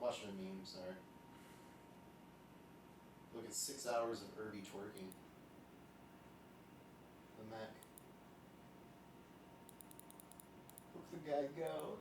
watching a meme. Sorry. Look at 6 hours of Irby twerking. The Mac. Look the guy go.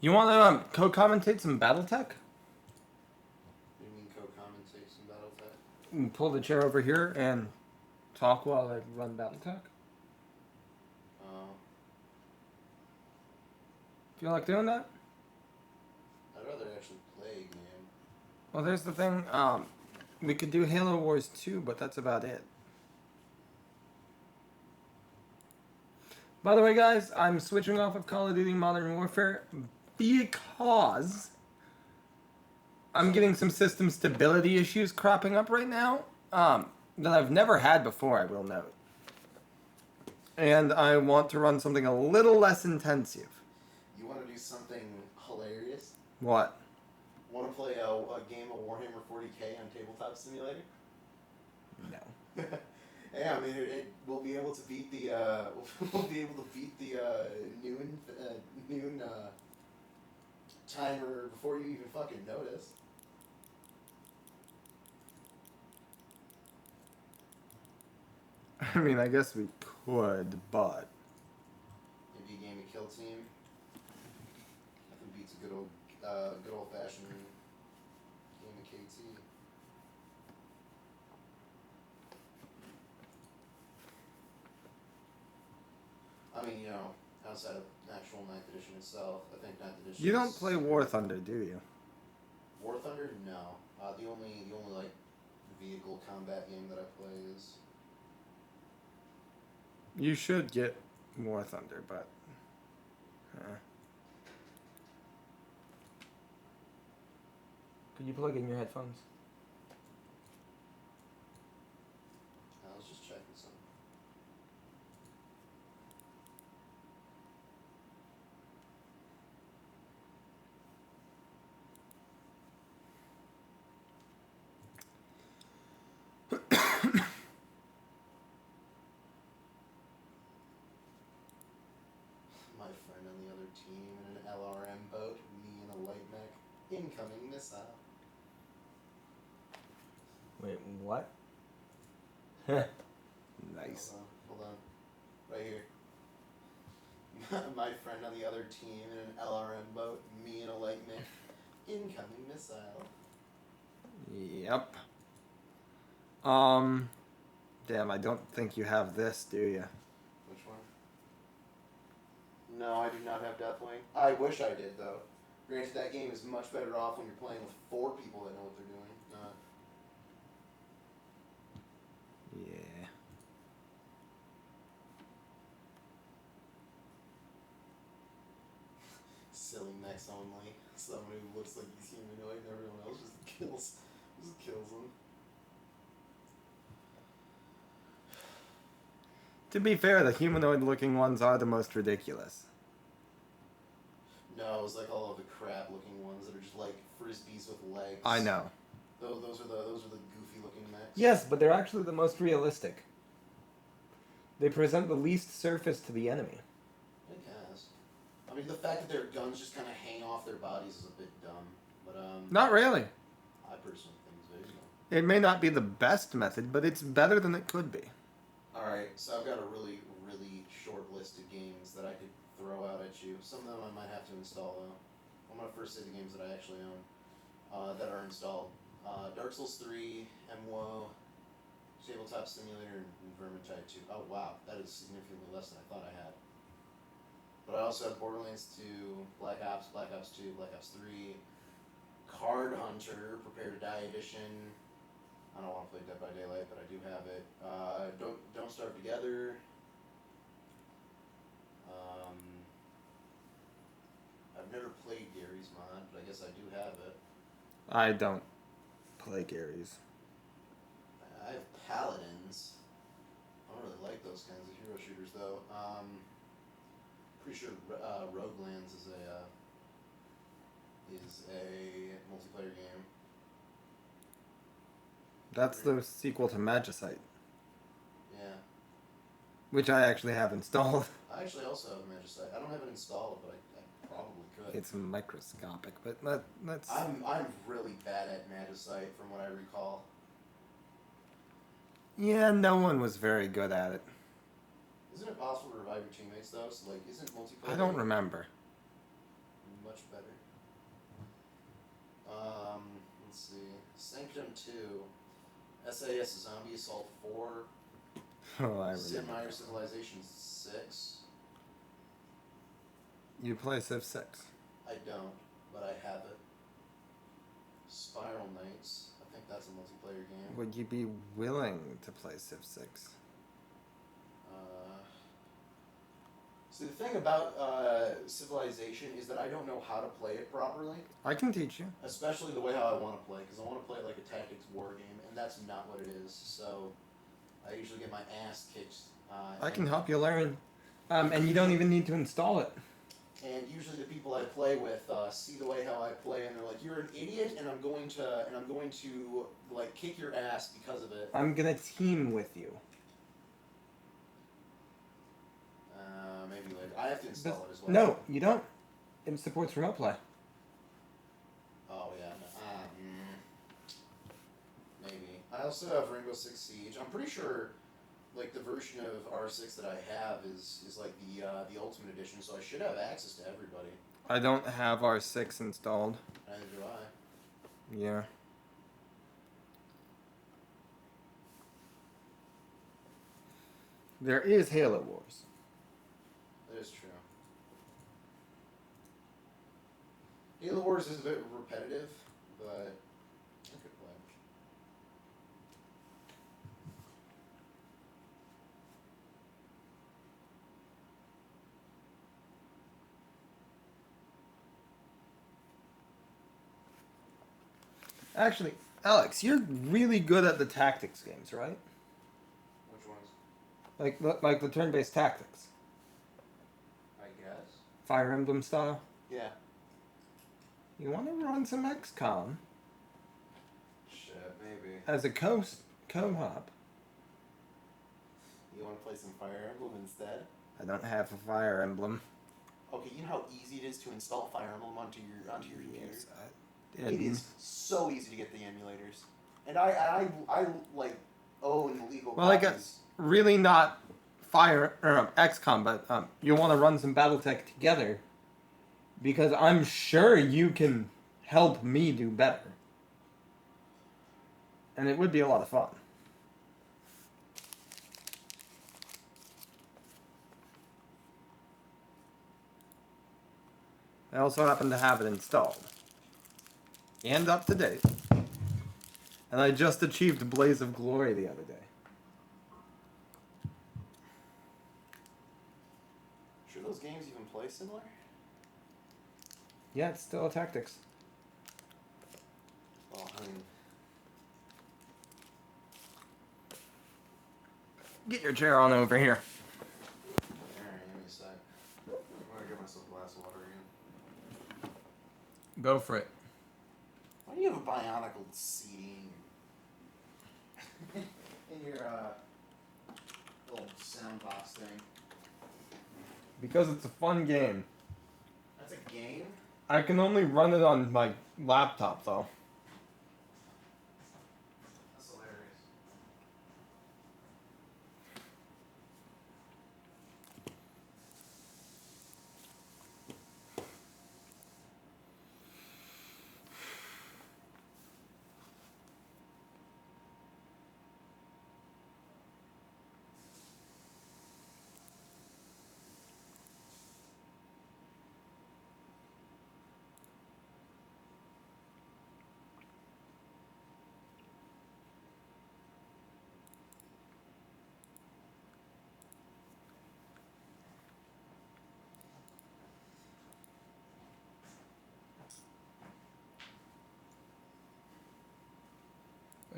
You want to co-commentate some BattleTech? What do you mean co-commentate some BattleTech? Pull the chair over here and talk while I run BattleTech. Oh. Feel like doing that? I'd rather actually play a game. Well, there's the thing. We could do Halo Wars 2, but that's about it. By the way, guys, I'm switching off of Call of Duty Modern Warfare because I'm getting some system stability issues cropping up right now that I've never had before, I will note. And I want to run something a little less intensive. You want to do something hilarious? What? Want to play a game of Warhammer 40k on Tabletop Simulator? No. Yeah, I mean, we'll be able to beat the noon timer before you even fucking notice. I mean, I guess we could, but Maybe a game of Kill Team. Nothing beats a good old fashioned game of KT. I mean, you know, outside of actual 9th edition itself, I think 9th edition. You don't play War Thunder, do you? War Thunder? No. The only like vehicle combat game that I play is. You should get War Thunder, but. Could you plug in your headphones? I was just checking something. My friend on the other team in an LRM boat, me in a light mech, incoming missile. Wait, what? Nice. Hold on. Right here. My friend on the other team in an LRM boat, me in a light mech, incoming missile. Yep. Damn, I don't think you have this, do you? Which one? No, I do not have Deathwing. I wish I did, though. Granted, that game is much better off when you're playing with 4 people that know what they're doing. Not. Yeah. Silly mechs only. Someone who looks like he's humanoid and everyone else just kills them. To be fair, the humanoid-looking ones are the most ridiculous. No, it's like all of the crab-looking ones that are just like frisbees with legs. I know. Those are the goofy-looking mechs. Yes, but they're actually the most realistic. They present the least surface to the enemy. I guess. I mean, the fact that their guns just kind of hang off their bodies is a bit dumb, but Not really. I personally think it's very dumb. It may not be the best method, but it's better than it could be. Alright, so I've got a really, really short list of games that I could throw out at you. Some of them I might have to install, though. I'm going to first say the games that I actually own that are installed. Dark Souls 3, MWO, Tabletop Simulator, and Vermintide 2. Oh, wow. That is significantly less than I thought I had. But I also have Borderlands 2, Black Ops 2, Black Ops 3, Card Hunter, Prepare to Die Edition. I don't want to play Dead by Daylight, but I do have it. Don't Starve Together. I've never played Gary's mod, but I guess I do have it. I don't play Gary's. I have Paladins. I don't really like those kinds of hero shooters though. Pretty sure Roguelands is a multiplayer game. That's the sequel to Magicite, Yeah. which I actually have installed. I actually also have Magicite. I don't have it installed, but I probably could. It's microscopic, but that's. I'm really bad at Magicite from what I recall. Yeah, no one was very good at it. Isn't it possible to revive your teammates though? So like, isn't multiplayer? I don't remember. Much better. Let's see. Sanctum 2, SAS Zombie Assault 4, Oh, I Sid remember. Meier's Civilization 6. You play Civ 6. I don't, but I have it. Spiral Knights. I think that's a multiplayer game. Would you be willing to play Civ 6? See, the thing about Civilization is that I don't know how to play it properly. I can teach you. Especially the way how I want to play, because I want to play it like a tactics war game, and that's not what it is. So I usually get my ass kicked. I can help you learn, and you don't even need to install it. And usually the people I play with see the way how I play, and they're like, "You're an idiot," and I'm going to like kick your ass because of it. I'm gonna team with you. Maybe later. I have to install it as well. No, you don't. It supports remote play. Oh yeah. Maybe. I also have Rainbow Six Siege. I'm pretty sure, like the version of R6 that I have is like the Ultimate Edition, so I should have access to everybody. I don't have R6 installed. Neither do I. Yeah. There is Halo Wars. That is true. Halo Wars is a bit repetitive, but I could play. Actually, Alex, you're really good at the tactics games, right? Which ones? Like the turn-based tactics. I guess. Fire Emblem style. Yeah. You want to run some XCOM Shit, maybe. as a co-op. You want to play some Fire Emblem instead? I don't have a Fire Emblem. Okay, you know how easy it is to install Fire Emblem onto your computer? Yes, It is so easy to get the emulators, and I like own legal Well, I copies. guess really not XCOM, but you'll want to run some BattleTech together because I'm sure you can help me do better, and it would be a lot of fun. I also happen to have it installed and up to date, and I just achieved Blaze of Glory the other day. Should those games even play similar? Yeah, it's still a tactics. Well, I mean, Get your chair on over here. alright, give me a sec. I'm gonna get myself a glass of water again. Go for it. Why do you have a bionicle seating in your little sound box thing? Because it's a fun game. That's a game? I can only run it on my laptop, though. That's hilarious.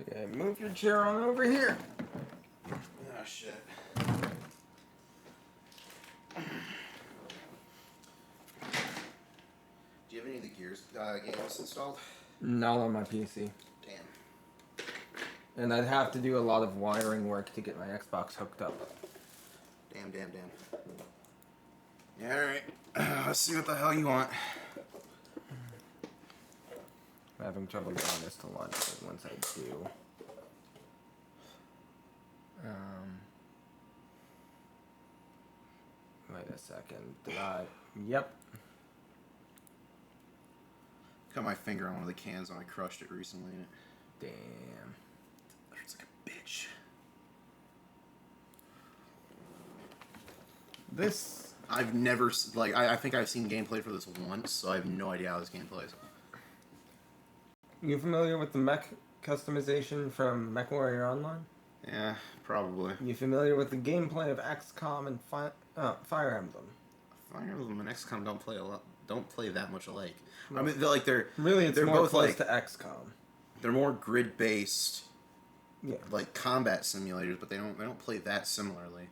Okay, move your chair on over here. Oh shit. games installed? Not on my PC. Damn. And I'd have to do a lot of wiring work to get my Xbox hooked up. Damn. Yeah, alright. Let's see what the hell you want. I'm having trouble getting this to launch, but once I do... Wait a second. Did I... Yep. Got my finger on one of the cans when I crushed it recently. Damn. It's like a bitch. This... I've never... Like, I think I've seen gameplay for this once, so I have no idea how this game plays. You familiar with the mech customization from MechWarrior Online? Yeah, probably. You familiar with the gameplay of XCOM and Fire Emblem? Fire Emblem and XCOM don't play that much alike. I mean, they're really it's they're more both close like to XCOM. they're more grid based, Yeah. like combat simulators, but they don't play that similarly,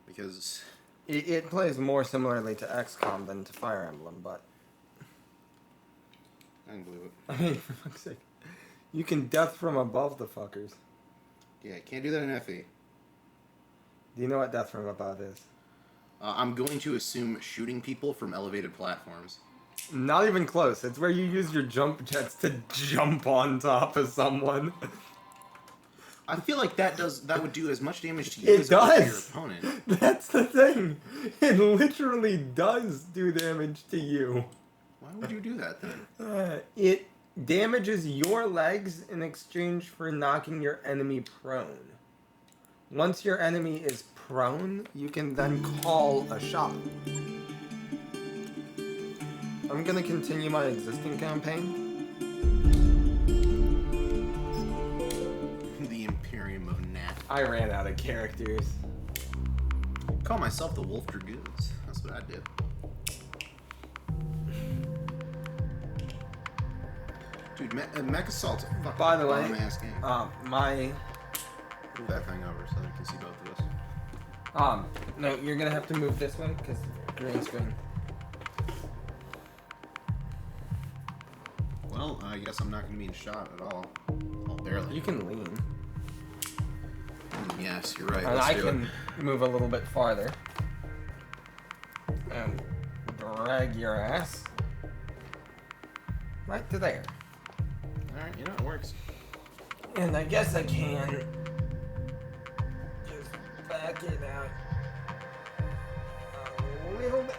because It plays more similarly to XCOM than to Fire Emblem, but I can believe it. I mean, for fuck's sake, you can death from above the fuckers. Yeah, can't do that in FE. Do you know what death from above is? I'm going to assume shooting people from elevated platforms. Not even close. It's where you use your jump jets to jump on top of someone. I feel like that would do as much damage to you It as it would to your does. opponent. That's the thing. It literally does do damage to you. Why would you do that then? It damages your legs in exchange for knocking your enemy prone. Once your enemy is prone, you can then call a shot. I'm gonna continue my existing campaign. The Imperium of Nat. I ran out of characters. Call myself the Wolf Dragoons. That's what I did. Dude, Mech Assault's a fucking By the way, bomb-ass game. Move that thing over so you can see both of us. No, you're gonna have to move this way because green screen. Well, I guess I'm not going to be in shot at all. Well, barely. You can lean. Yes, you're right. And Let's I do can it. move a little bit farther. And drag your ass right to there. Alright, you know, it works. And I guess I can just back it out a little bit.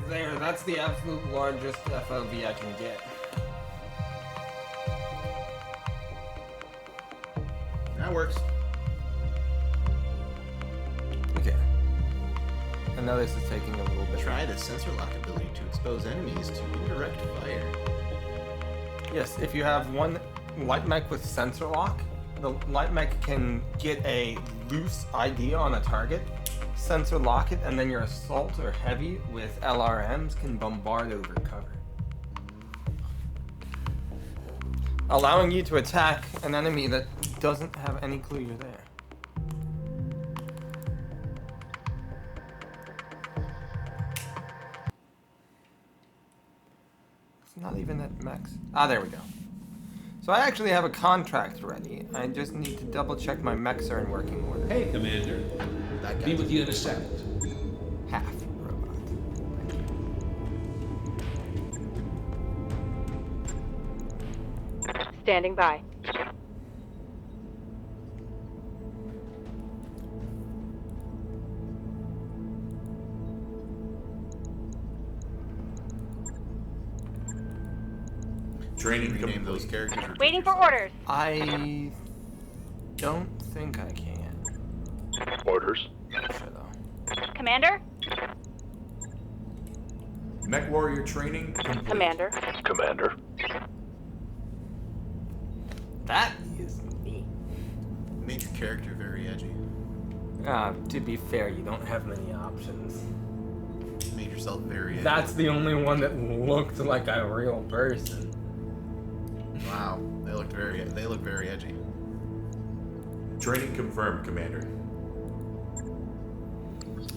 There, that's the absolute largest FOV I can get. That works. Okay. I know this is taking a little bit. Try the sensor lock ability to expose enemies to indirect fire. Yes, if you have one light mech with sensor lock, the light mech can get a loose ID on a target, sensor lock it, and then your assault or heavy with LRMs can bombard over cover, allowing you to attack an enemy that doesn't have any clue you're there. It's not even at max. Ah, there we go. So I actually have a contract ready. I just need to double check my mechs are in working order. Hey, Commander. That Be guy. with you in a second. Half robot. Standing by. Training Rename those characters. Or Waiting for orders. I don't think I can. Orders. Not sure though. Commander? Mech Warrior training complete. Commander. Commander. That is neat. Made your character very edgy. To be fair, you don't have many options. Made yourself very edgy. That's the only one that looked like a real person. Wow. They look very edgy. Training confirmed, Commander.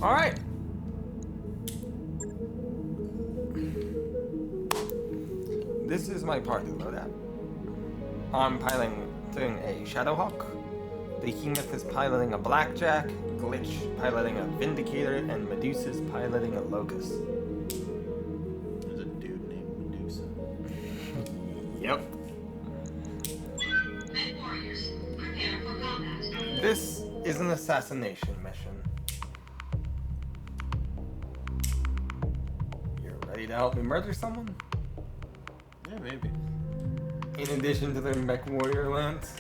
All right. This is my party loadout. I'm piloting a Shadowhawk. Behemoth is piloting a Blackjack. Glitch piloting a Vindicator, and Medusa's piloting a Locust. There's a dude named Medusa. Yep. Warriors, prepare for combat. This is an assassination mission. You're ready to help me murder someone? Yeah, maybe. In addition to their mech warrior lance?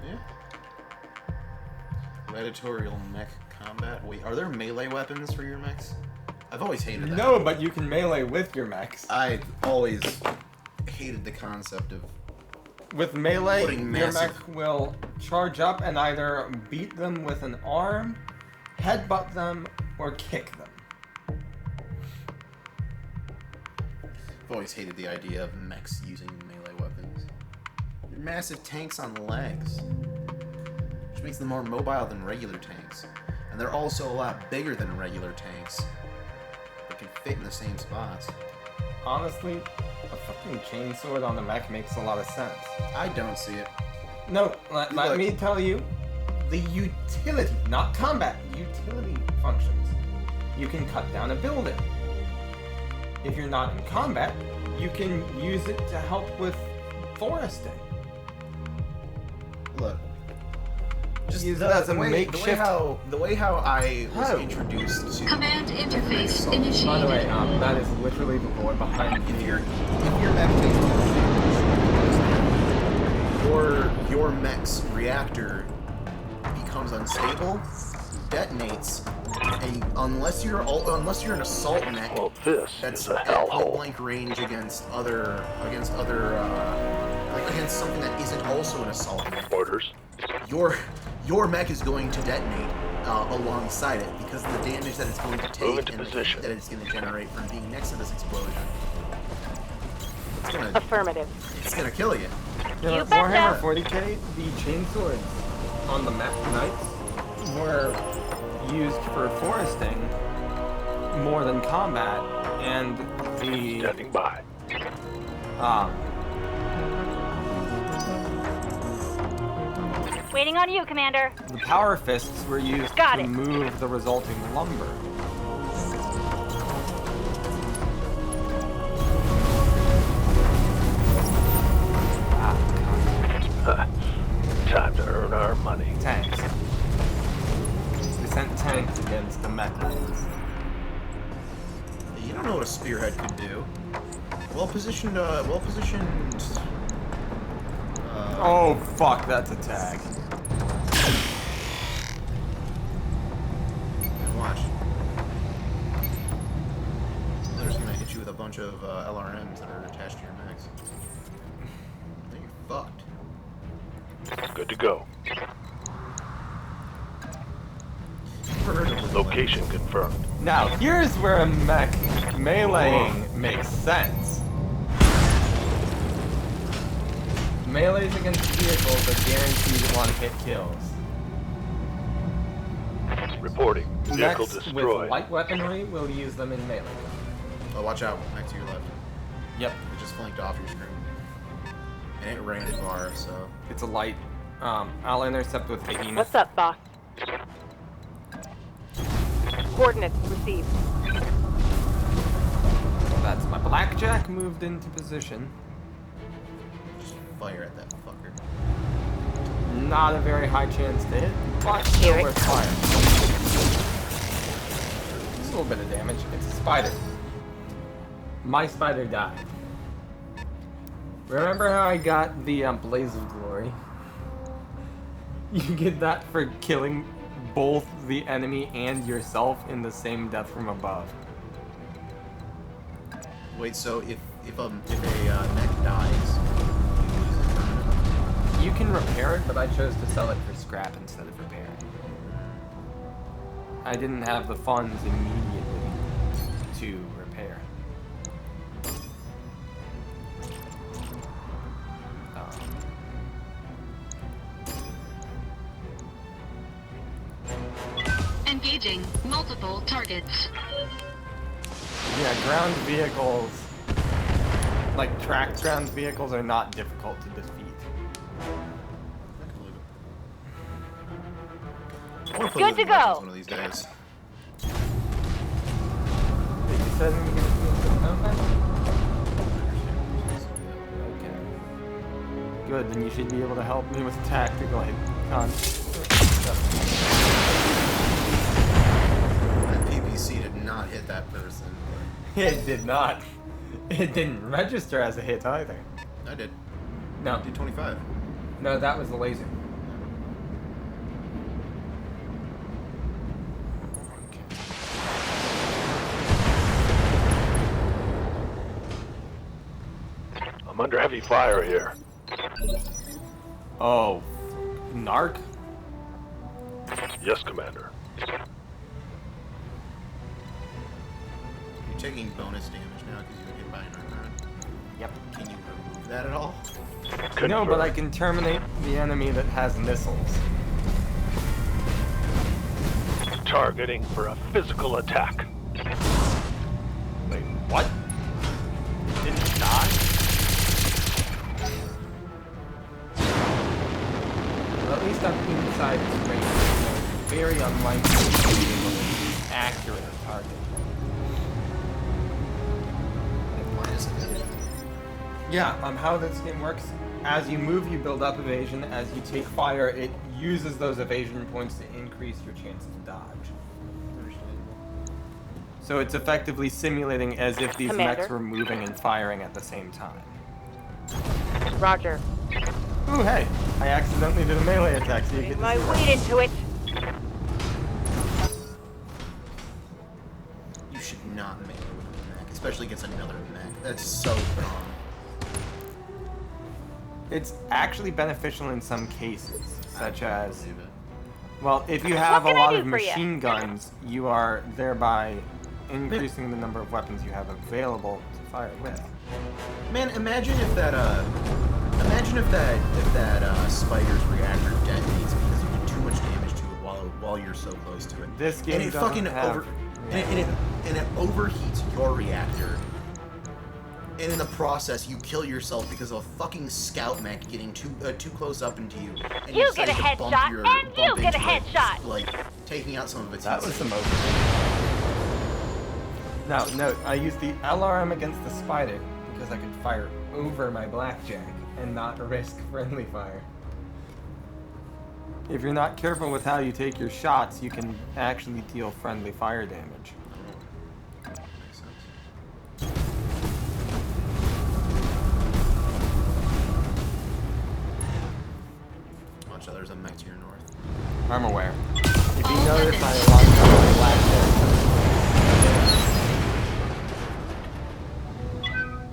Yeah. Gladiatorial mech combat. Wait, are there melee weapons for your mechs? I've always hated that. No, but you can melee with your mechs. I always hated the concept of With melee, Putting your massive- mech will charge up and either beat them with an arm, headbutt them, or kick them. I've always hated the idea of mechs using melee weapons. They're massive tanks on legs, which makes them more mobile than regular tanks. And they're also a lot bigger than regular tanks. They can fit in the same spots. Honestly, a fucking chainsword on the mech makes a lot of sense. I don't see it. No, let Look. me tell you, the utility, not combat, utility functions. You can cut down a building. If you're not in combat, you can use it to help with foresting. Look. Just Use it as a the way makeshift- how I was Oh. introduced to Command interface So, initiated. By the way, that is literally the lore behind if the your mech takes your mech's reactor becomes unstable, detonates, and unless you're an assault mech Well, this that's is a at point hellhole. blank range against something that isn't also an assault mech, Orders. your mech is going to detonate alongside it because of the damage that it's going to take Move into and the heat position. that it's going to generate from being next to this explosion. Affirmative. It's gonna kill you. You know, You betcha. Warhammer 40k, the chainswords on the mech knights were used for foresting more than combat, and the Standing by. Waiting on you, Commander. the power fists were used Got to it. move the resulting lumber. Time to earn our money. Tanks. They sent tanks against the mech knights. You don't know what a spearhead could do. Well positioned. Oh fuck, that's a tag. Watch. They're just gonna hit you with a bunch of LRMs that are attached to your mechs. Then you're fucked. Good to go. Never heard of a Location confirmed. Now, here's where a mech meleeing makes sense. Melees against vehicles are guaranteed one-hit kills. Reporting. Vehicle Mechs destroyed. with light weaponry will use them in melee. Oh, watch out! Next to your left. Yep, It just flanked off your screen. And it ran far, so. it's a light. I'll intercept with Behemoth. What's up, boss? Coordinates received. That's my Blackjack moved into position. Just fire at that fucker. Not a very high chance to hit, but Here still it worth fire. Just a little bit of damage. It's a spider. My spider died. Remember how I got the Blaze of Glory? You get that for killing both the enemy and yourself in the same death from above. Wait, so if a mech dies, You can repair it, but I chose to sell it for scrap instead of repairing. I didn't have the funds immediately to repair. Engaging multiple targets. Yeah, ground vehicles, like tracked ground vehicles, are not difficult to defeat. I wanna play Good to Living Legends go. one of these days. Wait, you said we get Okay. Good, then you should be able to help me with tactical con. That PPC did not hit that person. It did not. It didn't register as a hit either. I did. No, I did 25. no, that was the laser. I'm under heavy fire here. Oh, narc? Yes, Commander. You're taking bonus damage now because you were hit by an armor. Yep. Can you remove that at all? No, but I Confirm. can terminate the enemy that has missiles. Targeting for a physical attack. Wait, what? Didn't die? Well, at least I'm inside this range. So very unlikely to be able to accurate target. Minus evasion. Yeah, how this game works, as you move, you build up evasion. As you take fire, it uses those evasion points to increase your chance to dodge. So it's effectively simulating as if these Commander. mechs were moving and firing at the same time. Roger. Ooh, hey! I accidentally did a melee attack, so you get to My see that. weight into it. You should not make it with a mech, especially against another mech. That's so dumb. It's actually beneficial in some cases, such as, Believe it. well, if you have a can I lot do of for ya? machine guns, you are thereby increasing the number of weapons you have available to fire with. Man, imagine if that spider's reactor detonates because you did too much damage to it while you're so close to it. This game and it doesn't fucking have and it overheats your reactor. And in the process, you kill yourself because of a fucking scout mech getting too close up into you. And You decide get a to bump headshot, your- and you bump get a into it, headshot. Like taking out some of its. That heat was the sinks. most. Now, note, I used the LRM against the spider because I could fire over my blackjack and not risk friendly fire. If you're not careful with how you take your shots, you can actually deal friendly fire damage. Makes sense. Watch out, there's a mech to your north. I'm aware. If you notice, I locked up my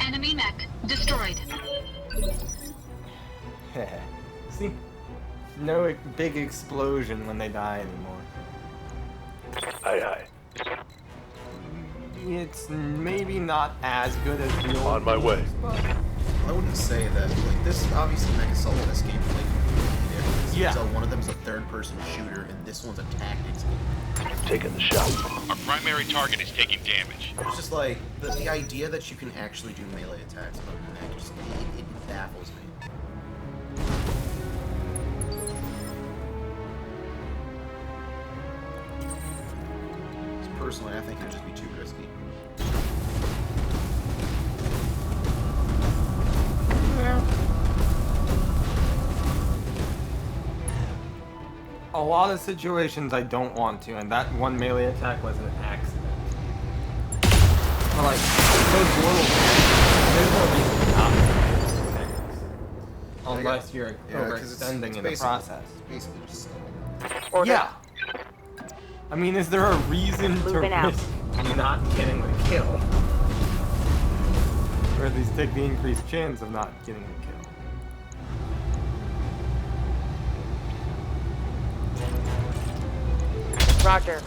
blackjack. Enemy mech destroyed. See? No big explosion when they die anymore. Aye, aye. It's maybe not as good as the old On my way. games, but I wouldn't say that. Like, this obviously Mech Assault and Escape are like completely different. Yeah. So one of them's a third-person shooter, and this one's a tactics game. Taking the shot. Our primary target is taking damage. It's just like the idea that you can actually do melee attacks on a mech just it baffles me. Personally, I think it would just be too risky. a lot of situations I don't want to, and that one melee attack was an accident. But like, those little there's no reason not to do those things. Unless you're overextending in the process. Basically just Order. Yeah. I mean, is there a reason to Moving out. risk not getting the kill? Or at least take the increased chance of not getting the kill? Roger.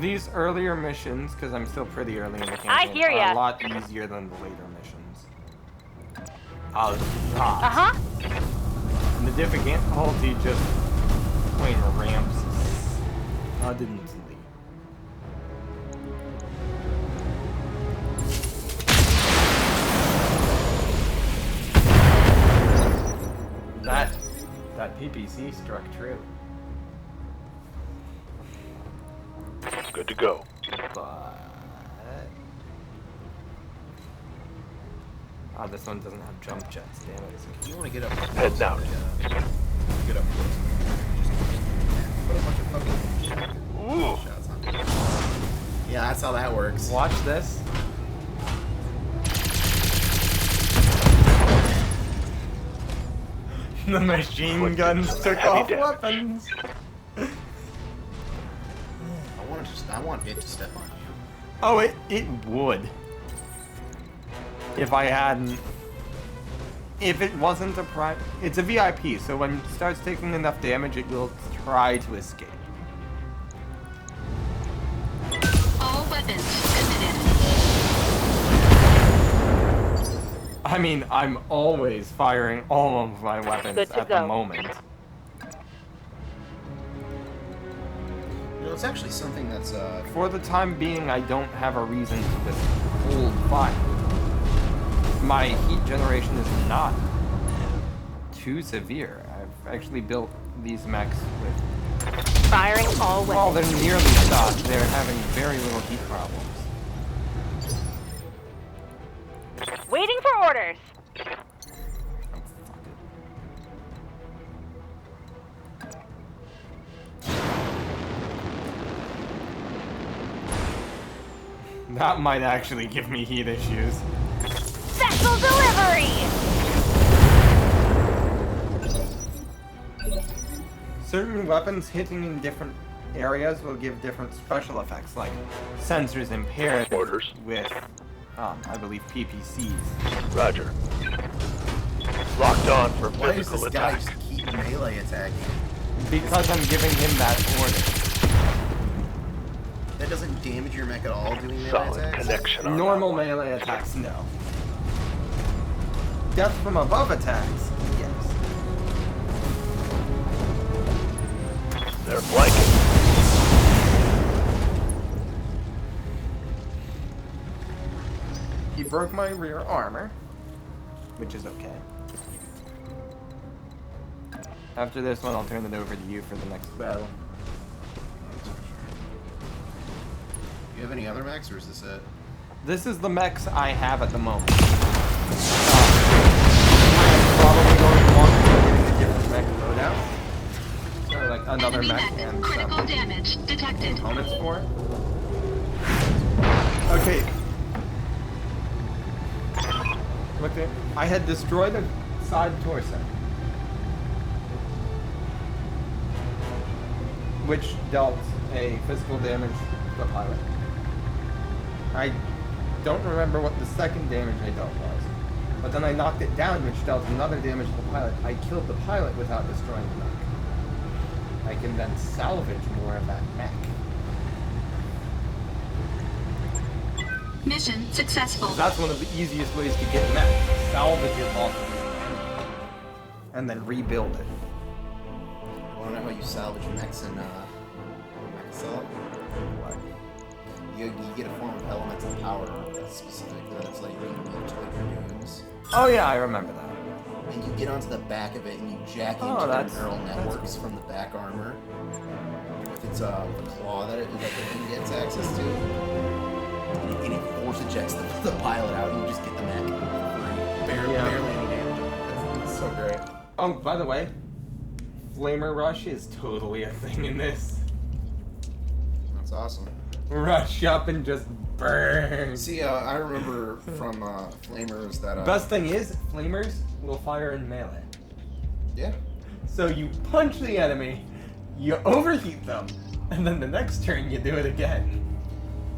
These earlier missions, because I'm still pretty early in the campaign, I hear are ya. a lot easier than the later missions. A lot. Uh-huh. And the difficulty just plain ramps suddenly. that PPC struck true. Good to go. But... Ah, this one doesn't have jump jets, damn it. You want to get up. Head out. Get up close. Just put a bunch of fucking Ooh. shots on. Yeah, that's how that works. Watch this. The machine guns took Heavy off damage. weapons. I want it to step on you. Oh, it would. If I hadn't... If it wasn't a prime... It's a VIP, so when it starts taking enough damage, it will try to escape. All weapons committed. I mean, I'm always firing all of my weapons Good to at the go. moment. You know, it's actually something that's For the time being, I don't have a reason to just hold fire. My heat generation is not too severe. I've actually built these mechs with... Firing all While weapons. they're nearly stocked, they're having very little heat problems. Waiting for orders. Oh, fuck it. That might actually give me heat issues. Special delivery. Certain weapons hitting in different areas will give different special effects, like sensors impaired Orders. with, I believe, PPCs. Roger. Locked on for why does physical this guy attack. just keep melee attacking? Because I'm giving him that order. That doesn't damage your mech at all doing melee Solid attacks? connection on Normal that one. melee attacks, no. Death from above attacks, yes. They're flanking. He broke my rear armor, which is okay. After this one, I'll turn it over to you for the next battle. Do you have any other mechs, or is this it? This is the mechs I have at the moment. I'm probably going to want to get a different mech loadout. So like another Enemy mech mech. and Critical some damage detected. components for it. Okay. Look there. I had destroyed a side torso, which dealt a physical damage to the pilot. I don't remember what the second damage I dealt was, but then I knocked it down, which dealt another damage to the pilot. I killed the pilot without destroying the mech. I can then salvage more of that mech. Mission successful. That's one of the easiest ways to get mech. Salvage it off of your enemy, and then rebuild it. I want to know how you salvage mechs in Mech Assault. What? You get a form of elemental power that's specific, that's like unique to like your doings. Oh yeah, I remember that. And you get onto the back of it and you jack Oh, into that's- the neural that's networks from the back armor. With its the claw that the thing gets access to. And it force ejects the pilot out and you just get the mech for free. Barely any damage. It's so great. Oh, by the way, Flamer Rush is totally a thing in this. That's awesome. Rush up and just burn. See, I remember from Flamers that Best thing is, Flamers will fire in melee. yeah. So you punch the enemy, you overheat them, and then the next turn you do it again.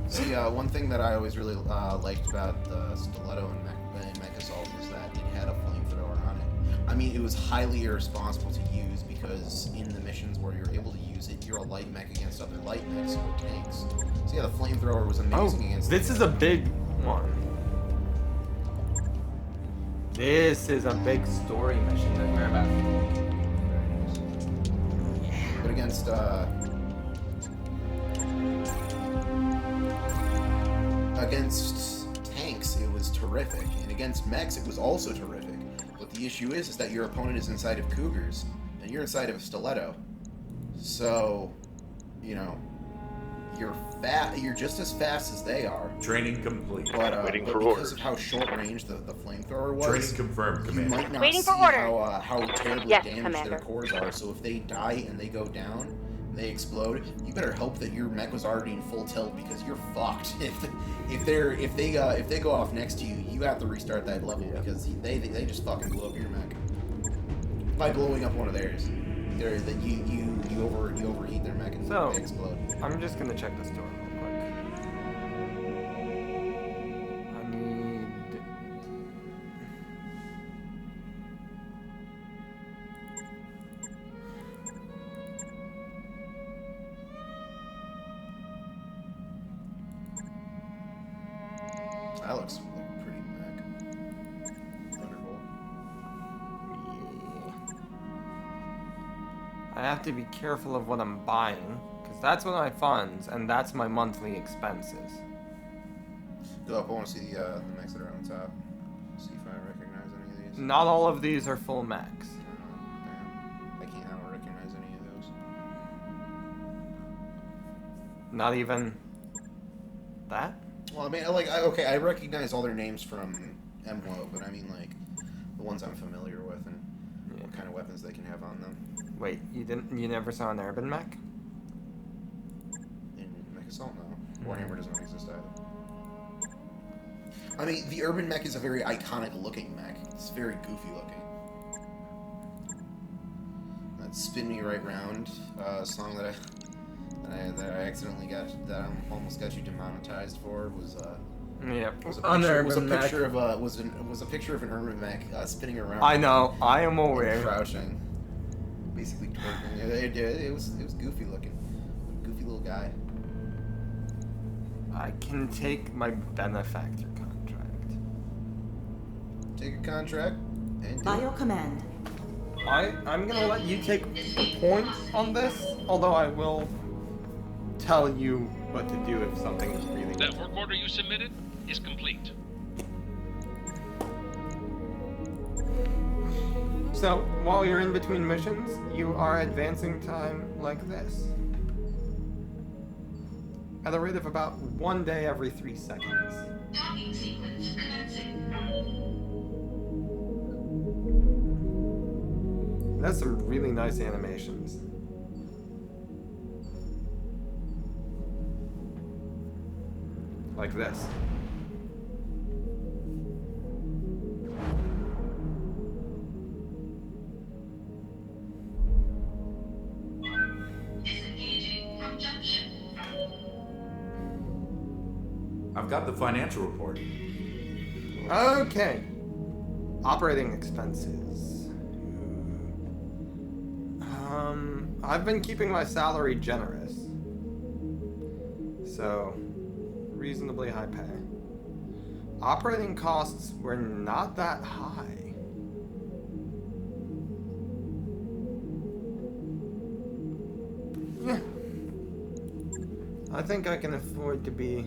See, one thing that I always really liked about the Stiletto and Mech Assault was that it had a flamethrower on it. I mean, it was highly irresponsible to use because in the missions where you're able to use it, you're a light mech against other light mechs or tanks. So yeah, the flamethrower was amazing against. This is a big one. This is a big story mission that we're about to do. But against tanks, it was terrific, and against mechs, it was also terrific. But the issue is that your opponent is inside of Cougars, and you're inside of a stiletto. So, you know, you're just as fast as they are. Training complete. But, Waiting but for because orders. of how short range the flamethrower was, Training confirmed, you Commander. might not Waiting see for orders. how terribly Yes, damaged Commander. their cores are. So if they die and they go down, and they explode, you better hope that your mech was already in full tilt because you're fucked. If they go off next to you, you have to restart that level because they just fucking blew up your mech by blowing up one of theirs. You overheat their mech and So- they explode. I'm just gonna check this door real quick. I need. That looks like a pretty mech. Thunderbolt. I have to be careful of what I'm buying, because that's what my funds, and that's my monthly expenses. Go up. I want to see the mechs that are on top. See if I recognize any of these. Not all of these are full max. Damn. I don't recognize any of those. Not even that? Well, I mean, okay, I recognize all their names from MWO, but I mean, like, the ones I'm familiar with and what kind of weapons they can have on them. Wait, you never saw an urban mech? In Mech Assault, no. Warhammer does not exist either. I mean, the urban mech is a very iconic looking mech. It's very goofy looking. That Spin Me Right Round song that I accidentally almost got you demonetized for was Yeah, was a on picture, urban was a mech. picture of was a picture of an urban mech spinning around. I know, I am and aware. crouching, basically twerking. It was goofy looking, goofy little guy. I can take my benefactor contract. Take a contract and do Bio it. command. I'm gonna let you take points on this, although I will tell you what to do if something is really That work order you submitted is complete. So, while you're in between missions, you are advancing time like this. At a rate of about 1 day every 3 seconds. Docking sequence commencing. That's some really nice animations. Like this. Disengaging from junction. I've got the financial report. Okay. Operating expenses. I've been keeping my salary generous. So, reasonably high pay. Operating costs were not that high. Yeah. I think I can afford to be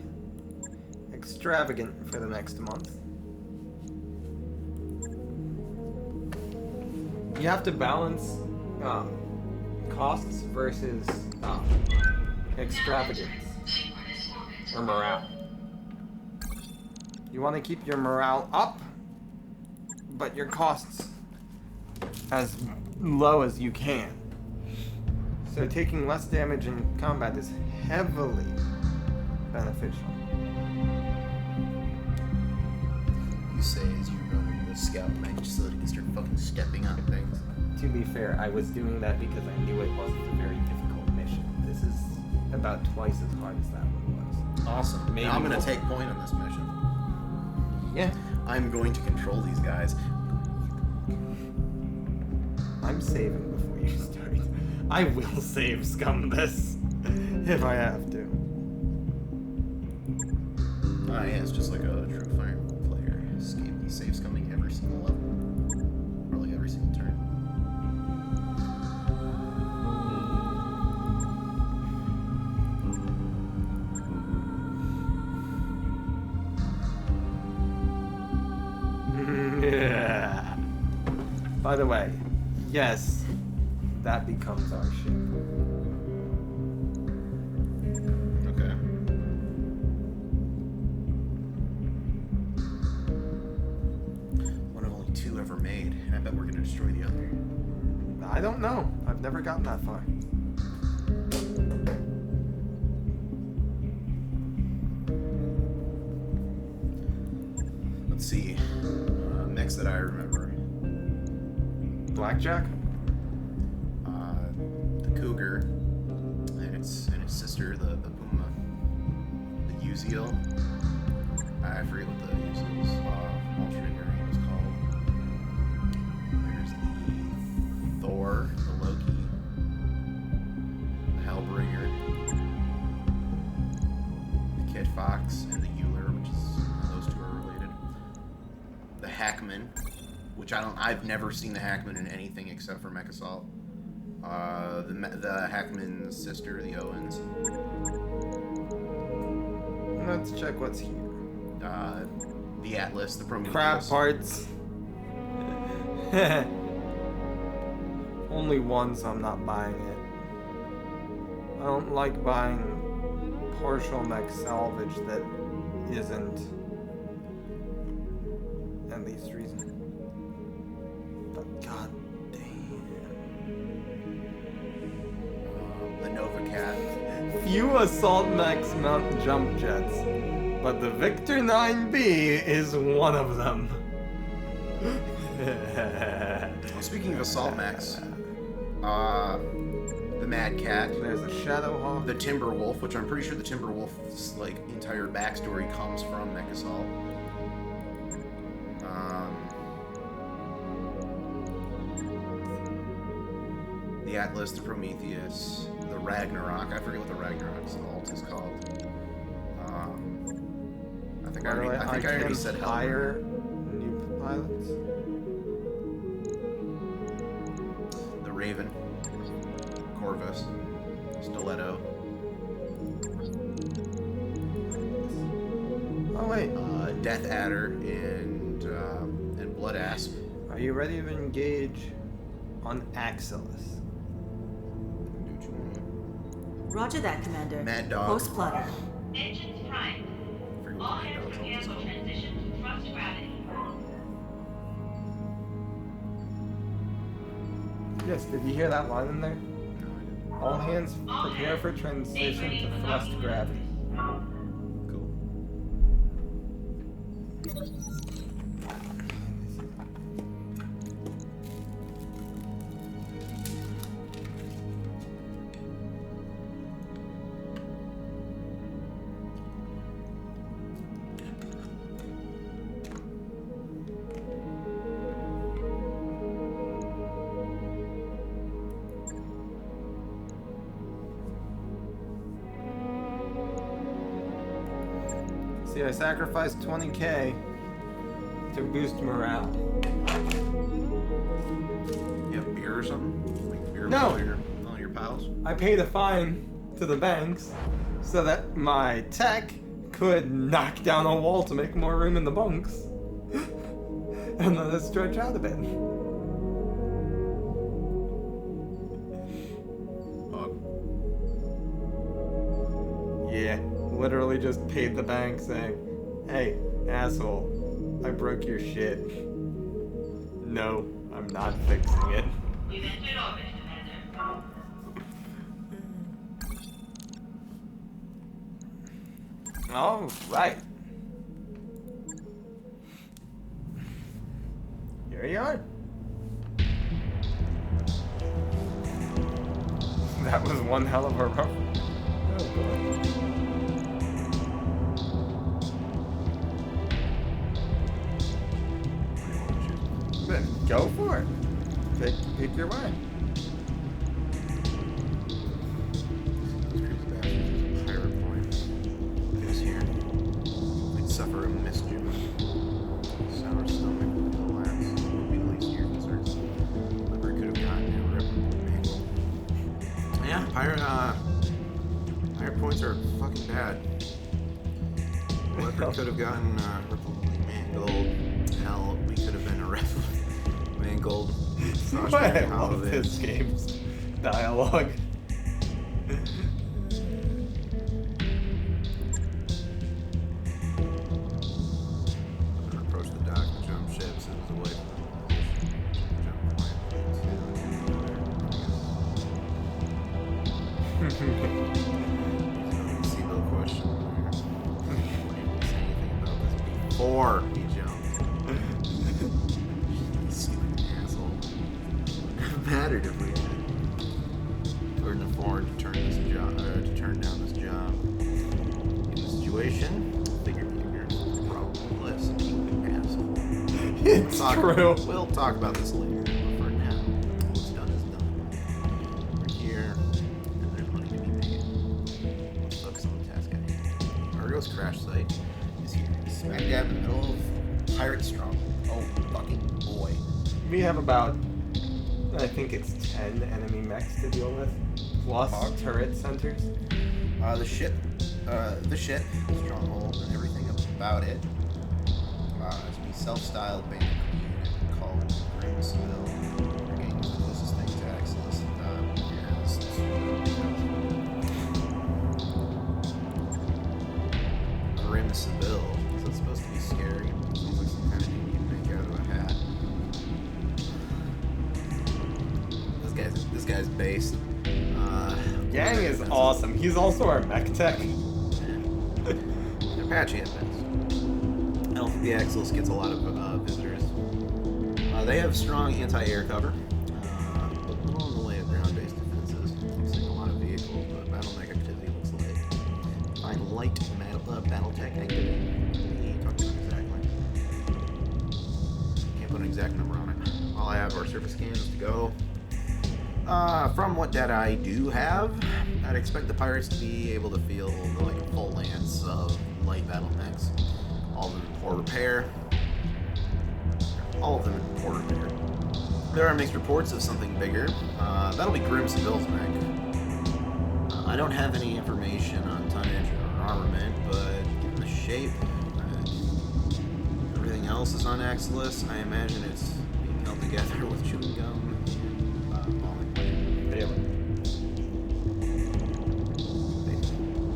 extravagant for the next month. You have to balance costs versus extravagance or morale. You want to keep your morale up, but your costs as low as you can. So taking less damage in combat is heavily beneficial. You say as you run the scout mech just so that you can start fucking stepping on things. To be fair, I was doing that because I knew it wasn't a very difficult mission. This is about twice as hard as that one was. Awesome. Maybe Now I'm gonna more. take point on this mission. Yeah. I'm going to control these guys. I'm saving before you start. I will save scum this if I have to. Ah, yeah, it's just like a true fire player. He saves coming every single level. Or like every single turn. Yeah. By the way, yes, that becomes our ship. Okay. One of only 2 ever made, and I bet we're gonna destroy the other. I don't know. I've never gotten that far. Let's see. Mechs that I remember. Blackjack? The Cougar and its sister, the Puma. The Uziel. I forget what the Uziel's alternate variant was called. There's the Thor, the Loki, the Hellbringer, the Kid Fox, and the Euler, which is those 2 are related. The Hackman, which I've never seen the Hackman in anything except for Mech Assault. The Hackman's sister, the Owens. Let's check what's here. The Atlas, the Prometheus. Crab parts. Only one, so I'm not buying it. I don't like buying partial mech salvage that isn't at least reasonable. But god damn. The Nova Cat. Few assault mechs mount jump jets, but the Victor 9B is one of them. Well, speaking of assault mechs, the Mad Cat, There's a Shadowhawk. the Timberwolf, which I'm pretty sure the Timberwolf's like entire backstory comes from Mech Assault. The Atlas, the Prometheus, the Ragnarok. I forget what the Ragnarok's alt is called. I think I already said hire new pilots. The Raven, Corvus, Stiletto, Oh wait, Death Adder, and Blood Asp. are you ready to engage on Axelis? Roger that, Commander. Mad Dog. Post plotter. Engines primed. I forget All what Mad hands Dog's alt prepare is for called. transition to thrust gravity. Yes, did you hear that line in there? No, I didn't. All hands prepare for transition to thrust gravity. Cool. See, I sacrificed 20k to boost morale. You have beer or something? Like beer No. with all your pals? I paid a fine to the banks so that my tech could knock down a wall to make more room in the bunks. And let it stretch out a bit. Yeah, literally just paid the bank saying, "Hey, asshole, I broke your shit. No, I'm not fixing it." We've entered orbit, Commander. All right. Here you are. That was one hell of a rough. Oh boy. Then go for it. Pick your way. Those crazy bastards. Pirate points. This here. We'd suffer a mischief. Sour stomach. Collapse. Would be the least of your concerns. Whoever could have gotten a irreparable mangle. Yeah, pirate points are fucking bad. Whoever could have gotten irreparably mangled. Hell, we could have been irreparably mangled. I love this game dialogue. Approach the dock, jump ships, and was away from seatbelt question. He didn't say anything about this before he jumped. Stupid asshole. It mattered if we had couldn't afford to turn this job, to turn down this job. In the situation, figured the ignorance was probably less than you asshole. It's true. We'll talk about this later, but for now, what's done is done. We're here, and there's money to be made. Let's focus on the task at hand. Argo's crash site is here, smack dab in the middle of Pirate Strong. Oh, fucking boy. We have about, I think it's 10 enemy mechs to deal with, plus turret centers. The ship, stronghold, and everything about it. As we self-styled band called Stream-A-Thon. Our game is the closest thing to Axelis. Stream-A-Thon. Is that supposed to be scary? Sounds like some kind of name you'd make out of a hat. This guy's based. Yang is awesome. He's also our mech tech. They're patchy at best. I don't think the Axelis gets a lot of visitors. They have strong anti-air cover, but little in the way of ground-based defenses. I'm seeing a lot of vehicles, but battle mech activity looks light. Find light battle tech activity. Talk about exactly. Can't put an exact number on it. All I have are surface scans to go. From what data I do have, I'd expect the pirates to be able to field like a full lance of light battle mechs. All of them in poor repair. There are mixed reports of something bigger. That'll be Grim Seville's mech. I don't have any information on tonnage or armament, but given the shape, everything else is on Axelis. I imagine it's being held together with chewing gum.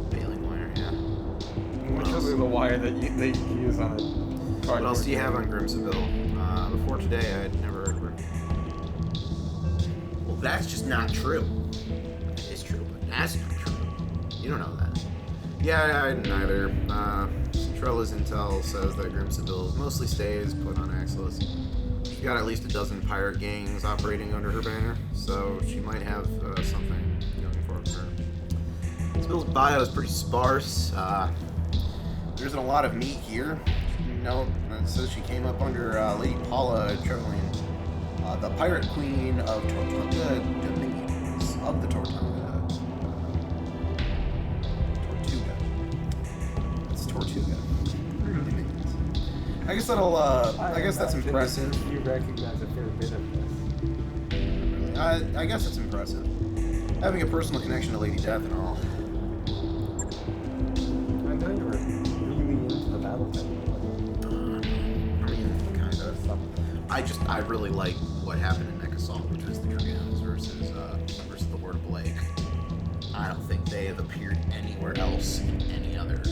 Baling wire, yeah. Which is the wire that they use on it. What else do you have on Grim Seville? Before today, I'd never heard of her. Well, that's just not true. It's true, but that's not true. You don't know that. Yeah, I didn't either. Centrala's intel says that Grim Seville mostly stays put on Axelis. She's got at least a dozen pirate gangs operating under her banner, so she might have something going for her. Seville's bio is pretty sparse. There isn't a lot of meat here. No, it says she came up under Lady Paula Trevelyan, the pirate queen of Tortuga Dominions, of the Tortuga. It's Tortuga. Dominions. I guess that'll, I guess that's impressive. You recognize a fair bit of this. I guess it's impressive. Having a personal connection to Lady Death and all. I know you were really into the battle thing. I mean, kind of. I really like what happened in Mech Assault, which was the Dragoons versus the Horde of Blake. I don't think they have appeared anywhere else in any other.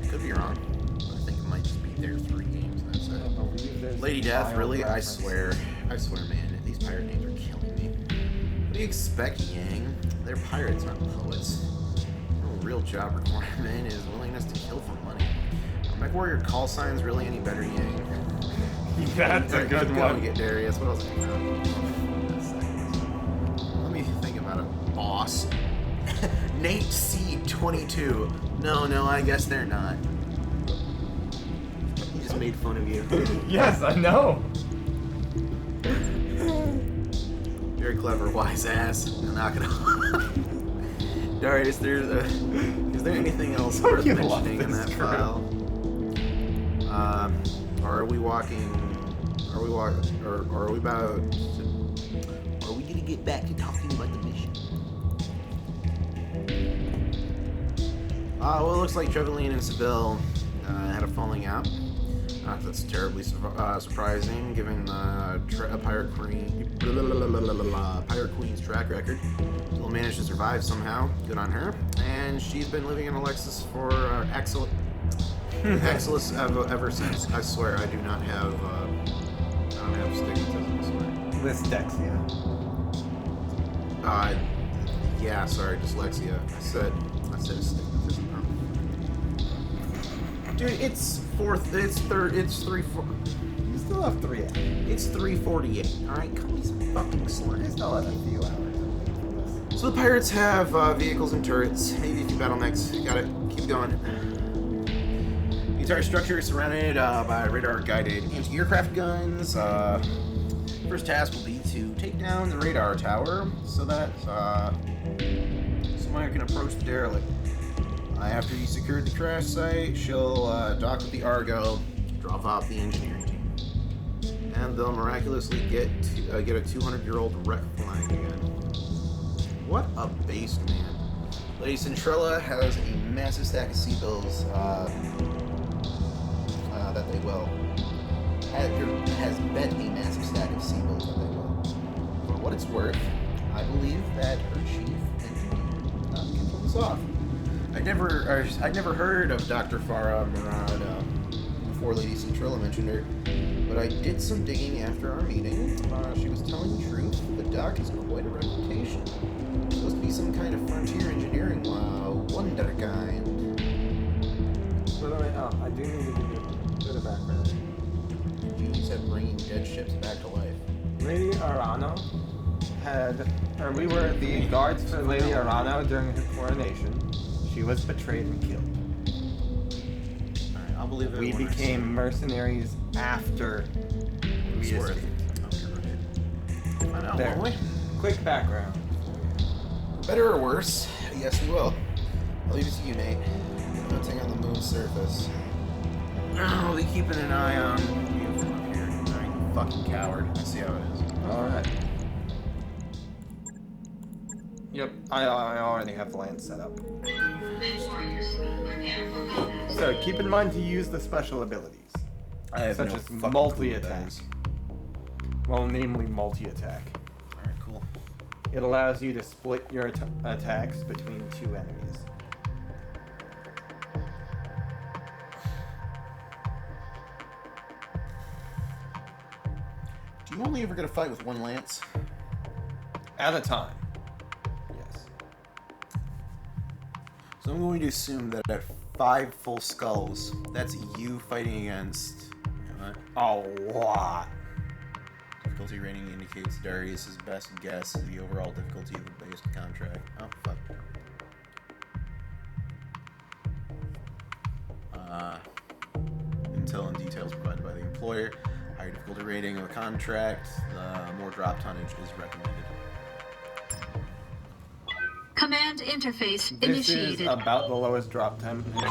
Could be wrong. But I think it might just be their 3 games. And that's it. Lady Death, really? I swear, man, these pirate names are killing me. What do you expect, Yang? They're pirates, not poets. No real job requirement is willingness to kill for money. Are Mech Warrior call signs really any better, Yang? That's a good one. Get Darius. What else do you have? Let me think about a boss. Nate C22. No, I guess they're not. He just made fun of you. Yes, I know. Very clever, wise ass. I'm not gonna. Alright, is there anything else worth mentioning in that file? Are we gonna get back to talking about the mission? Well, it looks like Trevelyan and Seville had a falling out. Not that's terribly surprising, given the pirate queen. Pirate Queen's track record. Still managed to survive somehow. Good on her. And she's been living in Alexis for Exilus ever since. I swear, I do not have stigmatism. I swear. Dyslexia. Yeah, sorry, dyslexia. I said astigmatism. Dude, it's 3. You still have 3 hours. It's 3:48. All right, cut me some fucking slack. I still have a few hours. So the pirates have vehicles and turrets. Maybe a few bottlenecks. Got it. Keep going. The entire structure is surrounded by radar-guided anti-aircraft guns. First task will be to take down the radar tower so that someone can approach the derelict. After you secured the crash site, she'll dock with the Argo, drop off the engineering team, and they'll miraculously get a 200-year-old wreck flying again. What a beast, man! Lady Centrella has a massive stack of C-bills that they will. Has bet a massive stack of C-bills that they will. For what it's worth, I believe that her chief engineer can pull this off. I'd never heard of Dr. Farah Murad before Lady Centrella mentioned her, but I did some digging after our meeting. She was telling the truth. The doc has quite a reputation. It's supposed to be some kind of frontier engineering wonder kind. By the way, I do need to give you a bit of background. You said bringing dead ships back to life. Lady Arano we were the guards for Lady Arano during her coronation. She was betrayed and killed. Alright, I'll believe it. We became mercenaries after we escaped. Find out, There. won't we? Quick background. Better or worse? Yes, we will. I'll leave it to you, Nate. Nothing on the moon's surface. I'll be keeping an eye on you from up here. Alright, you fucking coward. I see how it is. Alright. Yep, I already have the land set up. So keep in mind to use the special abilities, I have such no as fucking multi-attack. clue Well, namely multi-attack. Alright, cool. It allows you to split your attacks between 2 enemies. Do you only ever get a fight with one lance? At a time. Yes. So I'm going to assume that at 5 full skulls, that's you fighting against A lot. difficulty rating indicates Darius's best guess is the overall difficulty of the base contract. Oh fuck. Intel and details provided by the employer. Higher difficulty rating of a contract, the more drop tonnage is recommended. Command interface This initiated. is about the lowest drop temp you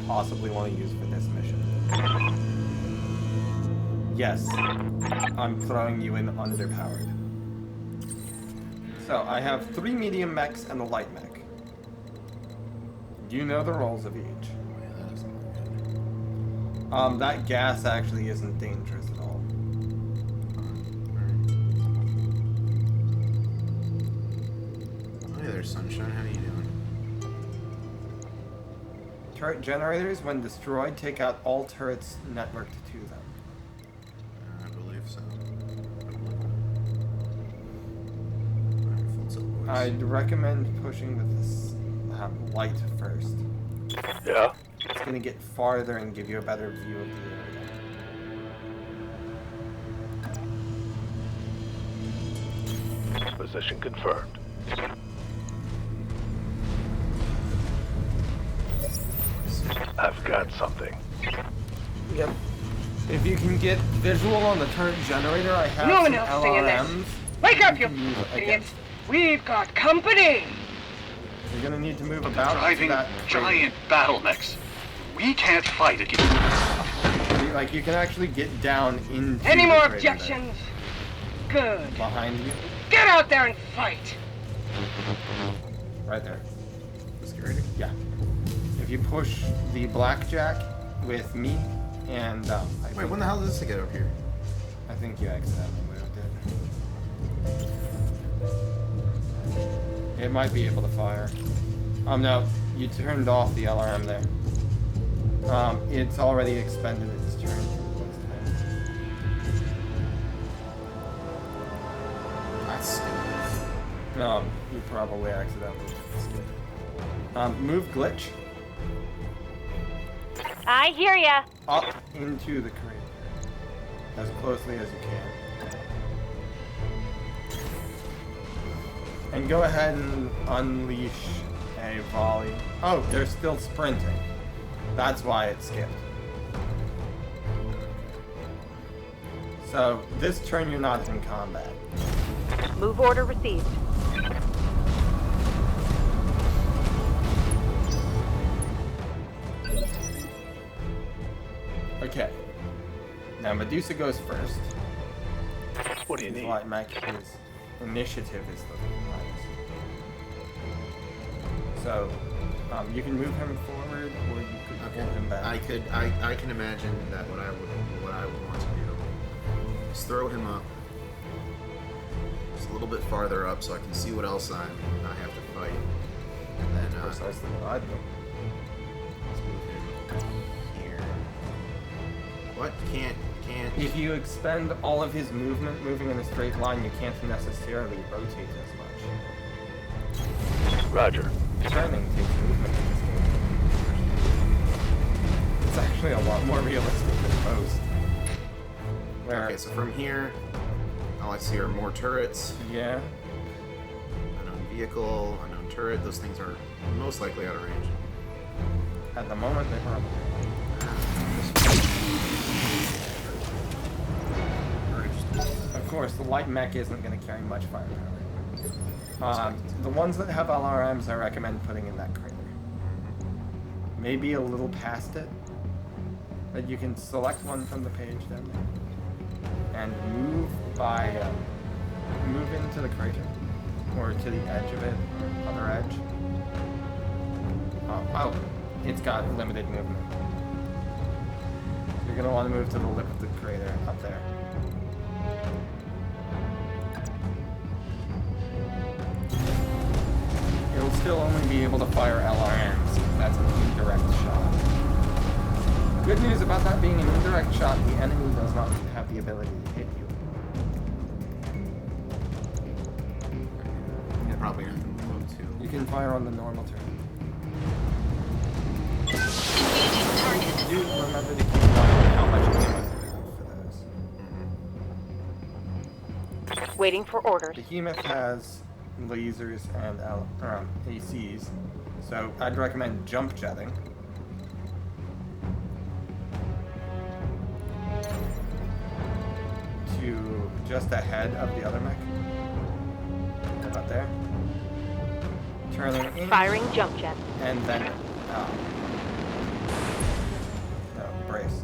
possibly want to use for this mission. Yes, I'm throwing you in underpowered. So I have 3 medium mechs and a light mech. You know the roles of each. That gas actually isn't dangerous at all. Hey there, Sunshine. How you doing? Turret generators, when destroyed, take out all turrets networked to them. I believe so. I'd recommend pushing with this light first. Yeah? It's gonna get farther and give you a better view of the area. Position confirmed. I've got something. Yep. If you can get visual on the turret generator, I have No some one else saying this. LRMs. Wake up, you can use idiots! against- We've got company! You're gonna need to move about to Driving that giant battle mechs. We can't fight against. Like, you can actually get down into Any the more crater there. objections? Good. Behind you. Get out there and fight! Right there. Security? Yeah. If you push the blackjack with me and Wait, when the hell does this get up here? I think you accidentally moved it. It might be able to fire. No, you turned off the LRM there. It's already expended its turn. That's stupid. You probably accidentally skipped. Move glitch I hear ya. up into the crate as closely as you can. And go ahead and unleash a volley. Oh, they're still sprinting. That's why it skipped. So, this turn you're not in combat. Move order received. Okay. Now Medusa goes first. What do you His need? light mech, his initiative is the highest. So, you can move him forward, or you could pull him back. I can imagine that what I would want to do is throw him up just a little bit farther up so I can see what else I have to fight. And then Precisely what I'd do. let's move him here. What? Can't. If you expend all of his movement moving in a straight line, you can't necessarily rotate as much. Roger. Turning takes movement in this game. It's actually a lot more realistic than most. Where, Okay, so from here, all I see are more turrets, yeah, unknown vehicle, unknown turret. Those things are most likely out of range. at the moment they probably Of course, the light mech isn't going to carry much firepower. The ones that have LRMs, I recommend putting in that crater. Maybe a little past it, but you can select one from the page down there and move into the crater or to the edge of it, or other edge. Oh, it's got limited movement. You're going to want to move to the lip of the crater up there. It'll still only be able to fire LRMs. That's an indirect shot. Good news about that being an indirect shot, the enemy does not have the ability to hit you. You're probably going to move up too. You can fire on the normal turn. Engaging target. Do remember to keep an eye on how much damage you have for those. Waiting for orders. Behemoth has lasers and ACs, so I'd recommend jump jetting. To just ahead of the other mech. About there. Turning in. Firing jump jet. And then, no, brace.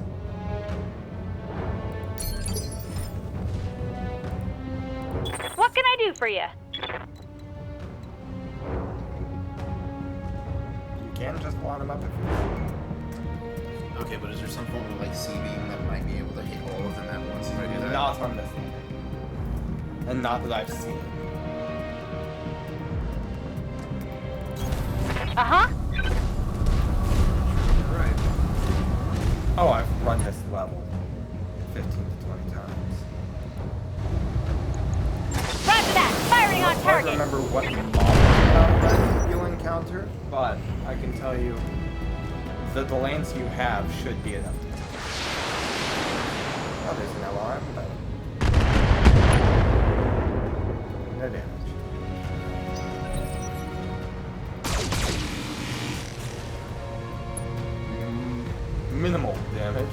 What can I do for you? You can just blot him up if you want. Okay, but is there some form of like C-beam that might be able to hit all of them at once if I do that? Not on this thing. And not that I've seen. Uh-huh. Right. Oh, I've run this level 15 to 20 times. Roger that. Firing on I don't target. remember what model you'll encounter, but I can tell you that the lance you have should be enough. Oh, there's an LRM, but no damage. Minimal damage.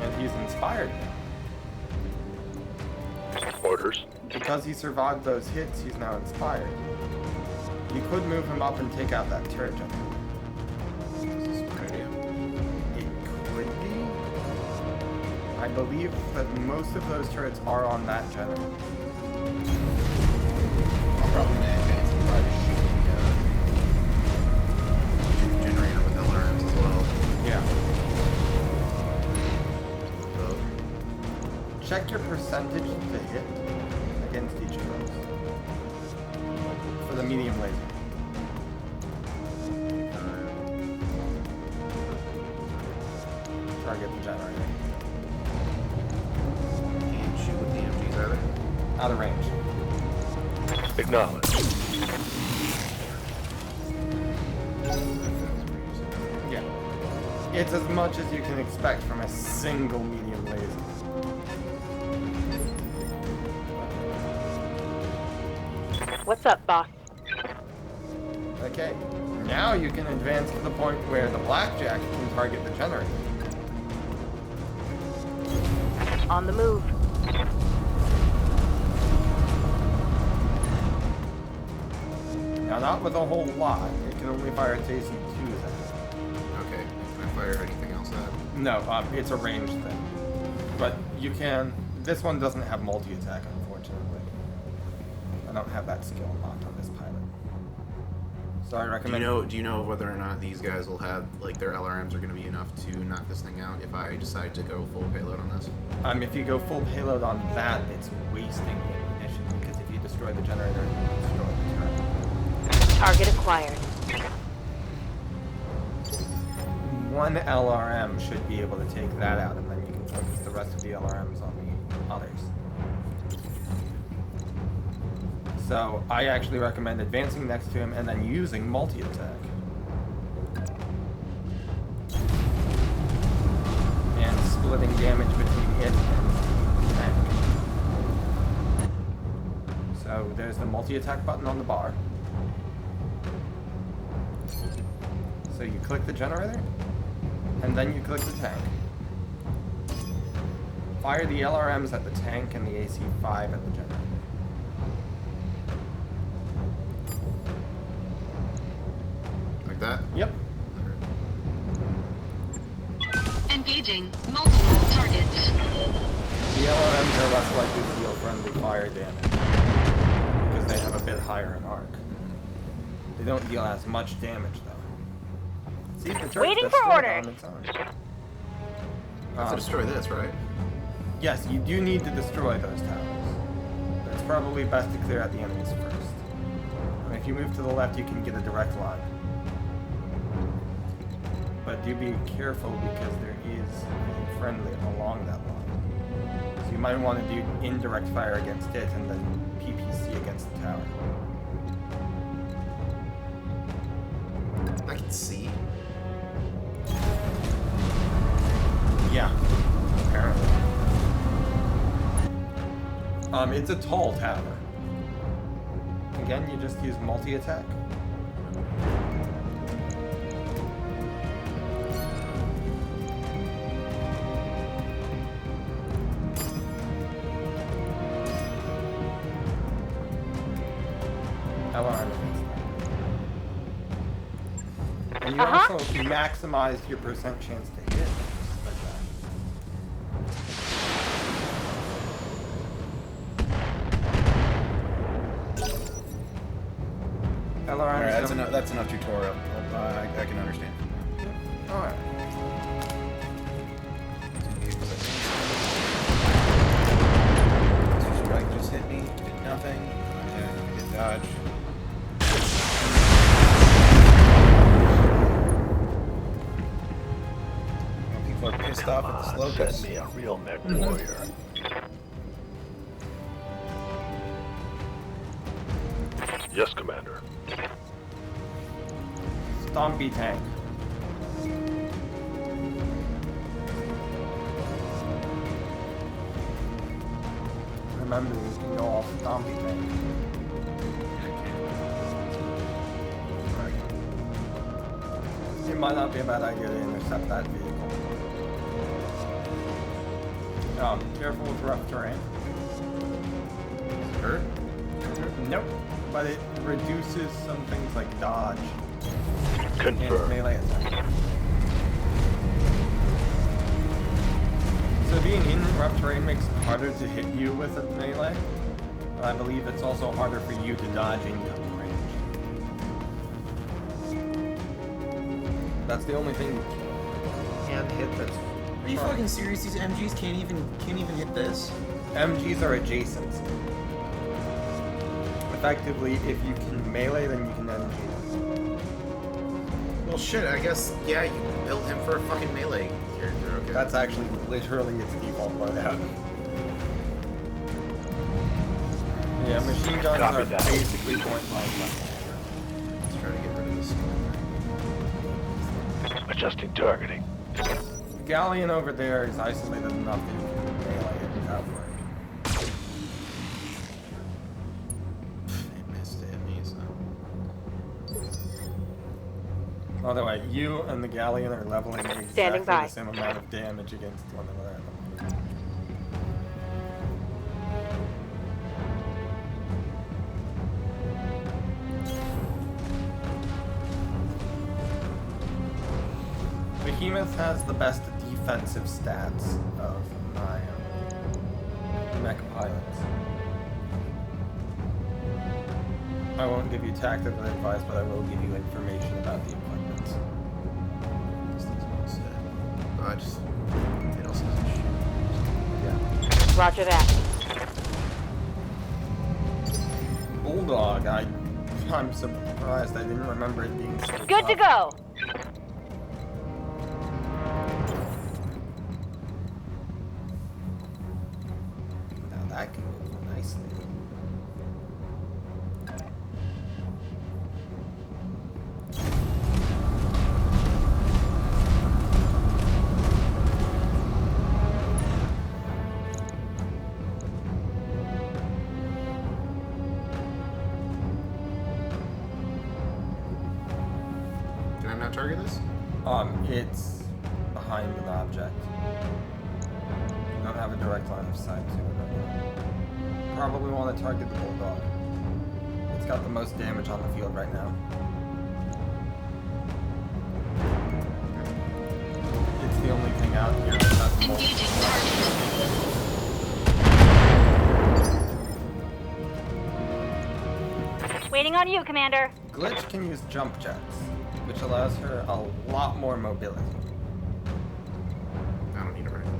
And he's inspired. Orders. Because he survived those hits, he's now inspired. You could move him up and take out that turret generator. It could be. I believe that most of those turrets are on that generator. I'll probably advance and try to shoot the generator with LRMs as well. Yeah. So, Check your percentage to hit against each of those. For the medium laser. Target the generator. Can't shoot with the MGs either. Out of range. Acknowledge. Yeah. It's as much as you can expect from a single medium laser. What's up, boss? Okay. Now you can advance to the point where the blackjack can target the generator. On the move. Now, not with a whole lot. It can only fire its AC-2s at it. Okay. Can I fire anything else at? No, it's a ranged thing. But you can... This one doesn't have multi-attack, unfortunately. I don't have that skill unlocked on this pilot. So I recommend... Do you know whether or not these guys will have, like, their LRMs are going to be enough to knock this thing out if I decide to go full payload on this? If you go full payload on that, it's wasting ammunition, because if you destroy the generator, you destroy the turret. Target acquired. One LRM should be able to take that out, and then you can focus the rest of the LRMs on the others. So I actually recommend advancing next to him and then using multi-attack. And splitting damage between it and the tank. So there's the multi-attack button on the bar. So you click the generator, and then you click the tank. Fire the LRMs at the tank and the AC-5 at the generator. Like that? Yep. Engaging multiple targets. The LRMs are less likely to deal friendly fire damage because they have a bit higher in arc. They don't deal as much damage though. See, the turret's Waiting for destroyed orders. on its own. I have to destroy this, right? Yes, you do need to destroy those towers. But it's probably best to clear out the enemies first. And if you move to the left, you can get a direct line. But do be careful because there is a friendly along that line. So you might want to do indirect fire against it and then PPC against the tower. I can see. Yeah, apparently. It's a tall tower. Again, you just use multi-attack. And you also maximize your percent chance to hit like that. LRM. That's enough tutorial. I can understand. Alright. Strike just hit me, did nothing, and I did dodge. People are pissed off at the slow Send me a real mech warrior. Yes, Commander. Stompy tank. Remember, you can go off Stompy tank. It might not be a bad idea to intercept that vehicle. Careful with rough terrain. Hurt? Nope. But it reduces some things like dodge and Confirm. melee attack. So being in rough terrain makes it harder to hit you with a melee. But I believe it's also harder for you to dodge incoming range. That's the only thing you can't hit that's... Are you fucking serious? These MGs can't even hit this? MGs are adjacent. effectively, if you can melee, then you can energy. Well, shit, I guess, yeah, you built him for a fucking melee character, okay. That's actually literally its default loadout. Yeah, machine guns Copy are that. basically point blank. Let's try to get rid of this. Adjusting targeting. The galleon over there is isolated enough that you can melee it without worrying. It missed it, me, so. By the way, you and the galleon are leveling exactly Standing by. the same amount of damage against one another. Behemoth has the best defensive stats of my mech pilots. I won't give you tactical advice, but I will give you information about the equipment. This thing's all set. I just. It also doesn't shoot. Yeah. Roger that. Bulldog, I'm surprised I didn't remember it being so Good to tough. go. Now that can move nicely. Can I not target this? It's behind an object. You don't have a direct line of sight to it right now. Probably want to target the bulldog. It's got the most damage on the field right now. It's the only thing out here that has Engaging target. Waiting on you, Commander. Glitch can use jump jets, which allows her a lot more mobility. I don't need it right now.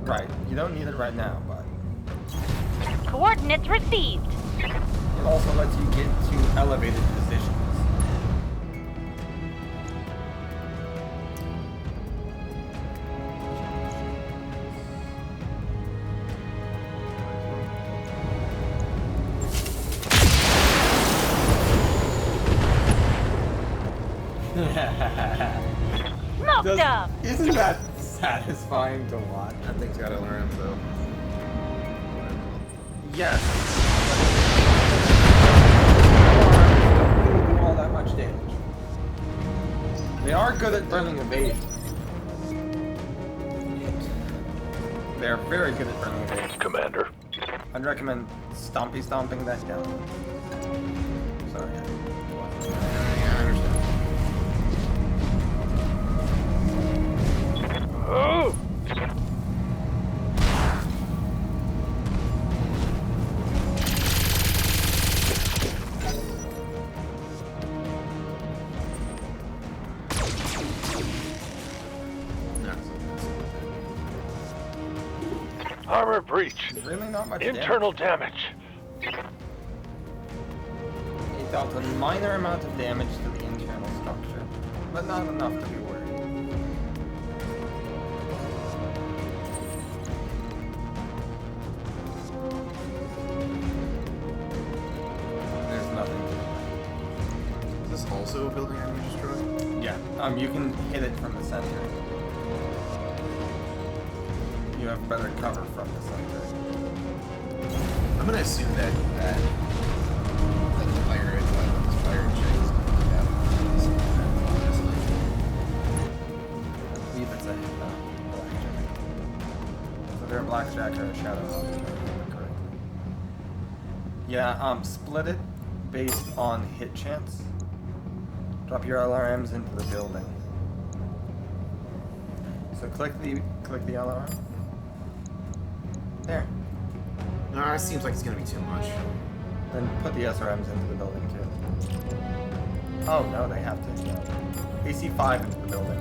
Right, you don't need it right now, but Coordinates received. it also lets you get to elevated positions. Smoked up. Isn't that satisfying to watch? That thing's got LRM though. Yes. They don't do all that much damage. They are good at running evasion. They're very good at running evasion. Commander. I'd recommend stomping that down. Sorry. Yeah, I understand. Oh! Armor breach. Really not much Internal damage. damage. It dealt a minor amount of damage to the internal structure, but not enough to be worried. There's nothing to it. Is this also a building I need to destroy? Yeah, you can hit it from the center. You have better cover from the center. I'm gonna assume that the pirate chick is gonna be out. I believe it's a blackjack. So they're a blackjack or a shadow hawk, if I remember correctly. Yeah, split it based on hit chance. Drop your LRMs into the building. So click the LRM. There. No, it seems like it's gonna be too much. Then put the SRMs into the building too. Oh no, they have to. Yeah. AC 5 into the building.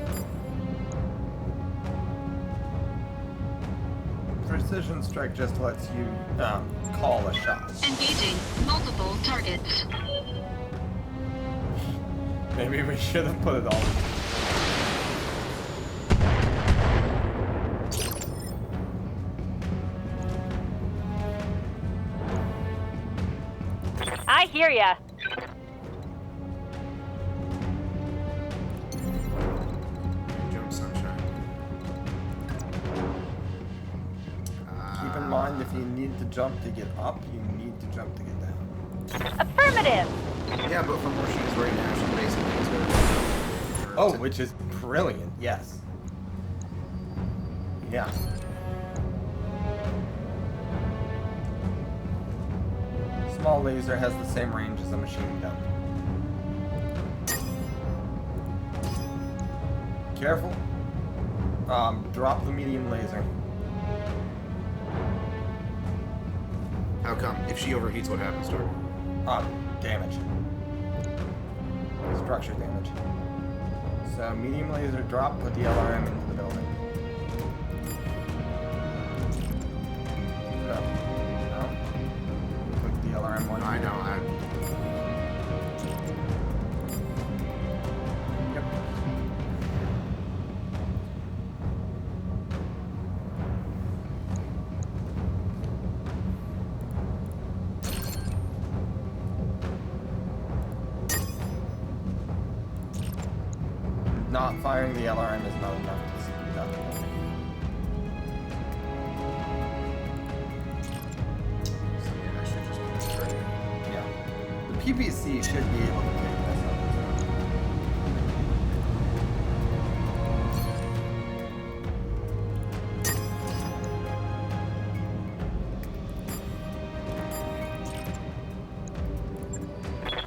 precision strike just lets you call a shot. Engaging multiple targets. Maybe we should have put it all. I hear ya. Jump, sunshine. Keep in mind, if you need to jump to get up, you need to jump to get down. Affirmative. Yeah, but from where she is right now, she's basically to... Oh, which is brilliant, yes. Yeah. Small laser has the same range as a machine gun. Careful. Drop the medium laser. How come? If she overheats, what happens to her? Damage. Structure damage. So, medium laser drop, put the LRM into the building. No. Click the LRM one. I know, Yep. Not firing the LRM is not enough to speed up. So yeah, I should just put this right here. Yeah. The PPC should be able to take this up.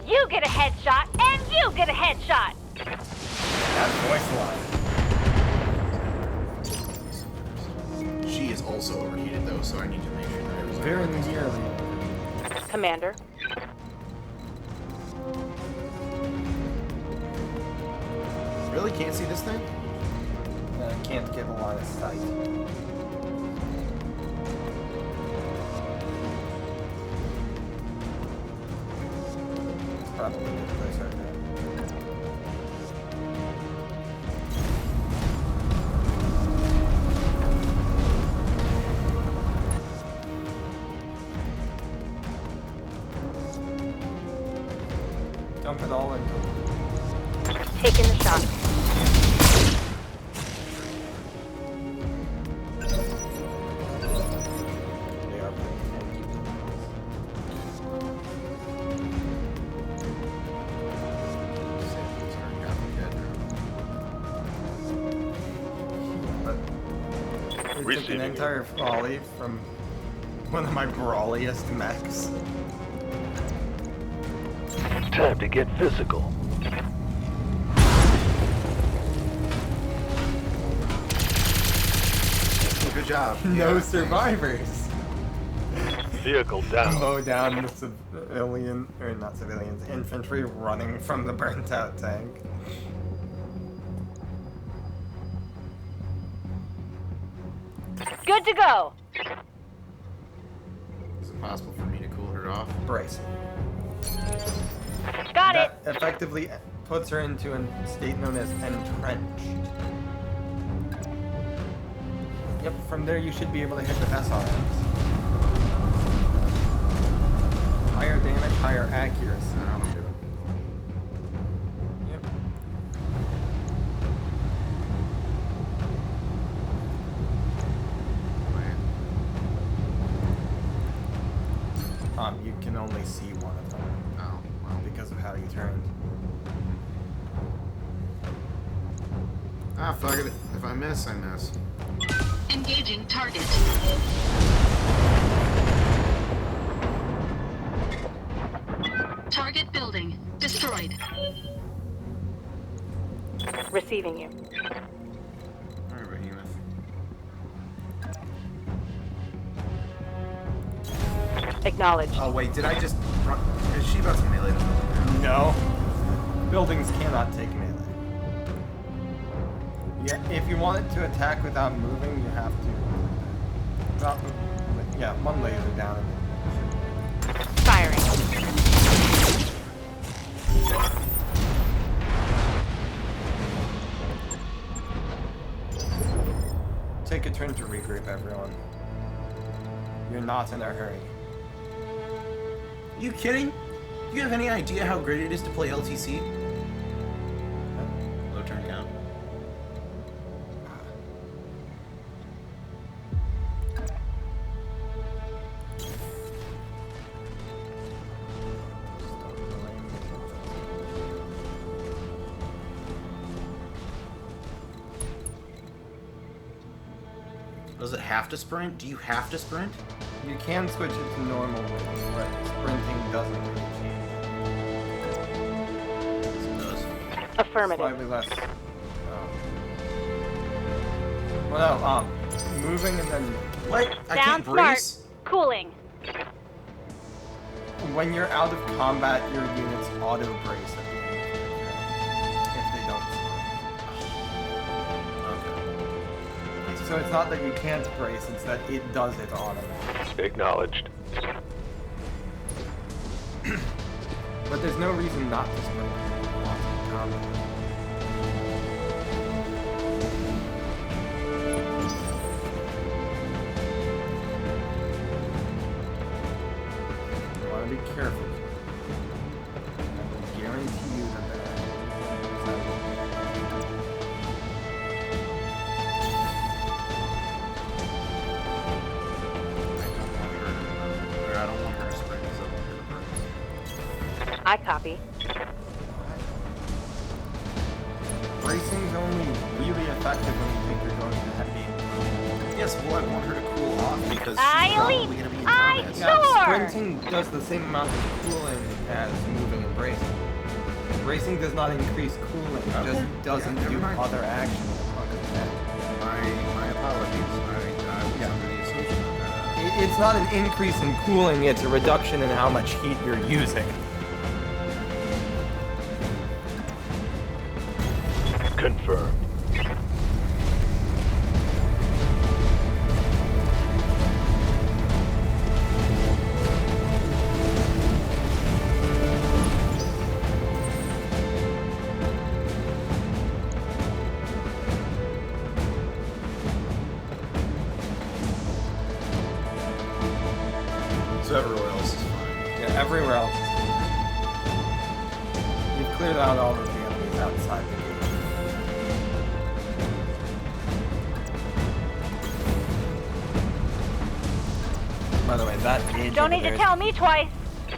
You get a headshot, and you get a headshot. That voice line. She is also overheated though, so I need to make sure that I was Very nearly. Commander. Really? Can't see this thing? Can't get a line of sight. Probably a good place right there. Dump it all into it. Taking the shot. They are pretty tanky. Safety's already got me dead now. But it took Receiving an entire volley from one of my brawliest mechs. Time to get physical. Good job. No Yeah, survivors. Vehicle down. Mow down the civilian, or not civilians, infantry running from the burnt out tank. Good to go. Is it possible for me to cool her off? Brace. Got it. That effectively puts her into a state known as entrenched. Yep, from there you should be able to hit the SRMs. Higher damage, higher accuracy. That'll do it. Yep. You can only see one of them Oh, well. because of how you turned. Ah, fuck it. If I miss, I miss. Engaging target. Target building destroyed. Receiving you. Alright, Behemoth. Acknowledged. Oh, wait, did I just run? Is she about to melee the building now? No. Buildings cannot take melee. Yeah, if you want it to attack without moving, you have to Drop, yeah, one laser down. Firing. Take a turn to regroup, everyone. You're not in a hurry. Are you kidding? Do you have any idea how great it is to play LTC? Low turn count. Does it have to sprint? Do you have to sprint? You can switch it to normal, but sprinting doesn't really change. Yes, it does. Affirmative. Slightly less. Well, no, moving and then What? I Sound can't smart. brace? Cooling. when you're out of combat, your units auto brace at the end of your turn if they don't sprint. Okay. So it's not that you can't brace, it's that it does it automatically. Acknowledged. But there's no reason not to sprint while in combat. You want to be careful. I will guarantee you that I don't want her to sprint because I want her to brace. I copy. bracing's only really effective when you think you're going to heavy. Yes, well, I want her to cool off because she's I probably leap. going to be in I combat. soar. Yeah, sprinting does the same amount of cooling as moving and bracing. Bracing does not increase cooling, it just doesn't Yeah, do never mind. other actions. My apologies. I was under the assumption that It's not an increase in cooling, it's a reduction in how much heat you're using. Confirmed. so everywhere else is fine. Yeah, everywhere else. You've cleared out all of the enemies outside the gate. By the way, that gauge Don't over need there to is- tell me twice. The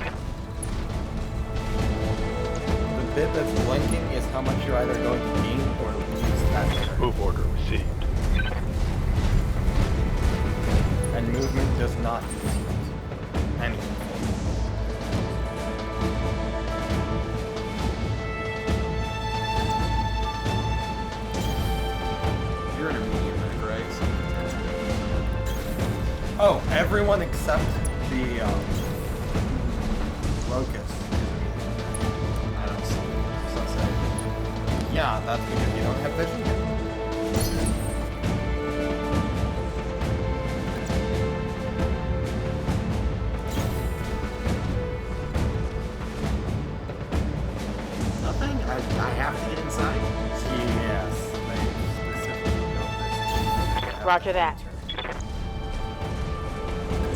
bit that's blinking is how much you're either going to gain or lose that turn. Move order received. And movement does not use anything. You're in a medium mech, right? So you can Oh, everyone except the locust. I don't see sunset. Yeah, that's because you don't have vision yet. Nothing? I have to get inside? Yes, they specifically built this. Roger that.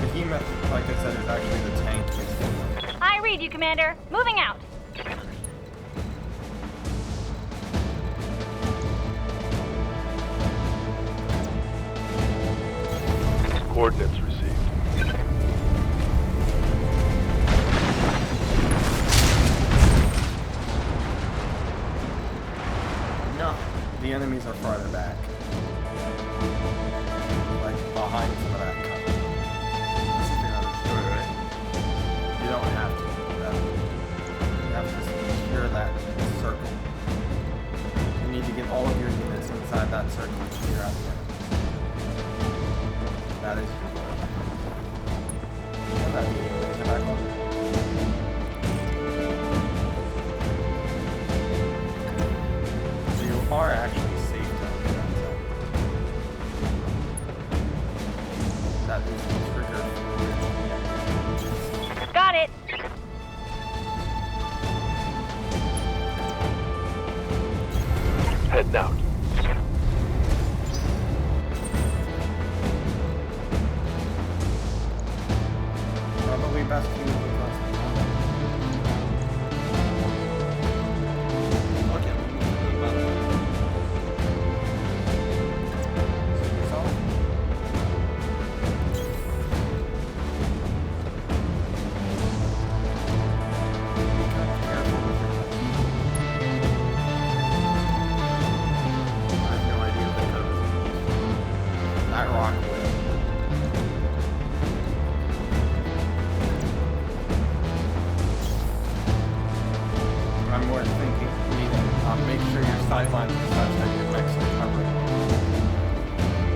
The behemoth, like I said, is actually the tank. I read you, Commander. Moving out. Coordinates received. No, the enemies are farther back. Like behind some of that cover. This is the other story, right? You don't have to do that. You have to secure that circle. You need to get all of your units inside that circle to clear out the enemies. That is your goal. And that means laser back on. So you are actually safe down there. Heading out. Probably best to move across the top. Okay. I have no idea if they covered. That rock will. I'm more thinking, meaning, make sure your sidelines are such that you're actually covering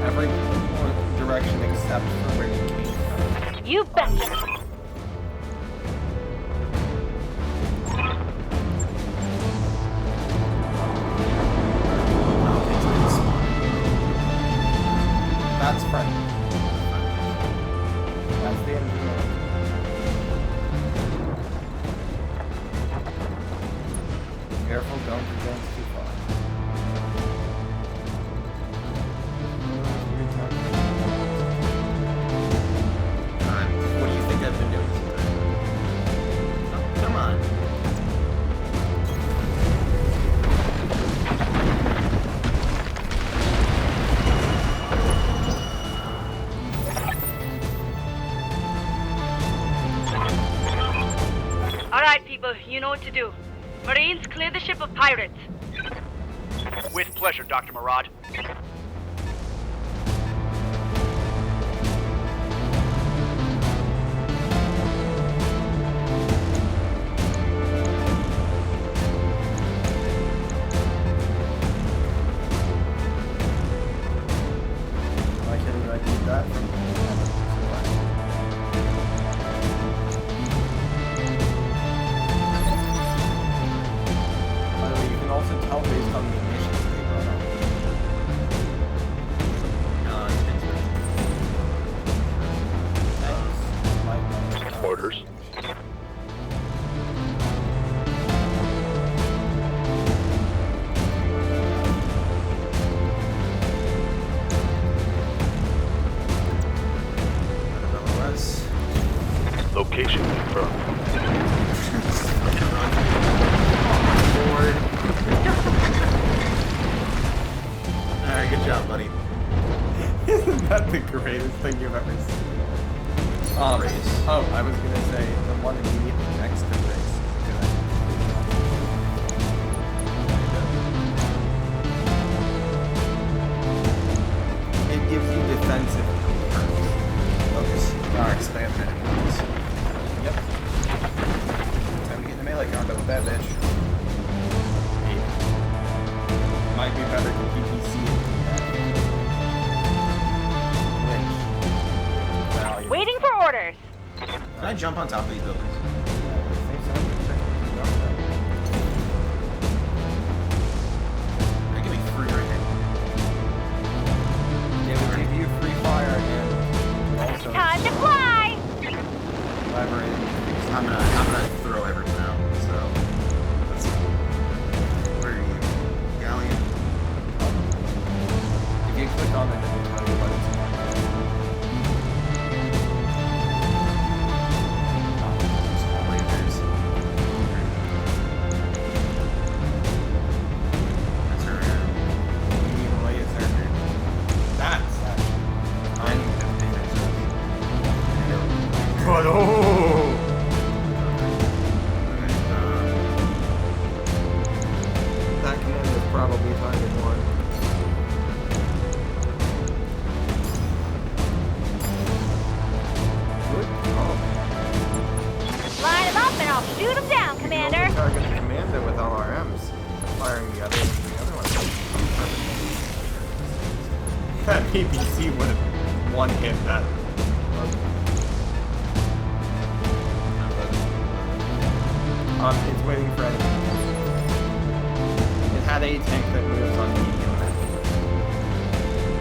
every direction except for where you came from. You betcha. That's friendly. That's the end of the road. Careful, don't advance too far. What do you think I've been doing this time? Oh, come on. All right, people, you know what to do. Marines, clear the ship of pirates. With pleasure, Dr. Murad. Why couldn't I do that from By the way, you can also tell based on the emissions they run on. Orders. Nevertheless, Location confirmed. forward. Alright, good job, buddy. Isn't that the greatest thing you've ever seen? Race. Oh, I was gonna say the one immediately next to race is a good idea. It gives you defensive focus. Expand enemies. Yep. Time to get in the melee combat with that bitch. Maybe. Might be better to PPC it than that. Which? Value. Waiting for orders. Can I jump on top of these buildings? Alright, give me free right here. It would give you free fire and also Time to fly. collaborate. I'm gonna throw everything out. So let's see. Where are you? Galleon? If you click on it, it will tell you what it's for. Lasers. That's around. Medium laser. That's actually I'm But oh! That command is probably target one. Good call. Line them up and I'll shoot them down, You can Commander. only target the commander with LRMs. Firing the other one. That ABC would have one hit that. It's waiting for enemies. It had a tank that moves on medium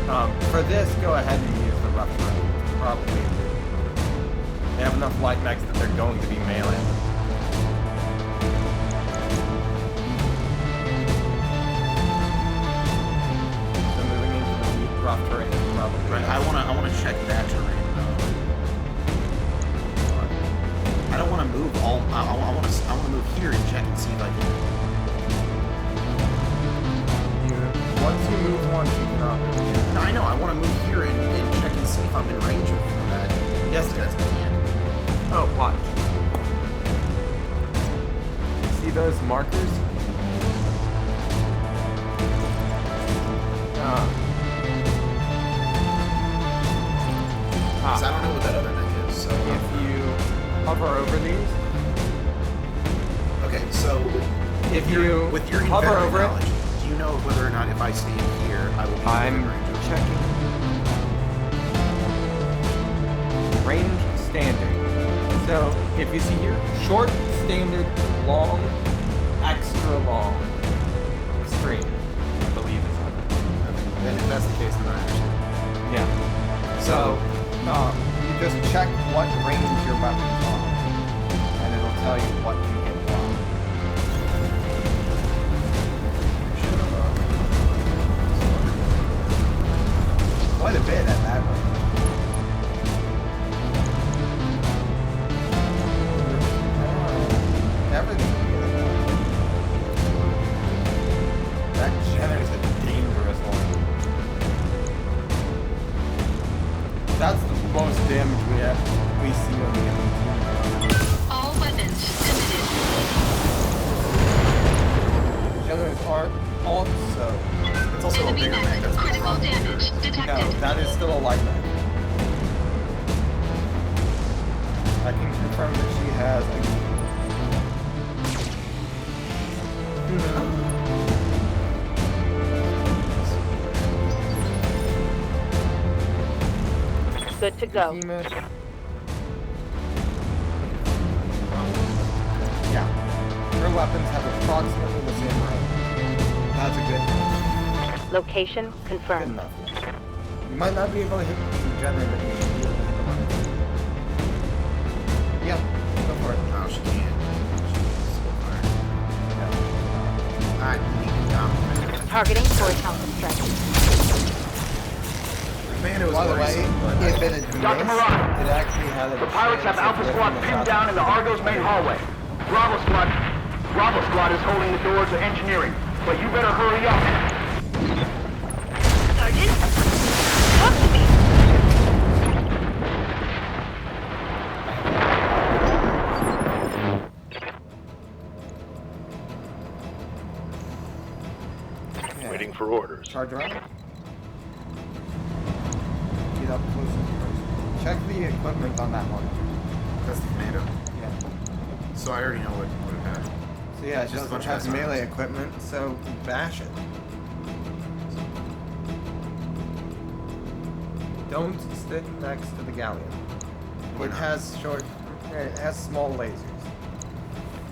mech. For this, go ahead and use the rough run. Probably. They have enough light mechs that they're going to be melee. Right, I wanna check that terrain though. I don't wanna move all. I wanna move here and check and see if I can. Once you move once, you cannot move again. No, I know. I wanna move here and check and see if I'm in range of that. Yes, that's the end. Oh, watch. See those markers? So I don't know what that other neck is. So if you hover over these. Okay, so if you with your hover over knowledge, do you know whether or not if I stay here, I will be I'm checking. Range standard. So if you see here, short, standard, long, extra long, extreme, I believe is on it. Then if that's the case, then I understand. Yeah. So you just check what range your weapon's on, and it'll tell you what you can block. Quite a bit at that range. Everything can get it done. That Jenner's a dangerous one. That's the most damage we see on the enemy team. All weapons committed. Jenners aren't also. It's also a Enemy bigger mech. neck. That's Critical damage detected. No, that is still a light knife. I can confirm that she has a... Good to go. Yeah. Her weapons have approximately the same range. That's a good Location good confirmed. enough. You might not be able to hit the Jenner, but you should be able to hit the one. Yeah, go for it. Oh, she can't. She's so far. Yeah. I need to dominate. Targeting for a counter strike. Man, it was By the way, worrisome, but if it had Dr. missed, Moran, it actually had a The pirates have chance of Alpha ripping Squad us pinned out. down in the Argo's main hallway. Bravo Squad is holding the door to engineering, but you better hurry up. Sergeant? Talk to me. Yeah. Waiting for orders. Charge around. Get up close and first. Check the equipment on that one. that's the commando. Yeah. So I already know what it had. So yeah, it Just a doesn't bunch of have SRs. melee equipment, so bash it. Don't stick next to the galleon. Why It not? has small lasers,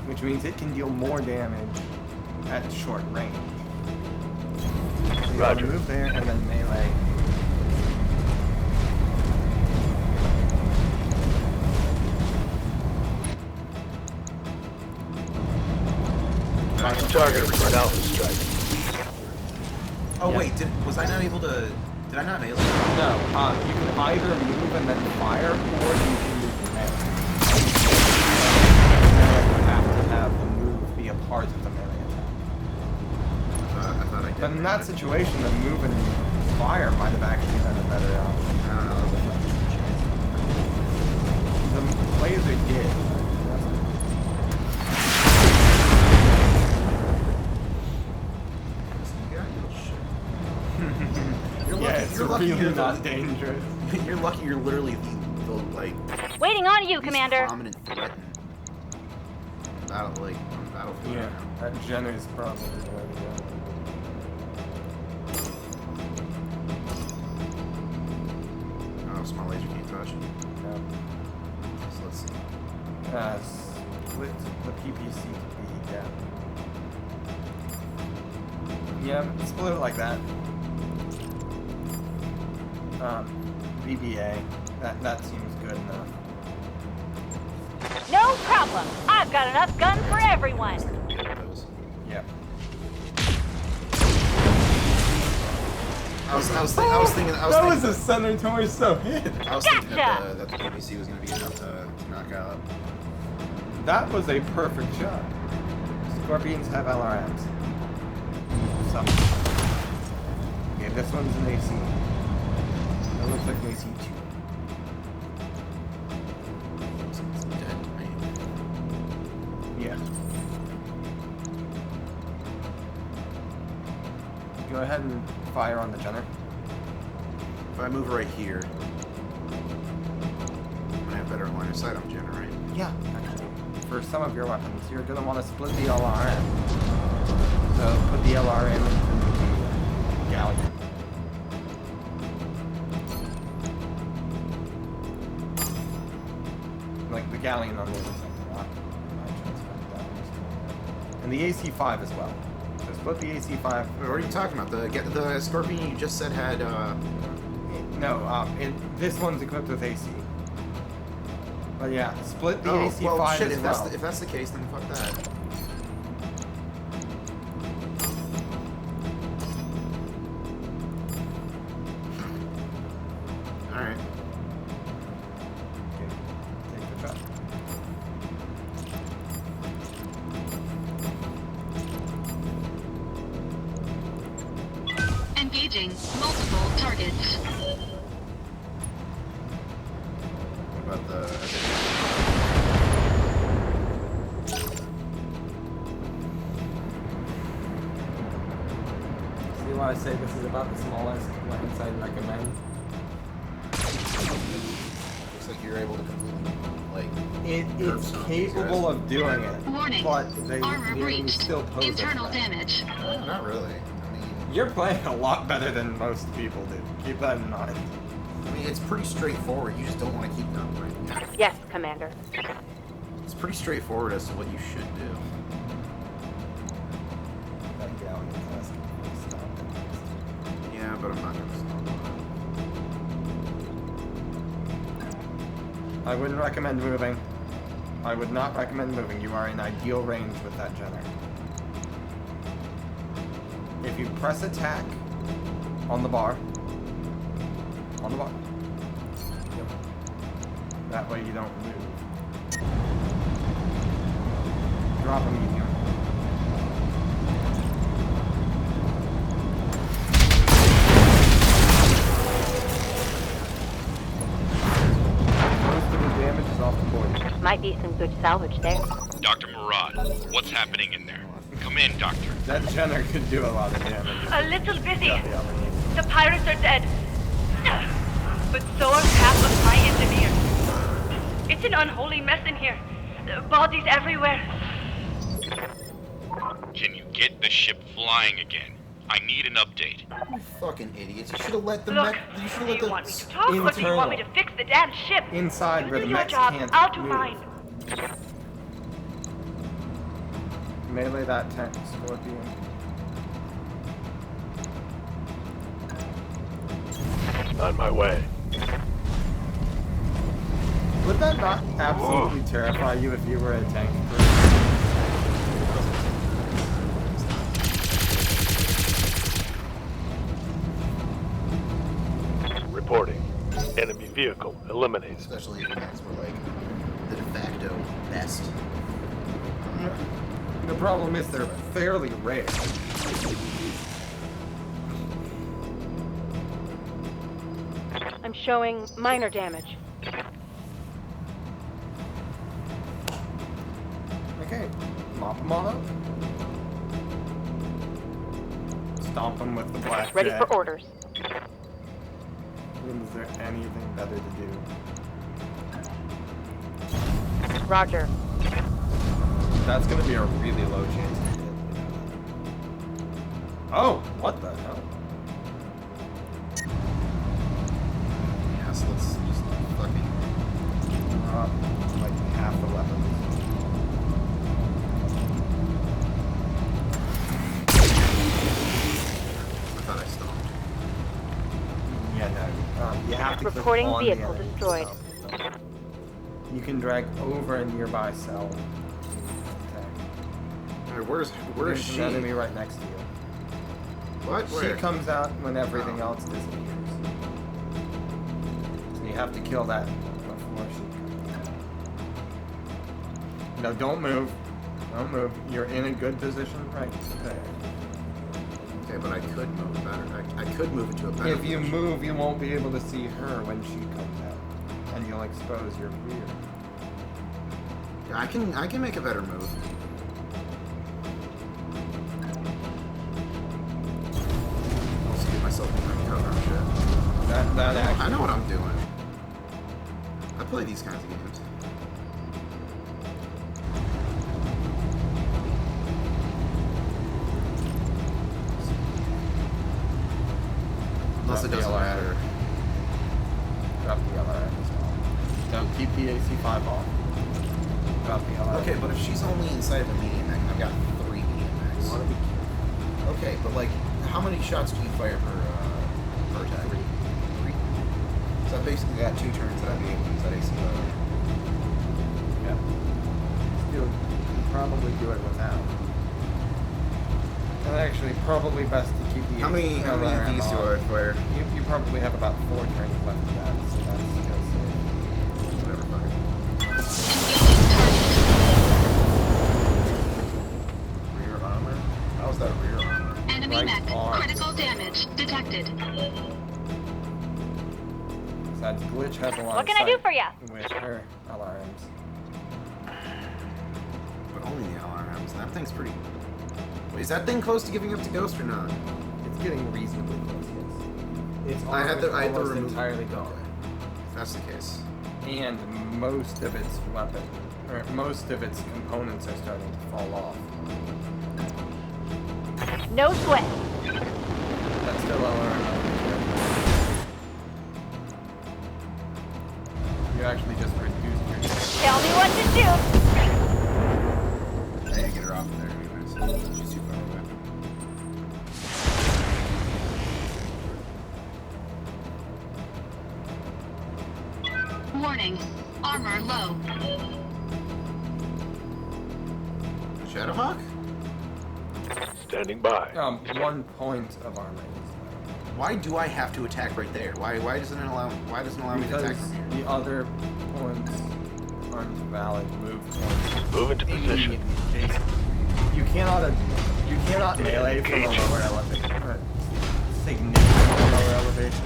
which means it can deal more damage at short range. So you gotta Roger. move there and then melee. I'm targeting for an Alpha strike. Oh Yeah. wait, was I not able to? Did I not nail it? No, you can either move and then fire, or you can move and melee. You have to have the move be a part of the melee attack. I thought I did. But in that situation, the move and fire might have actually been a better option. I don't know. That was a The laser did. You're Yeah, lucky. it's You're lucky. really You're not dangerous. You're lucky. You're literally the like. Waiting on you, least Commander. Prominent threat in battle, like on battlefield. Yeah, that Jenner's probably the way to go. Oh, small laser can't touch. Yep. So let's see. Split the PPC to be, yeah, split it like that. VBA, that seems good enough. No problem. I've got enough guns for everyone. Get those. Yep. I was thinking. That was a center torso hit. I was thinking that the PVC was going to be enough to knock out. That was a perfect shot. Scorpions have LRMs. Some. Okay, this one's an AC. That looks like an AC 2. It's dead to me. Yeah. Go ahead and fire on the Jenner. If I move right here, I have better line of sight on Jenner, right? Yeah, actually. For some of your weapons, you're going to want to split the LRM. So put the LRM into the galleon. Like the galleon on the other side. And the AC5 as well. So split the AC5. Wait, what are you talking about? The Scorpion you just said had. No, this one's equipped with AC. But yeah, split the AC5 well, shit, as well. if that's the case, then fuck that. Alright. Okay, take the shot. Engaging multiple targets. What about the... See why I say this is about the smallest weapons I'd recommend? Looks like you're able to completely, like... It's capable of doing it, Warning. but the Armor enemy breached. still pose Internal a threat. damage. Not really. I mean, You're playing a lot better than most people do. Keep that in mind. it's pretty straightforward. You just don't want to keep them, right? Yes, Commander. It's pretty straightforward as to what you should do. That galleon test. Yeah, but I'm not gonna stop. I wouldn't recommend moving. I would not recommend moving. You are in ideal range with that Jenner. If you press attack on the bar. On the bar. Yep. That way you don't move. Drop a medium. Most of the damage is off the board. Might be some good salvage there. Dr. Murad, what's happening in there? Come in, Doctor. That Jenner could do a lot of damage. A little busy. Got the other knee. The pirates are dead. But so are half of my engineers. It's an unholy mess in here. Bodies everywhere. Can you get the ship flying again? I need an update. You fucking idiots. You should have let the Look, mech... You should do have you let want me the... to talk or do you want me to fix the damn ship? Inside You where do the your mechs job, can't I'll do move. mine. Melee that tank, Scorpion. On my way. Would that not absolutely terrify you if you were a tank? Reporting. Enemy vehicle eliminated. Especially if the mechs were, like, the de facto best. The problem is they're fairly rare. I'm showing minor damage. Okay, mop them all up. Stomp them with the black Ready jack. for orders. Is there anything better to do? Roger. That's gonna be a really low chance to hit. Oh, what the hell? Yeah, so let's just fucking... Like half the weapons. I thought I stopped. Yeah, no. You have to click Reporting on vehicle the enemy destroyed. itself, so. You can drag over a nearby cell. Alright, where's There's she? an enemy right next to you. What? She Where? comes out when everything else disappears. So you have to kill that before she comes out. No, don't move. Don't move. You're in a good position right there. Okay, but I could move better. I could move into a better If you position. move, you won't be able to see her when she comes out. And you'll expose your rear. Yeah, I can make a better move. I'll just get myself behind cover and shit. That actually... I know what I'm doing. I play these kinds of games. Unless it doesn't matter. Drop the LRM as well. Don't keep the AC5 off. Drop the LRM. Okay, but if she's only inside of a medium mag, and I've got 3 medium mags. Okay, but like, how many shots do you fire per attack? 3. So I basically got 2 turns that I'd be able to use that AC5. Yeah. Still, probably do it without. And actually, probably best to keep the How many of these do I fire? You probably have about 4 turns left of that, so that's Whatever, fuck it. Rear armor? How's that rear armor? Enemy Right mech. arm. Critical damage detected. So that glitch has a lot What of can I do sight for ya? with her alarms. But only the alarms. That thing's pretty... Wait, is that thing close to giving up to Ghost or not? It's getting reasonably close, yes. Its I had to almost remove entirely Okay. gone. If that's the case. And most of its weapon, or most of its components are starting to fall off. No sweat. That's still alarm. You actually just reduced your... Tell me what to do. I need to get her off of there anyways. She's too far away. Warning. Armor low. Shadowhawk? Standing by. 1 point of armor. Why do I have to attack right there? Why doesn't it allow me to attack Because from here? the other points aren't valid move points. Move into position. Immediately. You cannot melee from a lower elevation. Significantly lower elevation.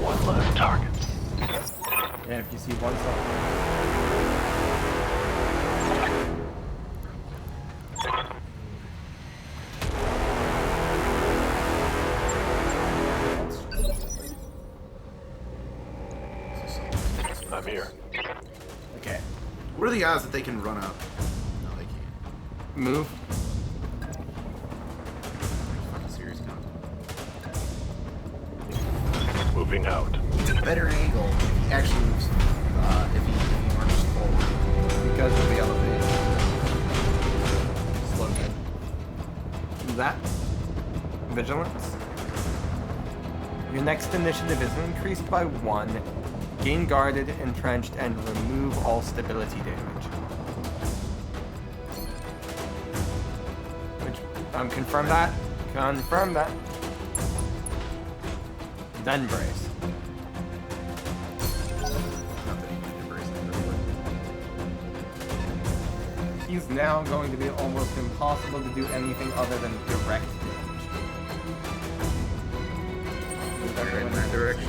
One last target. Yeah, if you see one side. I'm here. Okay. What are the odds that they can run up? No, they can't. Move. Fucking serious gun. Moving out. Better angle if he actually moves. If he marches forward. Because of the elevation. Slow down. That. Vigilance. Your next initiative is increased by 1. Gain guarded, entrenched, and remove all stability damage. Which, confirm that. Confirm that. Then brace. Not that he can embrace that really quick. He's now going to be almost impossible to do anything other than direct damage. Right in that direction.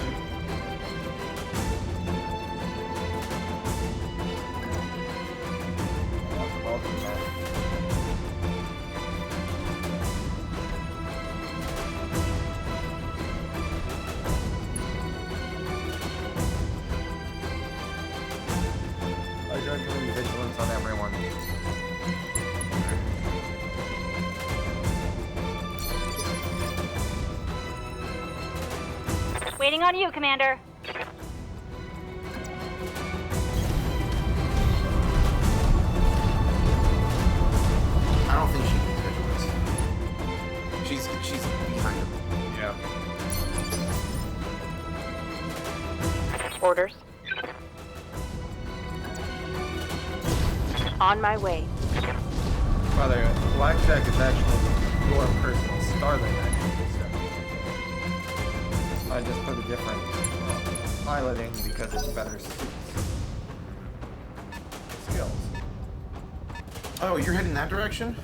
I'm going to do vigilance on everyone. Waiting on you, Commander. I don't think she needs vigilance. She's behind him. Yeah. Orders. On my way. By the way, Blackjack is actually your personal starting actually. So I just put a different piloting because it's better skills. Oh, you're heading that direction?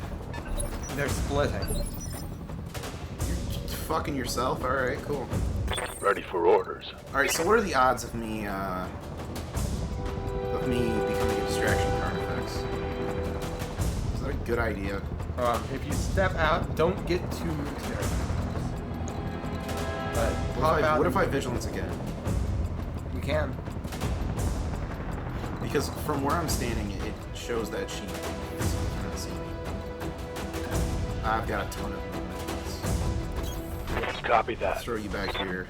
They're splitting. You're fucking yourself? Alright, cool. Ready for orders. Alright, so what are the odds of me becoming a distraction Carnifex? Is that a good idea? If you step out, don't get too scared. But What if I vigilance again? You can. Because from where I'm standing, it shows that she cannot see me. I've got a ton of movement. Copy that. Let's throw you back here.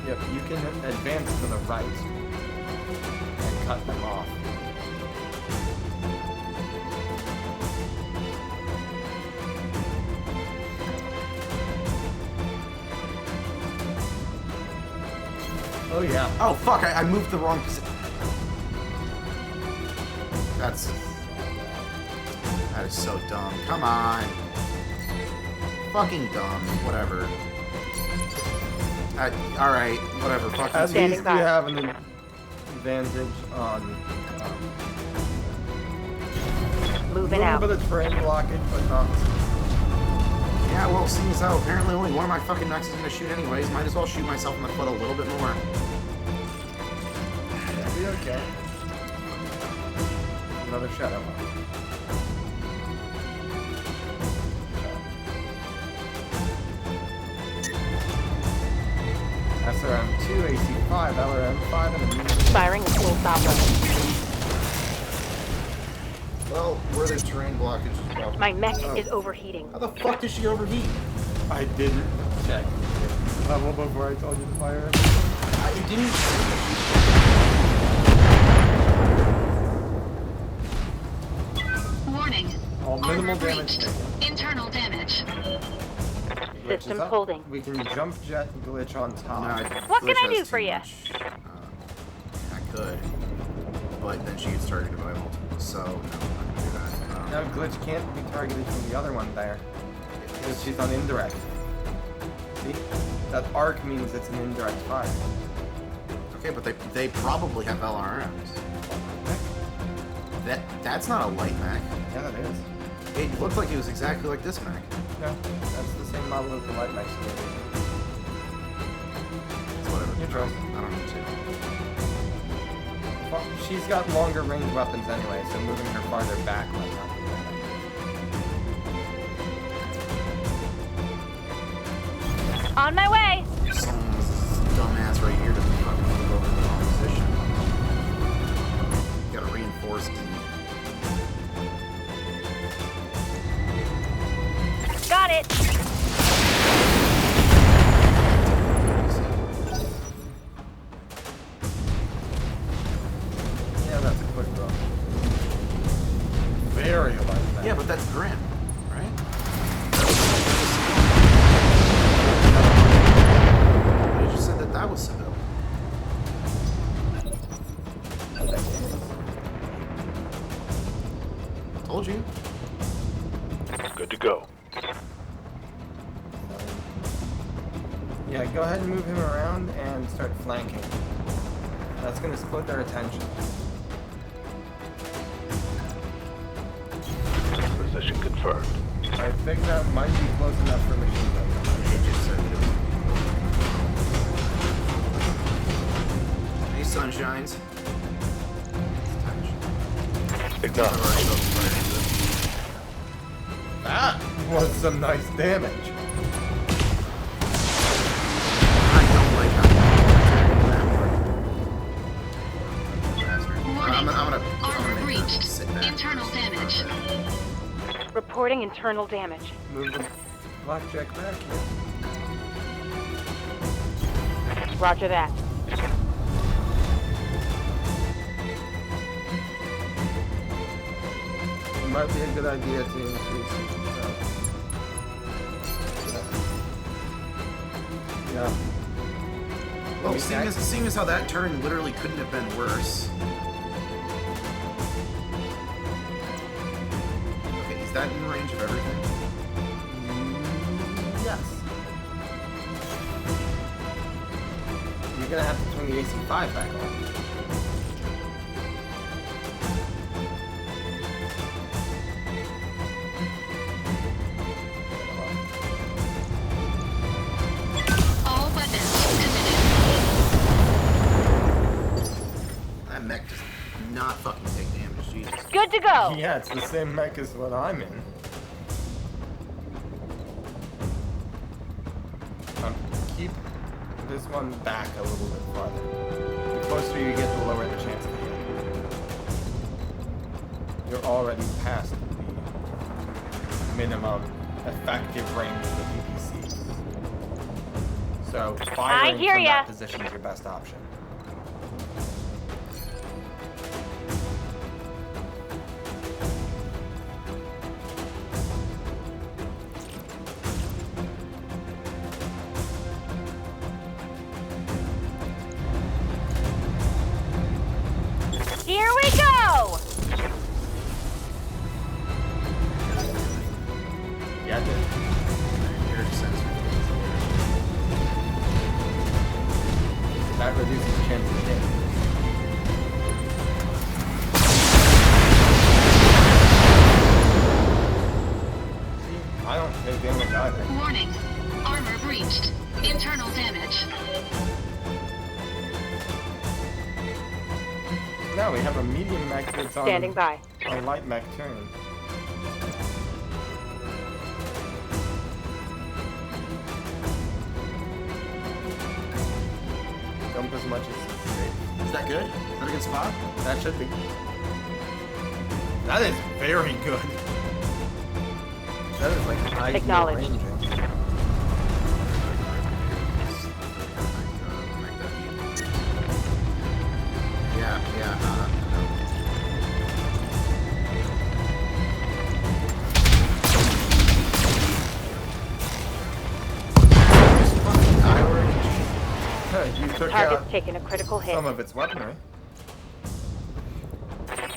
Yep, you can advance to the right and cut them off. Oh yeah. Oh fuck, I moved the wrong position. That is so dumb. Come on. Fucking dumb. Whatever. Alright, whatever. Fuck At you. least you have an advantage on Moving a out. little bit of terrain blockage, but not. Yeah, well, seeing as how apparently only one of my fucking knucks is gonna shoot anyways, might as well shoot myself in the foot a little bit more. That'll be okay. Another shadow. SRM 2, AC 5, LRM 5, and a medium. Firing at full throttle. Well, where there's terrain blockage is probably... My mech is overheating. How the fuck did she overheat? I didn't check level before I told you to fire. I didn't... Warning. All minimal Armor damage breached. taken. Internal damage. Systems Up. holding. We can jump jet glitch on top. What can I do for you? I could. But then she gets targeted by multiple, so no, I'm not gonna do that. No, glitch can't be targeted from the other one there. Because she's on indirect. See? That arc means it's an indirect fire. Okay, but they probably have LRMs. That's not a light mech. Yeah, that is. It looked like it was exactly like this mech. No, that's the same model as the light mech. It's whatever. Your choice. I don't need to. Well, she's got longer range weapons anyway, so moving her farther back might not be bad. On my way. Someone's dumbass right here to fucking move over to the wrong position. Gotta reinforce it. Got it. Yeah, that's a quick draw. Very light mech. Yeah, but that's Grim, right? You just said that was Seville. Told you. Good to go. Yeah, go ahead and move him around and start flanking. That's going to split their attention. Position confirmed. I think that might be close enough for machine gun. It just said that it was. Hey, sunshines. Acknowledged. That was some nice damage. I don't like how Warning. I'm gonna Armor make her breached. sit back. Internal damage. Reporting internal damage. Move the blackjack back here. Roger that. It might be a good idea to increase Yeah. Well, seeing as how that turn literally couldn't have been worse. Okay, is that in range of everything? Yes. You're gonna have to turn the AC5 back on. All weapons committed. That mech does not fucking take damage, Jesus. Good to go. Yeah, it's the same mech as what I'm in. Keep this one back a little bit farther. The closer you get, the lower the chance to hit. You're already past the minimum effective range of the PPC. So firing hear from ya. that position is your best option. Here we go. Yeah, dude. Air sensor. That reduces the chance of hit. See, I don't take damage either. Warning. Armor breached. Internal damage. Now we have a medium mech that's on Standing by. a light mech turn. Jump as much as safe. Is that good? Is that a good spot? That should be. That is very good. That is like ideal Acknowledged. ranging. Yeah. You took Target's out taking a critical hit. some of its weaponry.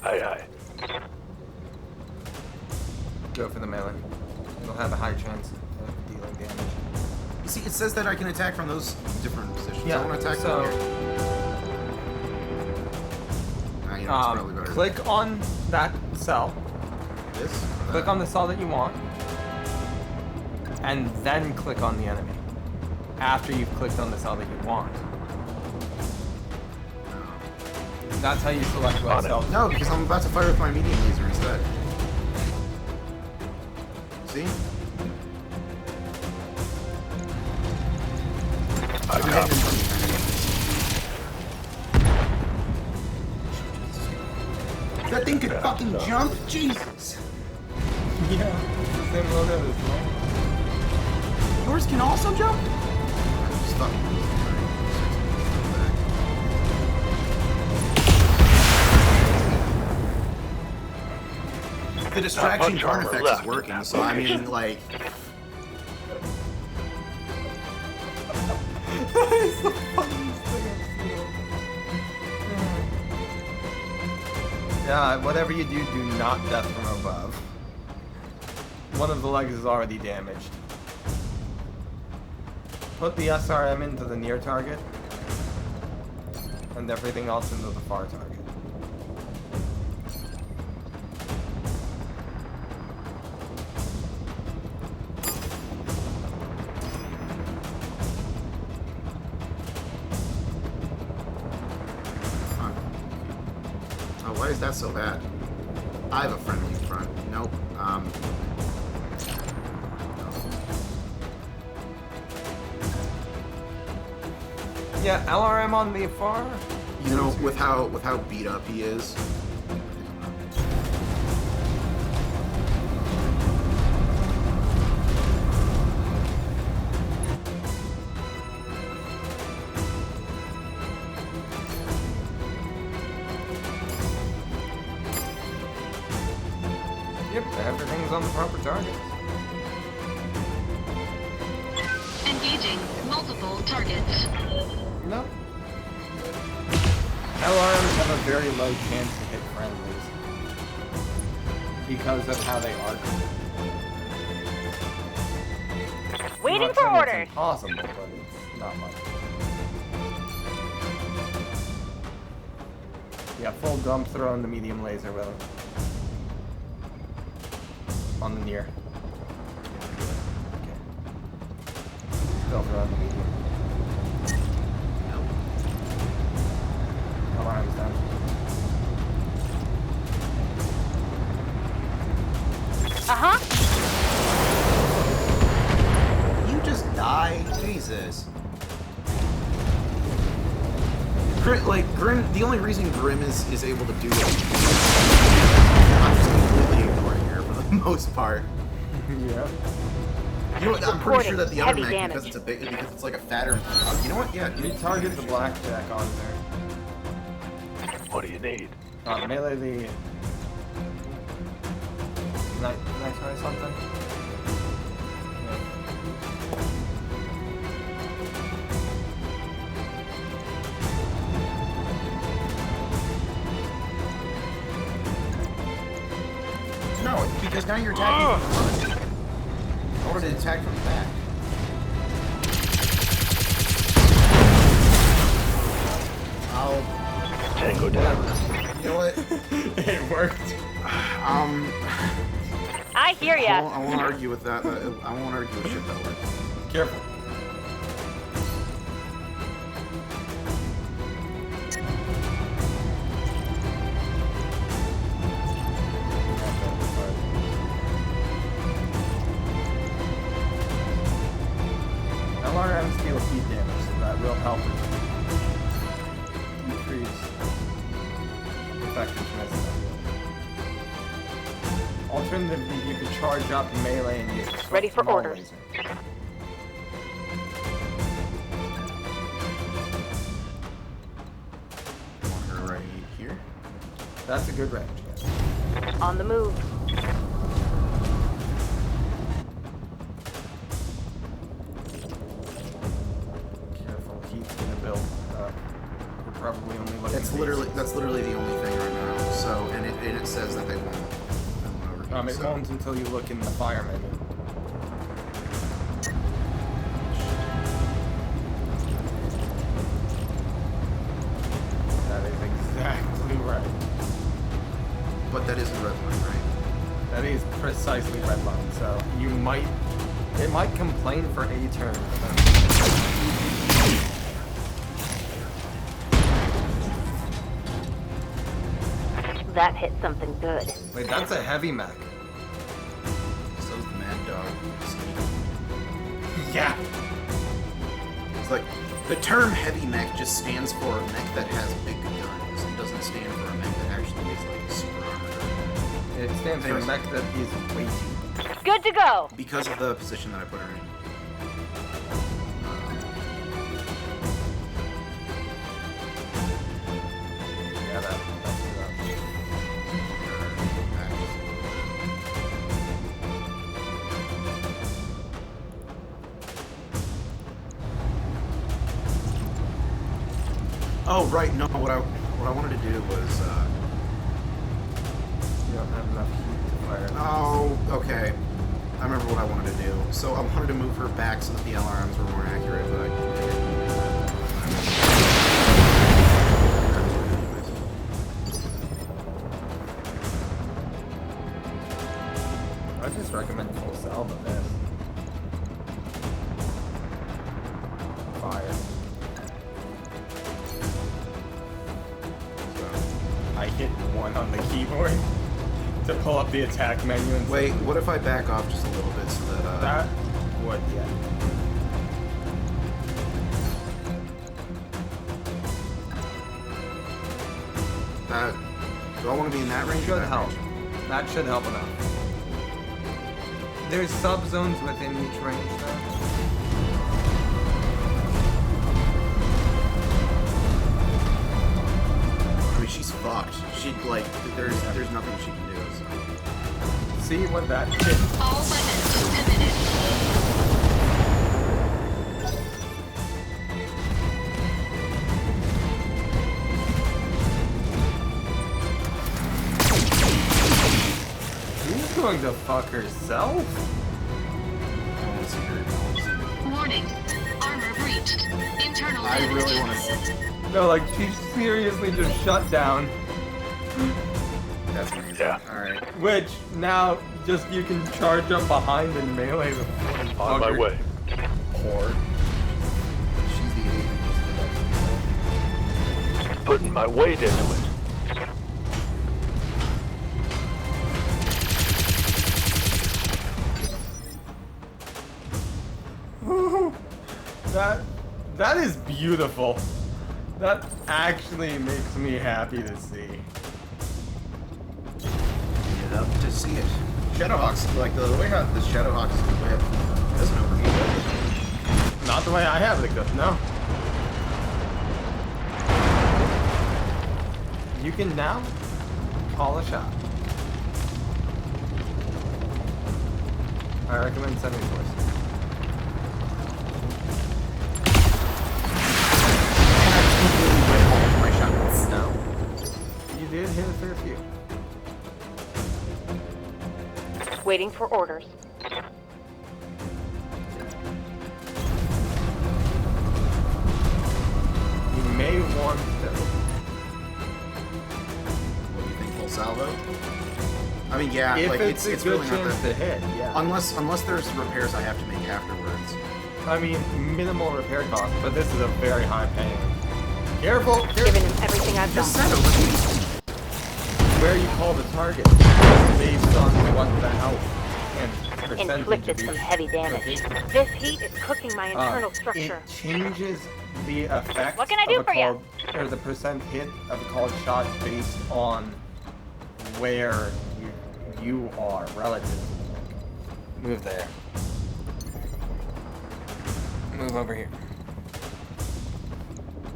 Aye. Go for the melee. You'll have a high chance of dealing damage. You see, it says that I can attack from those different positions. Yeah, I want to attack so- from here. You know, it's probably better. Click on that cell. This? Click on the cell that you want. And then click on the enemy. After you've clicked on the cell that you want. That's how you select what cell. No, because I'm about to fire with my medium laser instead. See? I copy. That thing could fucking jump? Jesus! Yeah, same load as well. Yours can also jump? Just fucking the distraction punch turn armor effect left. is working, so I mean, like... That is the funniest thing I've seen. Yeah, whatever you do, do not death from above. One of the legs is already damaged. Put the SRM into the near target, and everything else into the far target. Oh, why is that so bad? I have a friendly front. Nope. Yeah, LRM on the far. You know, with how beat up he is. Yep, everything's on the proper target. Engaging multiple targets. No. LRMs have a very low chance to hit friendlies because of how they are. Waiting Not for saying it's orders. impossible, but it's not much. Yeah, full dump throw in the medium laser will. On the near. Okay. Still throw in the medium. Alarm's done. Uh-huh. You just die? Jesus. Grim, the only reason Grim is able to do it, I'm just completely ignoring her for the most part. Yeah. You know what, I'm pretty sure that the other Heavy mech, damage. because it's like a fatter, you know what, yeah. You target the blackjack on there. What do you need? Melee the... Night or something? No, because now you're attacking from the front. Or to attack from the back. I'll... Tango down. You know what? It worked. I hear I ya. won't argue with that. I won't argue with shit that works. Careful. LRMs deal heat damage, so that will help increase effectiveness. Alternatively, you could charge up melee and use a Ready for small orders. laser. Want her right here? That's a good range, yes. On the move. Careful, heat's gonna build. We're probably only looking That's literally the only thing right now. So, and it says that they won't. It won't until you look in the fire menu. That is exactly right. But that is a red line, right? That is precisely red line, so it might complain for a turn. That hit something good. Wait, that's a heavy mech. So's the Mad Dog. Yeah. It's like, the term heavy mech just stands for a mech that has big guns. It doesn't stand for a mech that actually is like super armored. It stands for a mech that is weighty. Good to go. Because of the position that I put her in. Yeah, that's Oh right, no. What I wanted to do was. You don't have enough heat to fire. Oh, okay. I remember what I wanted to do. So I wanted to move her back so that the LRMs were more accurate, but I didn't do I just recommend full salve of this. Fire. I hit 1 on the keyboard to pull up the attack menu and Wait, what if I back off just a little bit so that that would, yeah. That, do I want to be in that range? or Should that help. range? That should help enough. There's sub-zones within each range though. I mean, she's fucked. She'd like, there's nothing she can do. So. See what that did. All weapons committed. going to fuck herself? I want to see her. Warning. Armor breached. Internal I damage. really want to see. No, like she seriously just shut down. That's amazing. Yeah. Alright. Which now just you can charge up behind and melee the On my way. Poor. She's the idiot who just did that. Putting my weight into it. That is beautiful. That actually makes me happy to see. You love to see it. Shadowhawks, like the way how the Shadowhawks doesn't overheat. Not the way I have it, no. You can now call a shot. I recommend sending voice. My shots. No. You did hit a fair few. Waiting for orders. You may want to. What do you think, full salvo? I mean, yeah, If like it's a it's good really not chance that. to hit, yeah. Unless there's repairs I have to make afterwards. I mean, minimal repair cost, but this is a very high paying. Careful! Giving him everything I've Just got. said overheat. Where you call the target, based on what the health and percentage Inflicted of some your heavy damage. This heat is cooking my internal structure. It changes the effect What can I do of a for ya? called, or the percent hit of a called shot based on where you are relative. Move there. Move over here.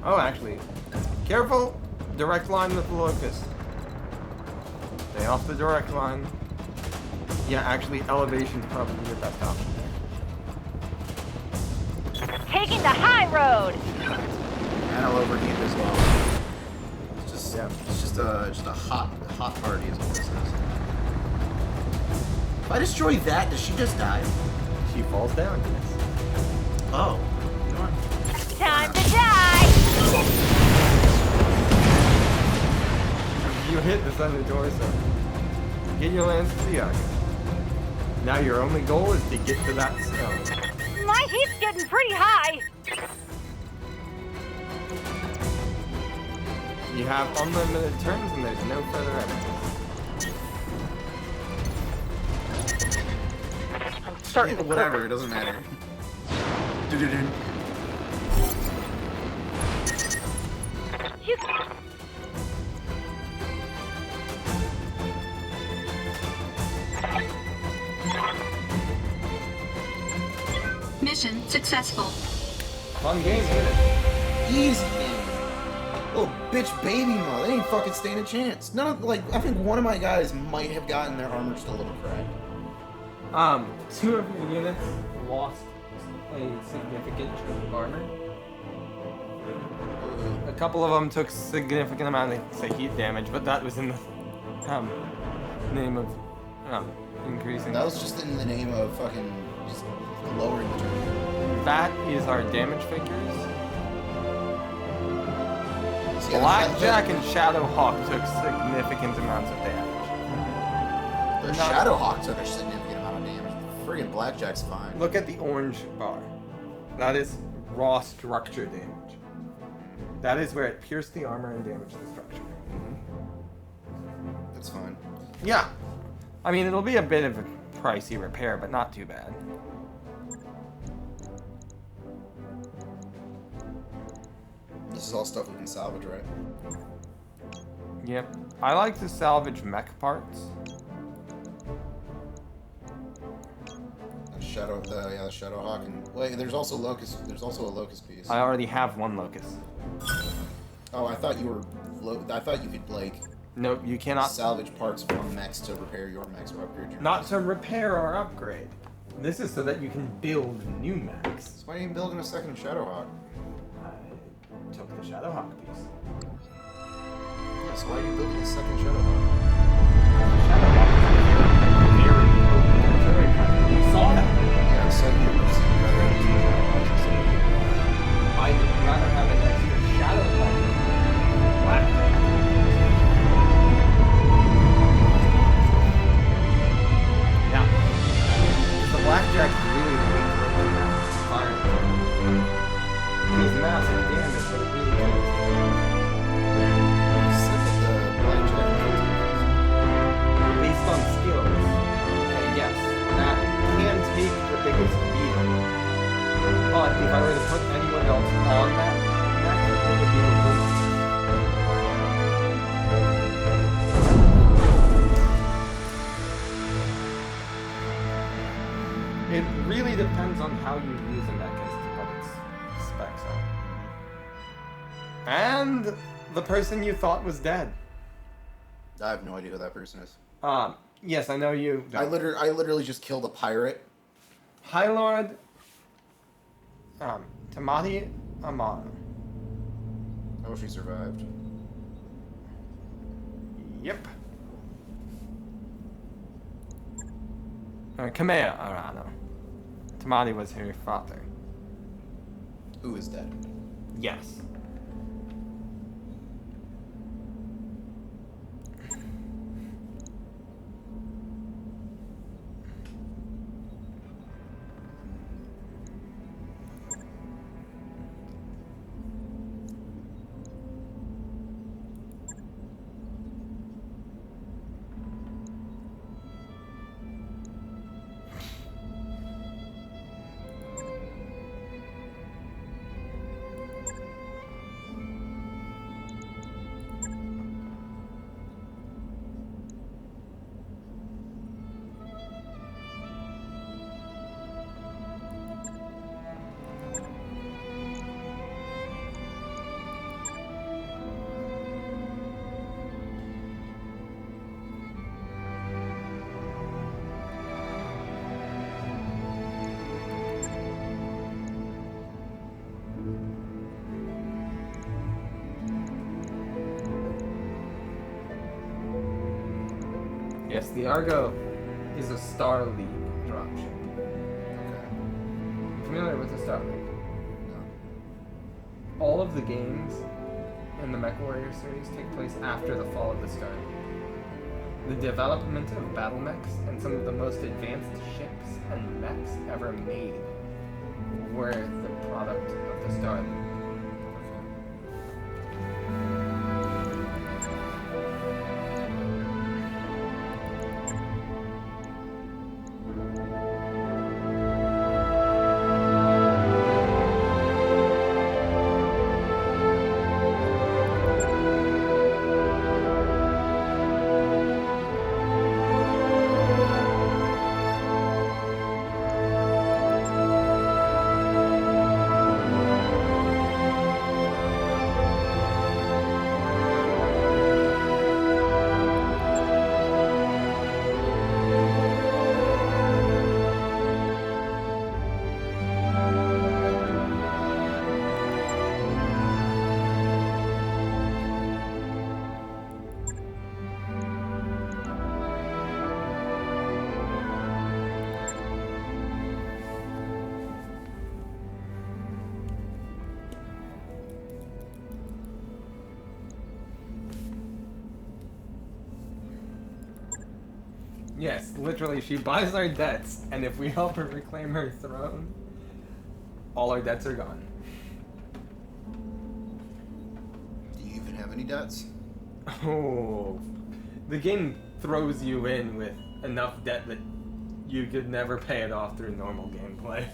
Oh, actually, careful! Direct line with the locust. Stay off the direct line. Yeah, actually, elevation's probably your best option there. Taking the high road. And I'll overheat as well. It's just a hot party is what this is. If I destroy that, does she just die? She falls down, yes. Oh. You know what? Time to die. You hit the Thunder Torso. Get your lance to the eye. Now your only goal is to get to that stone. My heat's getting pretty high. You have unlimited turns and there's no further enemies. I'm starting to Whatever, cook. it doesn't matter. Do-do-do. You... Mission successful. Fun game, isn't it? Easy game. Little bitch baby mode. They ain't fucking stand a chance. None of, like, I think one of my guys might have gotten their armor just a little cracked. 2 of your units lost a significant chunk of armor. A couple of them took significant amount of, say, heat damage, but that was in the name of increasing. That was just in the name of fucking just lowering the turn. That is our damage figures. See, Blackjack and Shadowhawk took significant amounts of damage. The Shadowhawk took a significant amount of damage. Friggin' Blackjack's fine. Look at the orange bar. That is raw structure damage. That is where it pierced the armor and damaged the structure. That's fine. Yeah. I mean, it'll be a bit of a pricey repair, but not too bad. This is all stuff we can salvage, right? Yep. I like to salvage mech parts. The Shadowhawk and wait, there's also locust. There's also a locust piece. I already have one locust. Oh, I thought you were. I thought you could like. Nope, you cannot salvage parts from mechs to repair your mechs or upgrade your. Not to repair or upgrade. This is so that you can build new mechs. So why are you building a second Shadowhawk? I took the Shadowhawk piece. Yeah, so why are you building a second Shadowhawk? Shadowhawk is very I were to put anyone else on that mech, it would be removed. It really depends on how you use a mech as to what its specs are. And the person you thought was dead. I have no idea who that person is. Yes, I know you. I literally just killed a pirate. High Lord. Tamati Amano. I wish he survived. Yep. Kamea Arano. Tamati was her father. Who is dead? Yes. Yes, the Argo is a Star League dropship. Okay. Familiar with the Star League? No. All of the games in the MechWarrior series take place after the fall of the Star League. The development of battle mechs and some of the most advanced ships and mechs ever made were the product of the Star League. Yes, literally, she buys our debts, and if we help her reclaim her throne, all our debts are gone. Do you even have any debts? Oh, the game throws you in with enough debt that you could never pay it off through normal gameplay.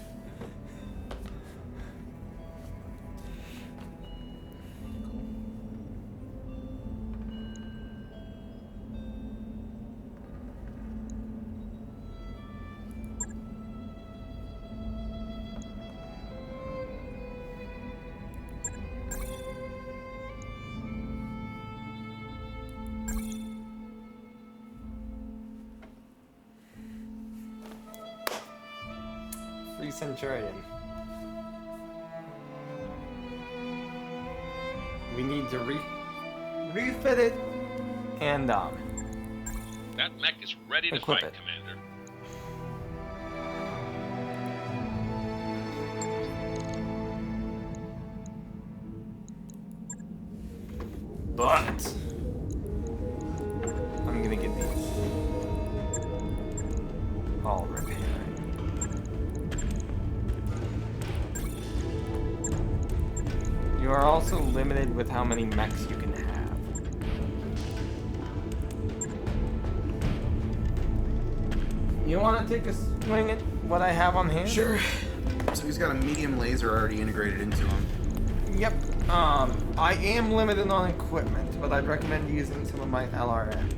Free Centurion. We need to refit it and That mech is ready to equip fight, it. Commander. But I'm gonna get these all repaired. You are also limited with how many mechs you can have. You want to take a swing at what I have on hand? Sure. So he's got a medium laser already integrated into him. Yep. I am limited on equipment, but I'd recommend using some of my LRMs.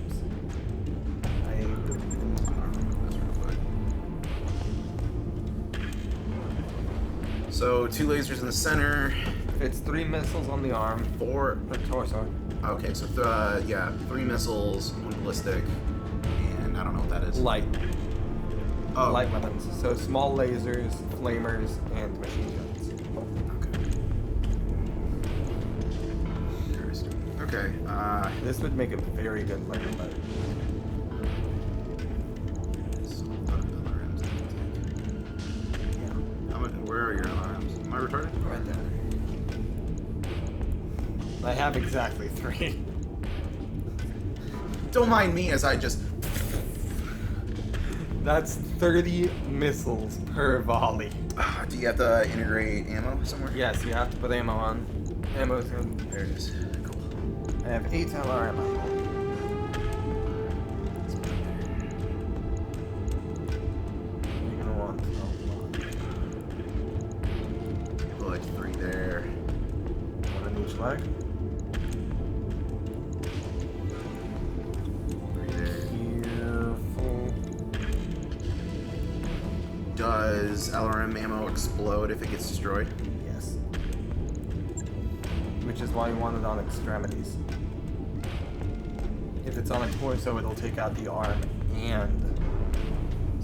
So 2 lasers in the center. It's 3 missiles on the arm. 4 the torso. Okay, so 3 missiles, 1 ballistic, and I don't know what that is. Light. Oh. Light weapons. So small lasers, flamers, and machine guns. Okay. Okay. This would make a very good flamer boat. Where are your alarms? Am I retarded? Right there. I have exactly 3. Don't mind me as I just... That's 30 missiles per volley. Do you have to integrate ammo somewhere? Yes, you have to put ammo on. Ammo's in. There it is. Cool. I have 8 LR ammo. You're gonna want a lot. Like 3 there. 1 on each leg. 3 there. Careful. Does LRM ammo explode if it gets destroyed? Yes. Which is why you want it on extremities. If it's on a torso, it'll take out the arm and...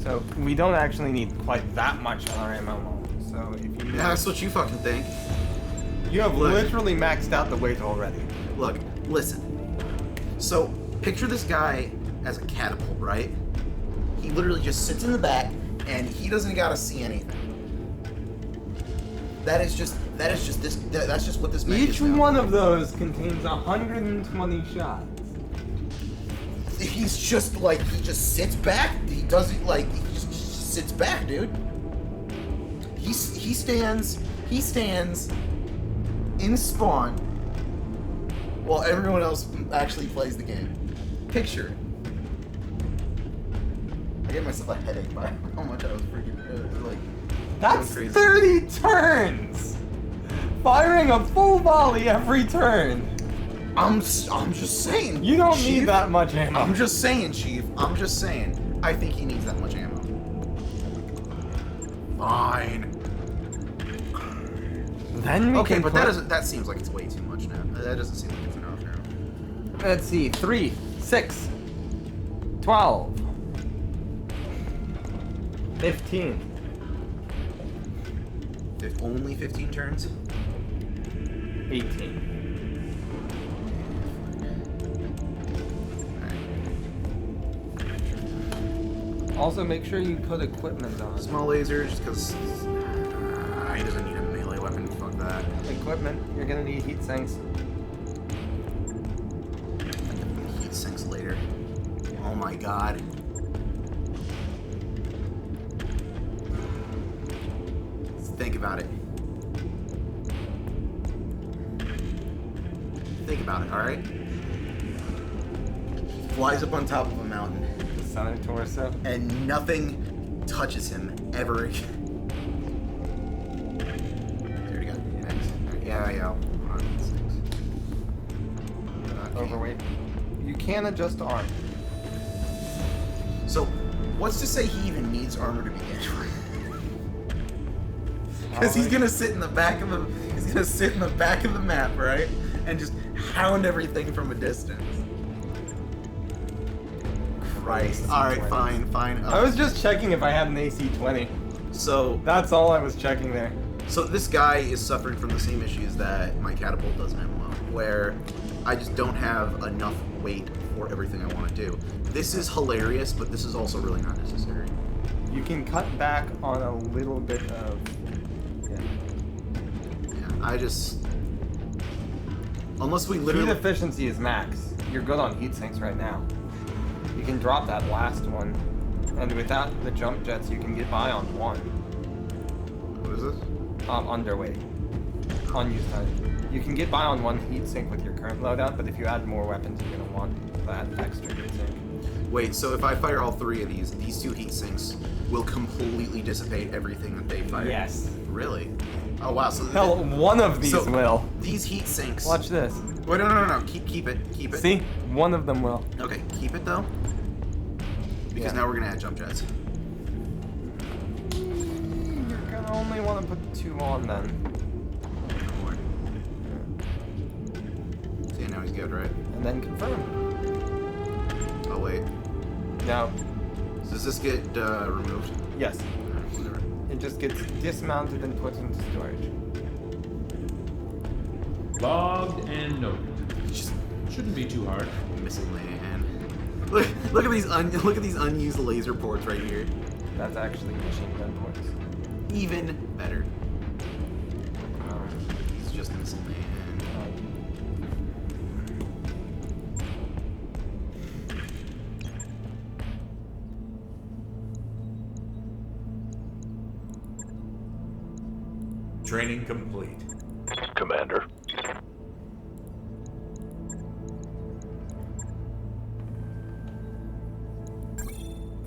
So, we don't actually need quite that much LRM ammo. So, if you... Yeah, that's what you fucking think. You have literally maxed out the weight already. Look, listen. So, picture this guy as a catapult, right? He literally just sits in the back, and he doesn't gotta see anything. That's just what this man is Each now. one of those contains 120 shots. He's just like, he just sits back. He doesn't like, he just sits back, dude. He stands in spawn while everyone else actually plays the game. Picture. I gave myself a headache by how much I was freaking like. That's crazy. 30 turns! Firing a full volley every turn. I'm just saying. You don't Chief. need that much ammo. I'm just saying, Chief. I'm just saying. I think he needs that much ammo. Fine. Then we Okay, can but put... that seems like it's way too much now. That doesn't seem like it's enough now. Let's see. 3, 6, 12, 15. Only 15 turns? 18. Also, make sure you put equipment on. Small laser, just because he doesn't need a melee weapon. Fuck that. Equipment, you're gonna need heat sinks. Heat sinks later. Oh my god. Think about it. Think about it, alright? He flies up on top of a mountain. The center torso. And nothing touches him ever again. There we go. Yeah. Overweight. You can adjust arm. So, what's to say he even needs armor to begin with? Because he's gonna sit in the back of the map, right? And just hound everything from a distance. Christ. Alright, fine. I was just checking if I had an AC-20. So that's all I was checking there. So this guy is suffering from the same issues that my catapult doesn't have alone, where I just don't have enough weight for everything I want to do. This is hilarious, but this is also really not necessary. You can cut back on a little bit of... I just... Unless we literally... Heat efficiency is max. You're good on heat sinks right now. You can drop that last one, and without the jump jets, you can get by on 1. What is this? Underweight. Unused time. You can get by on 1 heat sink with your current loadout, but if you add more weapons, you're gonna want that extra heat sink. Wait, so if I fire all 3 of these 2 heat sinks will completely dissipate everything that they fire? Yes. Really? Oh wow, so... Hell, one of these will. These heat sinks... Watch this. Wait, no. Keep it. See? One of them will. Okay, keep it though. Because now we're gonna add jump jets. You're gonna only want to put 2 on then. See, now he's good, right? And then confirm. Oh wait. No. Does this get removed? Yes. Whatever. It just gets dismounted and put into storage. Logged and noted. Shouldn't be too hard. Missing land. Look at these unused laser ports right here. That's actually machine gun ports. Even better. It's just missing land. Training complete. Commander.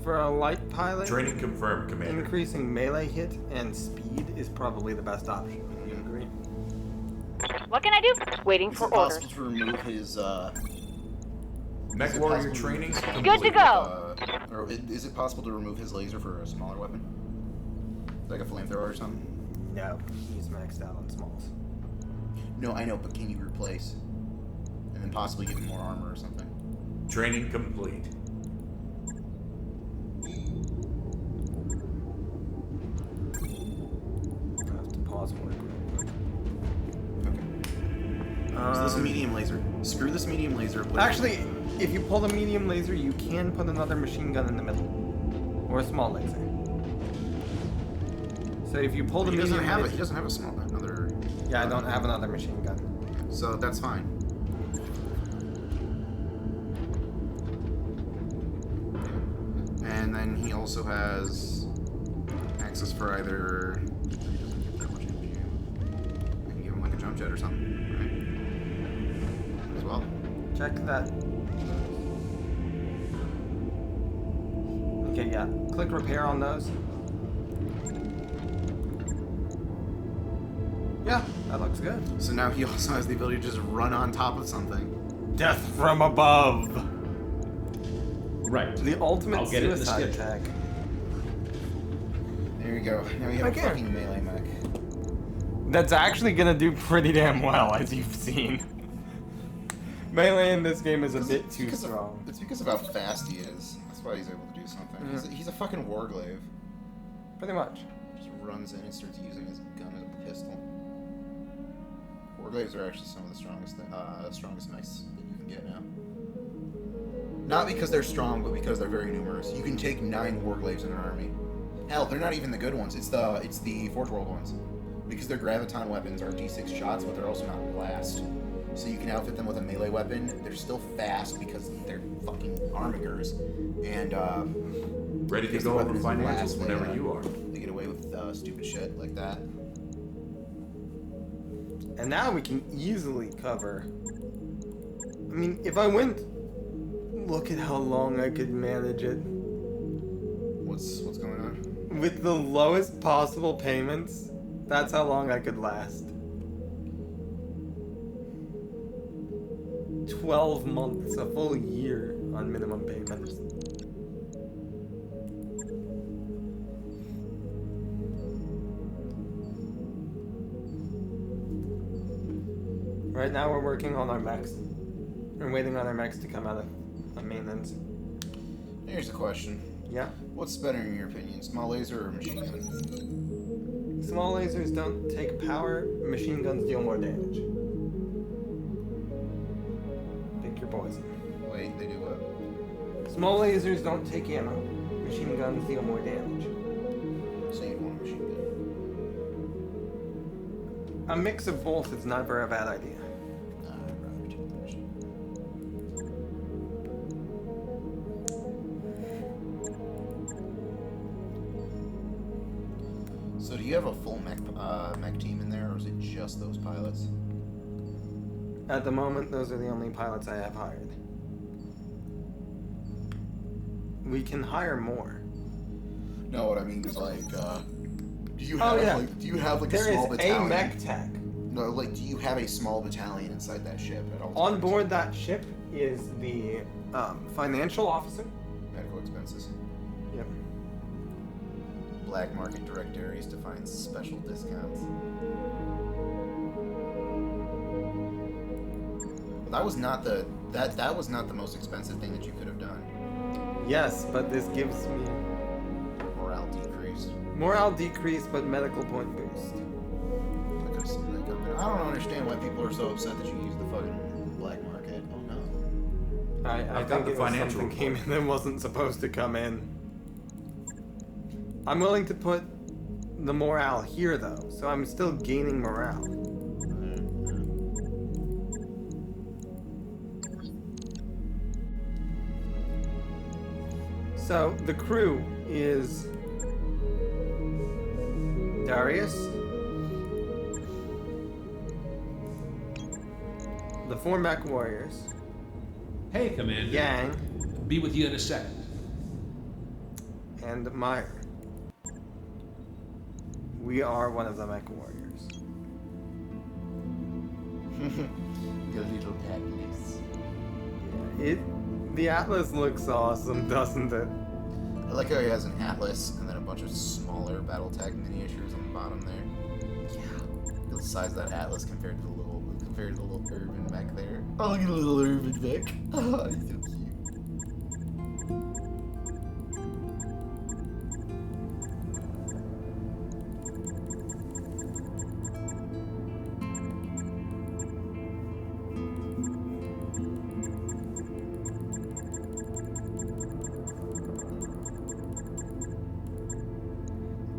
For a light pilot, Training confirmed, Commander. increasing melee hit and speed is probably the best option. Do you agree? What can I do? Waiting Is for it orders. possible to remove his, Mech is it warrior possible to training remove his- Good to go. or is it possible to remove his laser for a smaller weapon? Like a flamethrower or something? No, he's maxed out on smalls. No, I know, but can you replace? And then possibly give him more armor or something? Training complete. I have to pause work real quick. Okay. So this medium laser. Screw this medium laser. put it- Actually, if you pull the medium laser, you can put another machine gun in the middle. Or a small laser. So if you pull the he doesn't medium have laser... He doesn't have a small another. Yeah, I don't have another machine gun. So that's fine. And then he also has access for either. I can give him like a jump jet or something, right? As well. Check that. Okay, yeah. Click repair on those. Yeah, that looks good. So now he also has the ability to just run on top of something. Death from above. Right. The ultimate I'll get it in the suicide schedule. attack. There you go. Now we have Okay. a fucking melee mech. That's actually gonna do pretty damn well, as you've seen. Melee in this game is a bit too strong. It's because of how fast he is. That's why he's able to do something. He's a fucking warglaive. Pretty much. Just runs in and starts using his gun as a pistol. Warglaives are actually some of the strongest mechs that you can get now. Not because they're strong, but because they're very numerous. You can take 9 warglaives in an army. Hell, they're not even the good ones. It's the Forge World ones. Because their graviton weapons are D6 shots, but they're also not blast. So you can outfit them with a melee weapon. They're still fast because they're fucking armigers. And Ready to because go the over weapon is financials blast, whenever you are. They get away with stupid shit like that. And now we can easily cover. I mean, if I went, look at how long I could manage it. What's going on? With the lowest possible payments, that's how long I could last. 12 months, a full year on minimum payments. Right now we're working on our mechs. We're waiting on our mechs to come out of maintenance. Here's a question. Yeah. What's better in your opinion, small laser or machine gun? Small lasers don't take power, machine guns deal more damage. Pick your poison. Wait, they do what? Small lasers don't take ammo, machine guns deal more damage. So you'd want a machine gun. A mix of both is never a bad idea. I'd rather take the machine gun. So do you have a full mech team in there, or is it just those pilots? At the moment, those are the only pilots I have hired. we can hire more. No, what I mean is like, do you Oh, have yeah. like, do you have like There a small is battalion? a mech tech. No, like, do you have a small battalion inside that ship at all On times? board that ship is the financial officer. Medical expenses. Yep. Black market directories to find special discounts. That was not the that was not the most expensive thing that you could have done. Yes, but this gives me Morale decreased. morale decrease, but medical point boost. I could have seen that coming. I don't understand why people are so upset that you use the fucking black market. Oh no. I I've got think the it was financial something came in that wasn't supposed to come in. I'm willing to put the morale here though, so I'm still gaining morale. So the crew is Darius, the 4 mech warriors, Hey, Commander. Yang, Be with you in a second. and Meyer. We are one of the mech warriors. The little Atlas. The Atlas looks awesome, doesn't it? I like how he has an Atlas and then a bunch of smaller BattleTech miniatures on the bottom there. Yeah. The size of that Atlas compared to the little urban mech there. Oh, look at the little urban mech. Oh, he's so cute.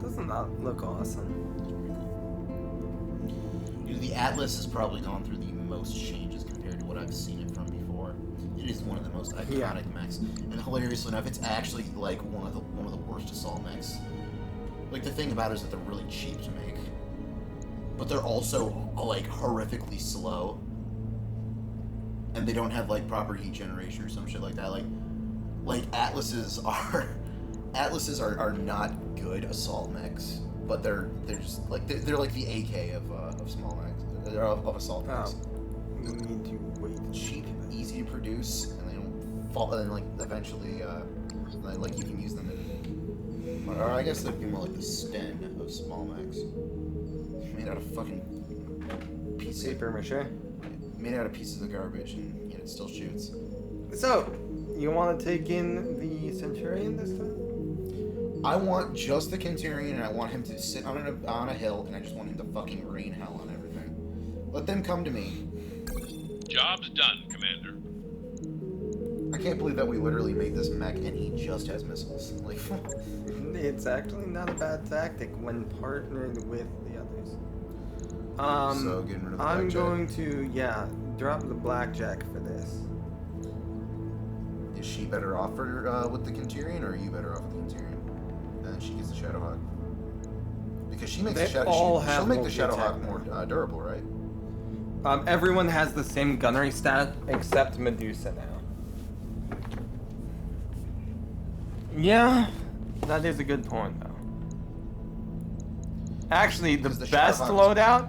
Doesn't that look awesome? Dude, the Atlas has probably gone through the most changes compared to what I've seen it from before. It is one of the most iconic mechs, and hilariously enough, it's actually like one of the worst assault mechs. Like the thing about it is that they're really cheap to make, but they're also like horrifically slow, and they don't have like proper heat generation or some shit like that. Like Atlases are not good assault mechs, but they're just like they're like the AK of small mechs, of assault mechs. We need to wait. Cheap, easy to produce, and they don't fall. And like eventually, like you can use them in. Or I guess they'd be more like the Sten of small mechs, made out of fucking pieces. Paper mache. Made out of pieces of garbage, and yet it still shoots. So, you want to take in the Centurion this time? I want just the Centurion, and I want him to sit on a hill, and I just want him to fucking rain hell on everything. Let them come to me. Job's done, Commander. I can't believe that we literally made this mech, and he just has missiles. Like, It's actually not a bad tactic when partnered with the others. So getting rid of the I'm blackjack. going to, drop the blackjack for this. Is she better off with the Centurion, or are you better off with the Centurion? And then she gets the Shadowhawk. Because she makes They the all Shadowhawk. have She'll make the multi-attack Shadowhawk more durable, right? Everyone has the same gunnery stat except Medusa now. Yeah, that is a good point though. Actually, the Because the best Shadowhawk loadout,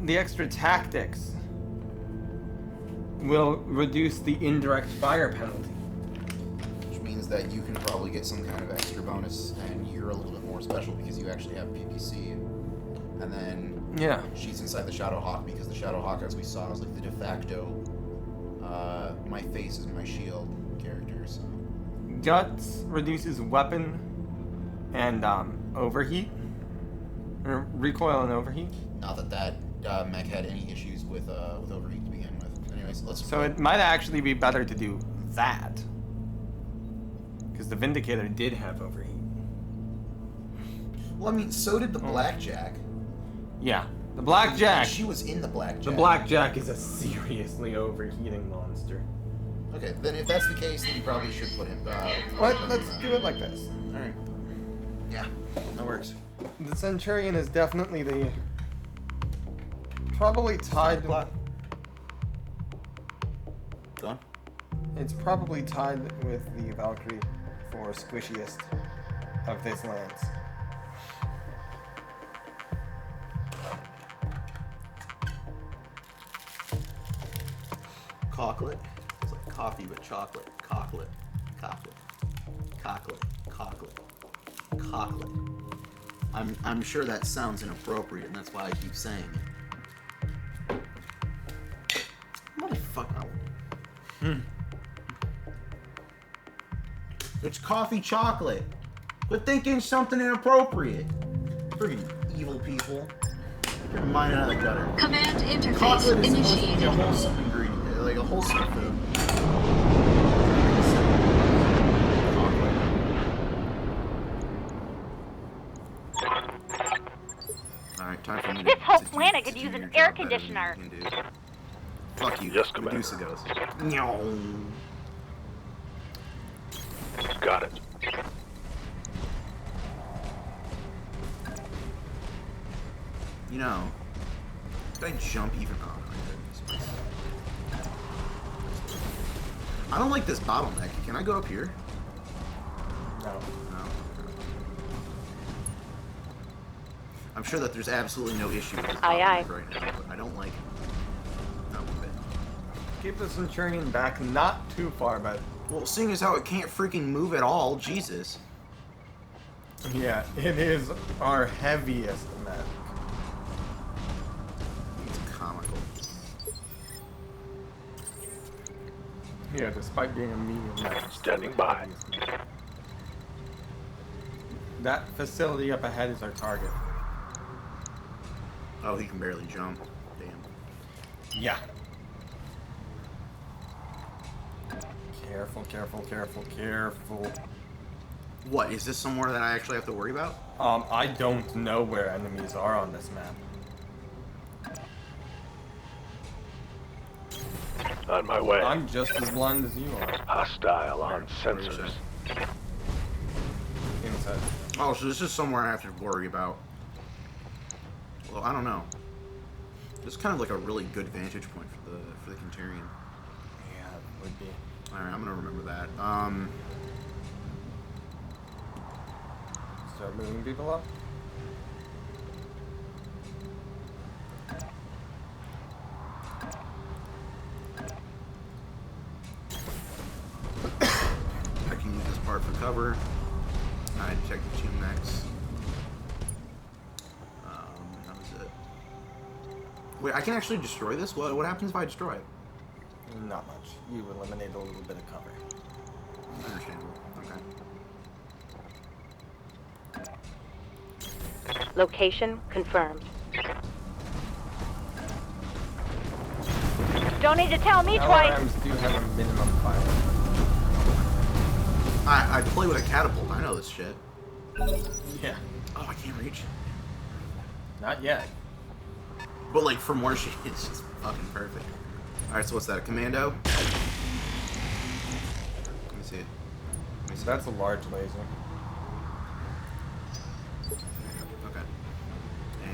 the extra tactics will reduce the indirect fire penalty. Which means that you can probably get some kind of extra bonus, and you're a little bit more special because you actually have PPC. And then she's inside the Shadowhawk because the Shadowhawk, as we saw, is like the de facto my face is my shield character. So. Guts reduces weapon and overheat, or recoil and overheat. Not that mech had any issues with overheat to begin with. Anyways, let's. So it might actually be better to do that, because the Vindicator did have overheat. Well, I mean, so did the Blackjack. Yeah, the Blackjack. She was in the Blackjack. The Blackjack is a seriously overheating monster. Okay, then if that's the case, then you probably should put him. Let's do it like this. All right. Yeah, that works. The Centurion is definitely the probably tied. Go on. It's probably tied with the Valkyrie for squishiest of this lance. Cocklet. It's like coffee but chocolate. Cocklet. Cocklet. Cocklet. Cocklet. Cocklet. I'm sure that sounds inappropriate, and that's why I keep saying it. Motherfucker. It's coffee chocolate. Quit thinking something inappropriate. Freaking evil people. Get your mind out of the gutter. Command interface Chocolate is supposed to be initiated. a wholesome ingredient, like a wholesome food. Alright, time for me to... This whole to planet do- could to use do an your air job better than conditioner. you can do. Fuck you. Yes, Commander. Medusa goes. No. Got it. You know, did I jump even on? I don't like this bottleneck. Can I go up here? No. No. I'm sure that there's absolutely no issue with this Aye, bottleneck aye. right now, but I don't like it. Not one bit. Keep the Centurion back not too far, but Well, seeing as how it can't freaking move at all, Jesus. yeah, it is our heaviest mech. It's comical. Yeah, despite being a medium mech. it's Standing still our by. heaviest mech. That facility up ahead is our target. Oh, he can barely jump. Damn. Yeah. Careful, careful, careful, careful. What, is this somewhere that I actually have to worry about? I don't know where enemies are on this map. On my way. I'm just as blind as you are. Hostile on Where is sensors. it? Inside. Oh, so this is somewhere I have to worry about. Well, I don't know. This is kind of like a really good vantage point for the Quintarian. Yeah, it would be. Alright, I'm gonna remember that. Start moving people up. I can use this part for cover. I detected two mechs. That was it. Wait, I can actually destroy this? What happens if I destroy it? Not much. You eliminate a little bit of cover. Understandable. Okay. Location confirmed. Don't need to tell me twice. LRMs do have a minimum fire. I play with a catapult. I know this shit. Yeah. Oh, I can't reach. Not yet. But like from where she is, it's just fucking perfect. Alright, so what's that? A commando? Let me see it. Let me see. That's a large laser. Okay.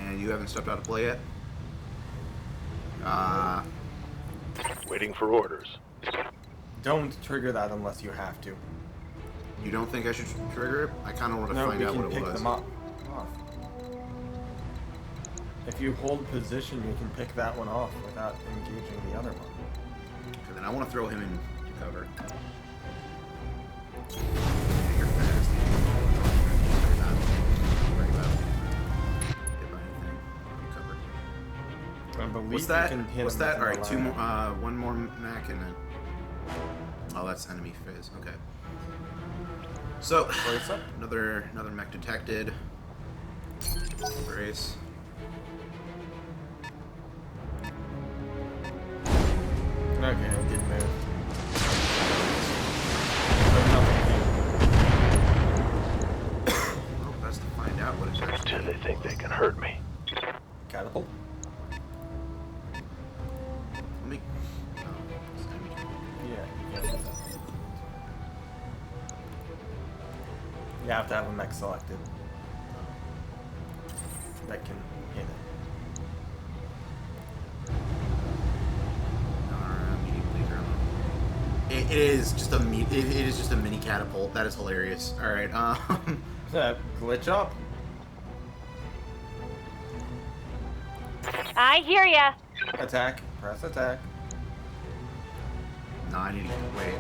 And you haven't stepped out of play yet? Waiting for orders. Don't trigger that unless you have to. You don't think I should trigger it? I kind of want to No, find we out can what it pick was. them up. Off. If you hold position, you can pick that one off without engaging the other one. Okay, then I want to throw him into cover. You're fast. You're not worried about hit by anything. Cover. I believe What's that? you can hit What's them that? with All an right, two alarm. more. One more Mac and then. Oh, that's enemy phase. Okay. So Brace up. another mech detected. Brace. Okay, it did move. But nothing Well, that's to find out what it's actually. Till they think they can hurt me. came. Catapult? Let me. Oh, it's enemy. Yeah, you can't do that. You have to have a mech selected that can hit it. It is just a it is just a mini catapult. That is hilarious. All right. Glitch up. I hear ya. Attack. Press attack. No, I need to wait.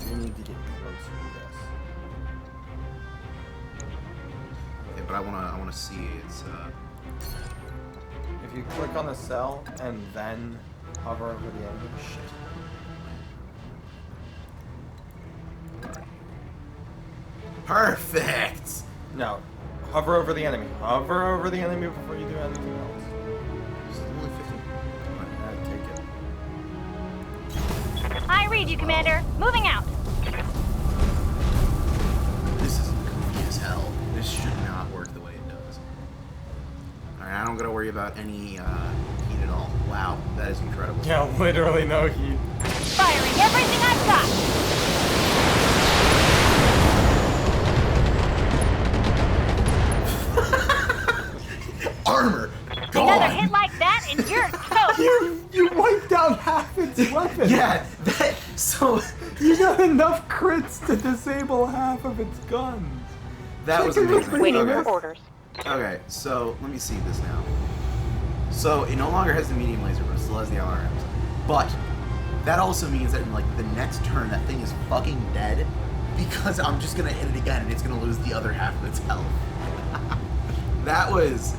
You need to get closer to this. Okay, but I wanna see. It's If you click on the cell and then hover over the enemy. Shit. Perfect. No. Hover over the enemy. Hover over the enemy before you do anything else. This is only 50. Take it. I read you, Commander. Moving out. This is goofy as hell. This should not work the way it does. Alright, I don't gotta worry about any heat at all. Wow, that is incredible. Yeah, literally no heat. Firing everything I've got. Armor! Another Gone! hit like that and you're toast. You wiped out half its weapon. Yeah, so You got enough crits to disable half of its guns. that was amazing. Waiting Okay. for orders. Okay, so let me see this now. So it no longer has the medium laser, but it still has the LRMs. But that also means that in like the next turn, that thing is fucking dead because I'm just gonna hit it again and it's gonna lose the other half of its health. That was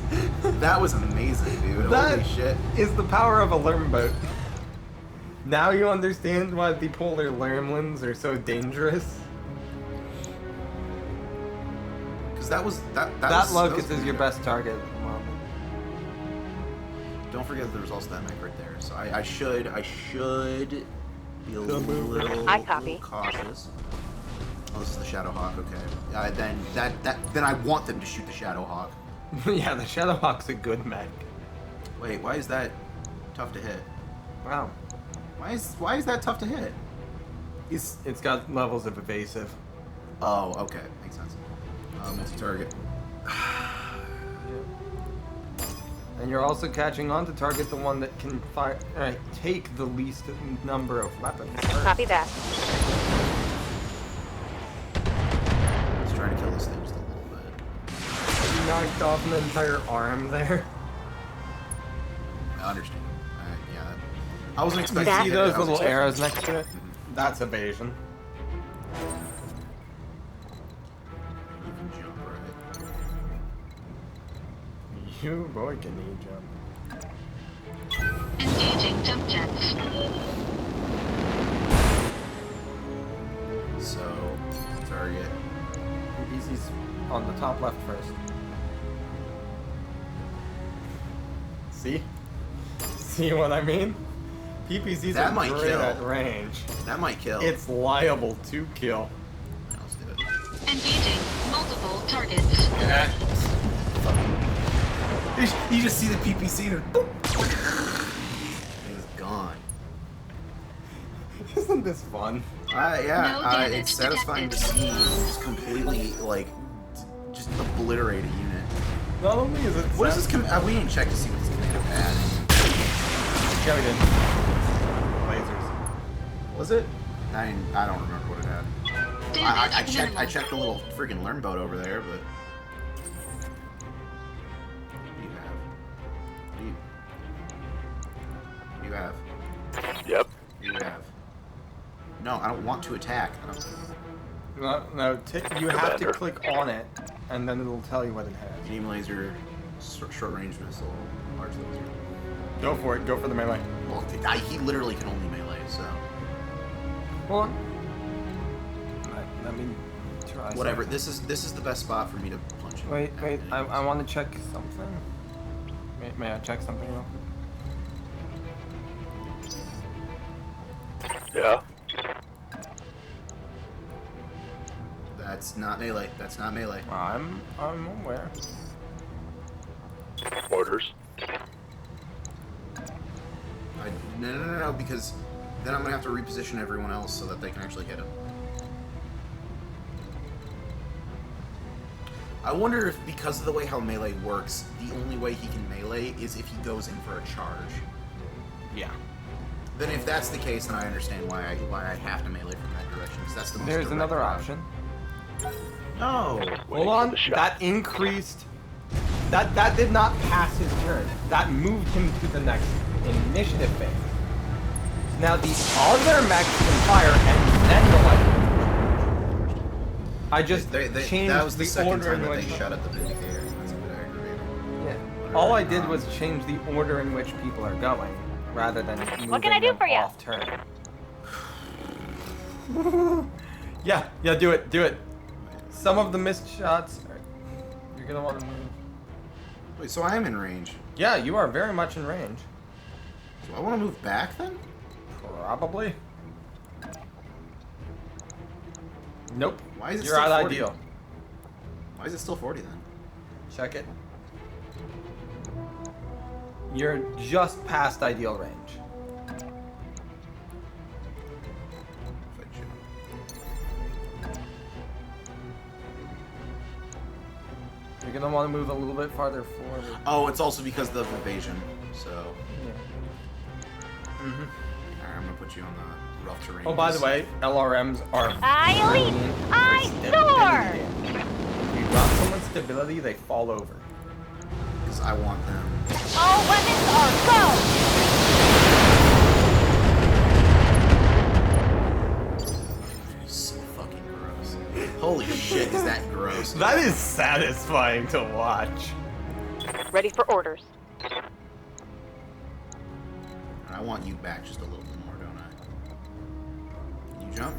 amazing, dude. That Holy shit. is the power of a lerm boat. Now you understand why the polar lermlins are so dangerous. Because that was That was locust is your good. best target at the moment. Don't forget that there was also that mech right there. So I should be a little, I copy. little cautious. Oh, this is the Shadowhawk. Okay. Then I want them to shoot the Shadowhawk. Yeah, the Shadowhawk's a good mech. Wait, why is that tough to hit? Wow. Why is that tough to hit? It's got levels of evasive. Oh, okay, makes sense. Multi-target. And you're also catching on to target the one that can take the least number of weapons. Copy that. Let's try to kill this thing just a little bit. You knocked off an entire arm there. I understand. Yeah. I wasn't expecting. See to hit those it. I was little expecting- arrows next to it? That's evasion. You can jump, right? You boy can you jump. Engaging jump jets. So, target. PPC's on the top left first. See? See what I mean? PPC's That are might great kill. at range. That might kill. It's liable to kill. Yeah, let's do it. Engaging multiple targets. Yeah. You just see the PPC and boop. It's gone. Isn't this fun? Yeah, No damage it's satisfying to see just completely, like, just obliterate a unit. Not only is it What is this we didn't check to see what this commando had. Yeah, we did. Lasers. Was it? I don't remember what it had. I checked the little freaking learn boat over there, but... What do you have? Yep. You have. No, I don't want to attack. No, you have to click on it, and then it'll tell you what it has. Beam laser, short range missile, large laser. Go for it. Go for the melee. Well, he literally can only melee, so... Hold on. Let me try. Whatever. something. This is the best spot for me to punch him. Wait. I want to check something. May I check something real quick? Yeah. That's not melee. That's not melee. I'm aware. Orders. No, because then I'm gonna have to reposition everyone else so that they can actually hit him. I wonder if, because of the way how melee works, the only way he can melee is if he goes in for a charge. Yeah. Then if that's the case, then I understand why I have to melee from that direction. Because that's the most There's direct another route. option. No. Hold on. That increased. That did not pass his turn. That moved him to the next initiative phase. Now the other mechs can fire and then the lightning. I just changed that was the second order time in that which. they shot at the Vindicator. That's a bit aggravating. Yeah. All I did was change the order in which people are going, rather than moving What can I do them for you? off turn. Yeah, do it. Some of the missed shots. You're gonna want to move. Wait, so I am in range. Yeah, you are very much in range. So I want to move back then? Probably. Nope. Why is it You're still out 40? ideal. Why is it still 40 then? Check it. You're just past ideal range. You're gonna want to move a little bit farther forward. Oh, it's also because of the evasion. So. Yeah. Alright, I'm gonna put you on the rough terrain. Oh, by the way, LRMs are. I leap! I soar! If you drop someone's stability, they fall over. Because I want them. All weapons are go! So fucking gross. Holy shit, is that gross? That is satisfying to watch. Ready for orders. I want you back just a little bit more, don't I? Can you jump?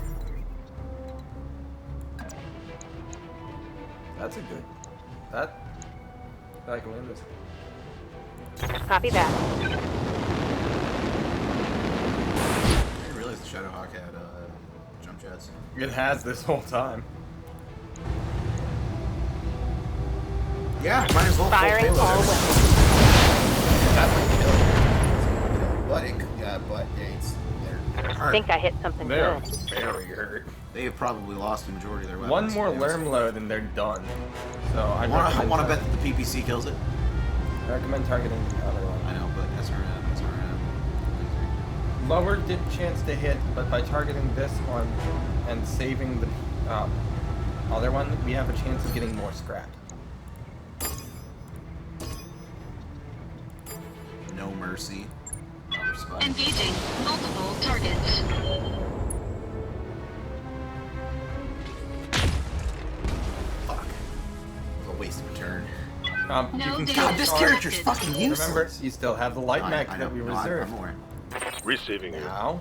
That's a good. That I can win this. Copy that. I didn't realize the Shadowhawk had jump jets. It has this whole time. Yeah, mine is full Firing payload. all That might kill. But it's I hard. think I hit something They're good. very hurt. They have probably lost the majority of their One weapons. more to be honest. lerm load and they're done. So I I want to bet that the PPC kills it. I recommend targeting the other one. I know, but SRM. Lower chance to hit, but by targeting this one and saving the other one, we have a chance of getting more scrap. No mercy. No respect. Engaging multiple targets. Fuck. It was a waste of a turn. No You can data God, this selected. character's fucking useless. remember, you still have the light mech I know, that we no, reserved. I'm aware. Receiving you. Now,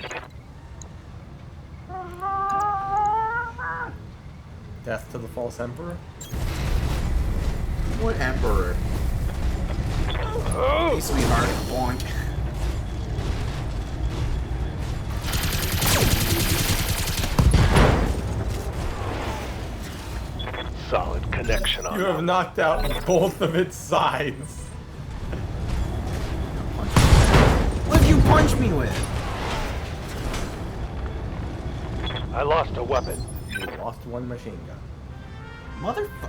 death to the false emperor. What emperor? Hey, sweetheart. Boink. Solid connection on You have knocked out both of its sides. What did you punch me with? I lost a weapon. You lost one machine gun. Motherfucker.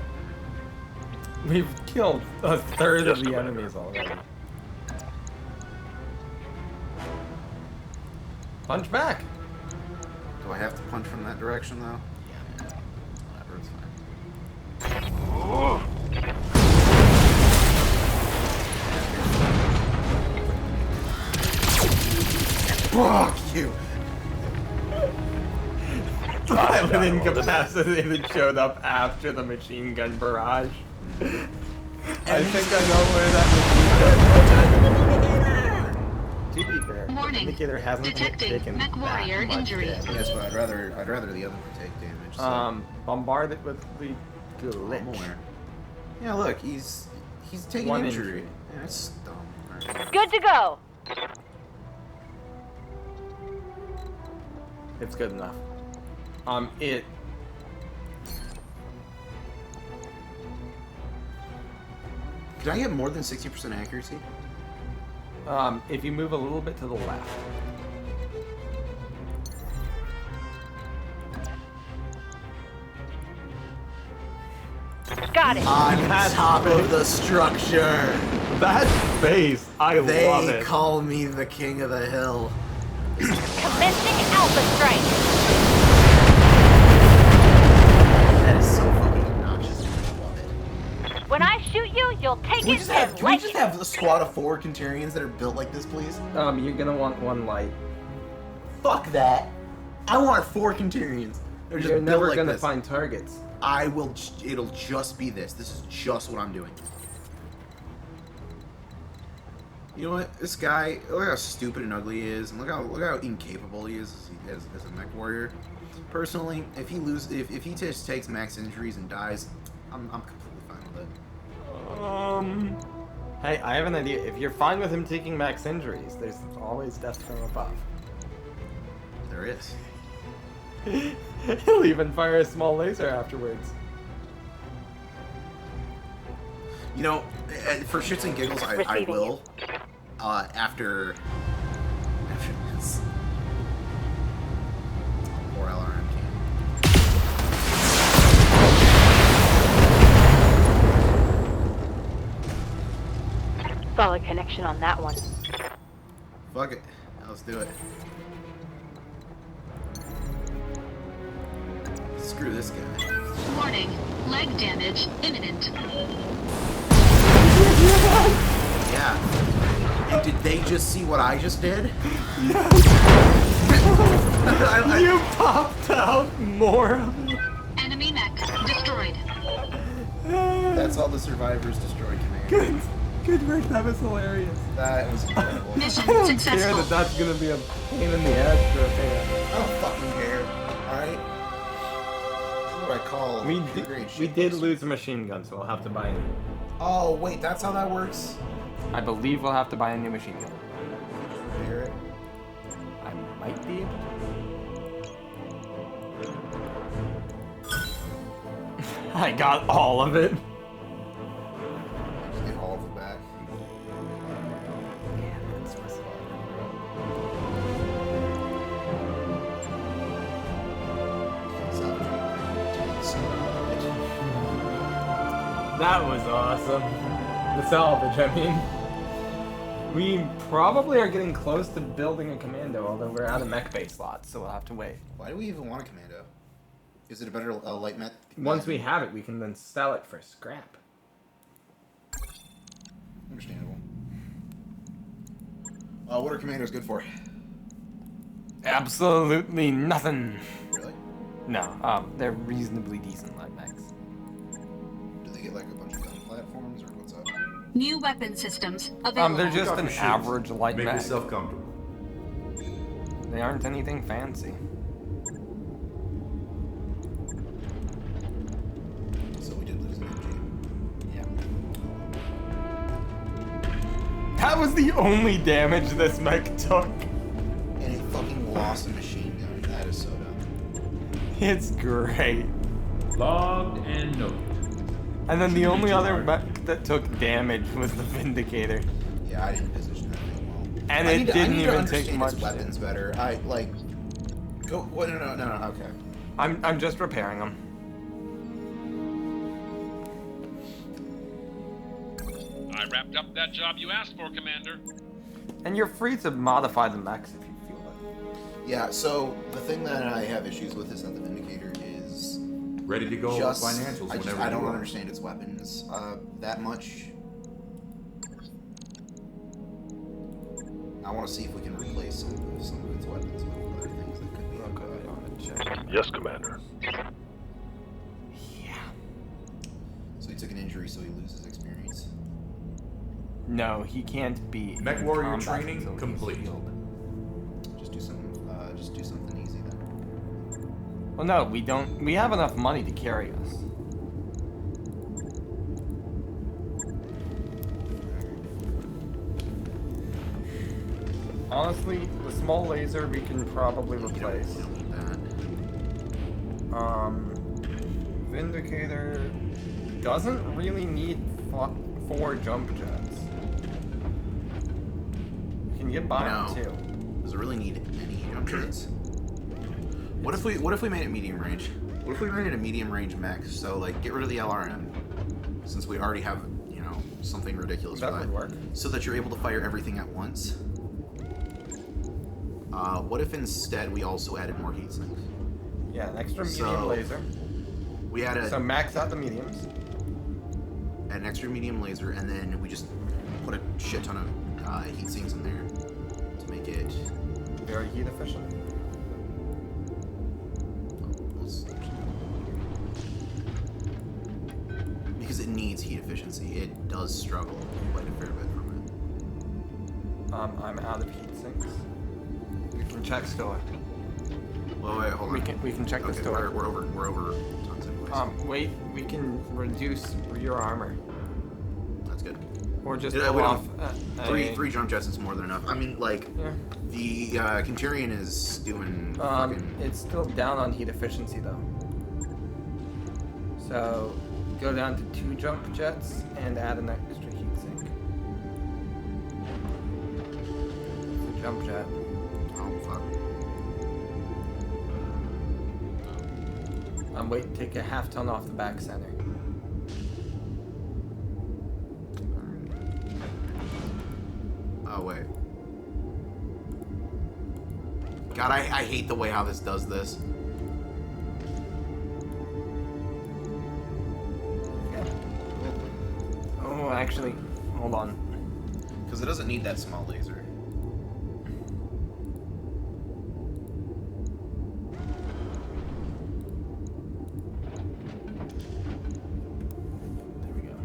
We've killed a third Just of the a minute. enemies already. Punch back! Do I have to punch from that direction though? Yeah. Whatever, it's fine. Fuck you! Silent incapacitated showed up after the machine gun barrage. I think I know where that machine gun. To be fair, the Warning. indicator hasn't Detecting taken mech that warrior much injury. damage. Yes, but I'd rather the other one take damage. So. Bombard it with the I'm glitch. aware. Yeah, look, he's taking One injury. injury. Yeah, that's dumb. Alright. Good to go. It's good enough. It. Did I get more than 60% accuracy? If you move a little bit to the left. Got it. On top of the structure. That face, I love They it. call me the king of the hill. Commencing Alpha Strike. That is so fucking obnoxious. I love it. When I shoot you, you'll take Can we it just and have a squad of 4 Quinterians that are built like this, please? You're gonna want one light. Fuck that. I want 4 Quinterians. They're just You're built never like gonna this. find targets. I will. It'll just be this. This is just what I'm doing. You know what? This guy. Look how stupid and ugly he is, and look how incapable he is as a mech warrior. Personally, if he just takes max injuries and dies, I'm completely fine with it. Hey, I have an idea. If you're fine with him taking max injuries, there's always death from above. There is. He'll even fire a small laser afterwards. You know, for shits and giggles, I will. After this. Poor LRM Solid connection on that one. Fuck it. Let's do it. Screw this guy. Warning. Leg damage imminent. Yeah. And did they just see what I just did? You popped out more. Enemy mech destroyed. That's all the survivors destroyed, Commander. Good work, that was hilarious. That was incredible. Mission I don't care successful. that that's gonna be a pain in the ass to repair. I don't fucking care. Alright? This is what I call pure grade We shit. did lose a machine gun, so we'll have to buy a new. Oh, wait, that's how that works? I believe we'll have to buy a new machine gun. Repair it? I might be able to. I got all of it. Just get all of it back. Yeah, that's what's That was awesome. The salvage, I mean. We probably are getting close to building a commando, although we're out of mech base slots, so we'll have to wait. Why do we even want a commando? Is it a better light mech? Once we have it, we can then sell it for scrap. Understandable. What are commandos good for? Absolutely nothing. Really? No, they're reasonably decent light mechs. Do they get like a bunch of gun platforms, or what's up? New weapon systems available. They're just Take off an your shoes. average light Make mech. yourself comfortable. They aren't anything fancy. So we did lose an MG. Yeah. That was the only damage this mech took. And it fucking lost a machine gun. That is so dumb. It's great. Logged and noted. And then the Shouldn't only be too other hard. mech that took damage was the Vindicator. Yeah, I didn't position that thing well. And I it need to- I didn't need to even understand take much its weapons better. I like. Go. What? No. Okay. I'm just repairing them. I wrapped up that job you asked for, Commander. And you're free to modify the mechs if you feel like. Yeah. So the thing that I have issues with is that the Vindicator is Ready to go just. financials whenever I don't you are. understand its weapons that much. I want to see if we can replace some of its weapons with other things that could be good. Yes, Commander. Yeah. So he took an injury, so he loses experience. No, he can't be. Mech in warrior combat training until he's complete. healed. Just do something easy then. Well, no, we don't. We have enough money to carry us. Honestly, the small laser we can probably replace. You don't need that. Vindicator doesn't really need 4 jump jets. You can get by on 2. Does it really need any jump jets? What if we made it medium range? What if we made it a medium range mech? So like get rid of the LRM, since we already have, you know, something ridiculous That for that. would work. So that you're able to fire everything at once. What if instead we also added more heat sinks? Yeah, an extra medium So, laser. We added So max out the mediums. an extra medium laser, and then we just put a shit ton of heat sinks in there to make it very heat efficient. Because it needs heat efficiency. It does struggle quite a fair bit from it. I'm out of heat sinks. We can check store. Well, wait, hold on. We can check the store. We're over tons of ways. Wait, we can reduce your armor. That's good. Or just We pull don't- off three jump jets is more than enough. I mean, like, the Quinturian is doing fucking... It's still down on heat efficiency though. So go down to 2 jump jets and add an extra heat sink. It's a jump jet. Oh fuck. Wait, take a half ton off the back center. Oh wait. God, I hate the way how this does this. Oh, actually, hold on. Because it doesn't need that small laser. There we go.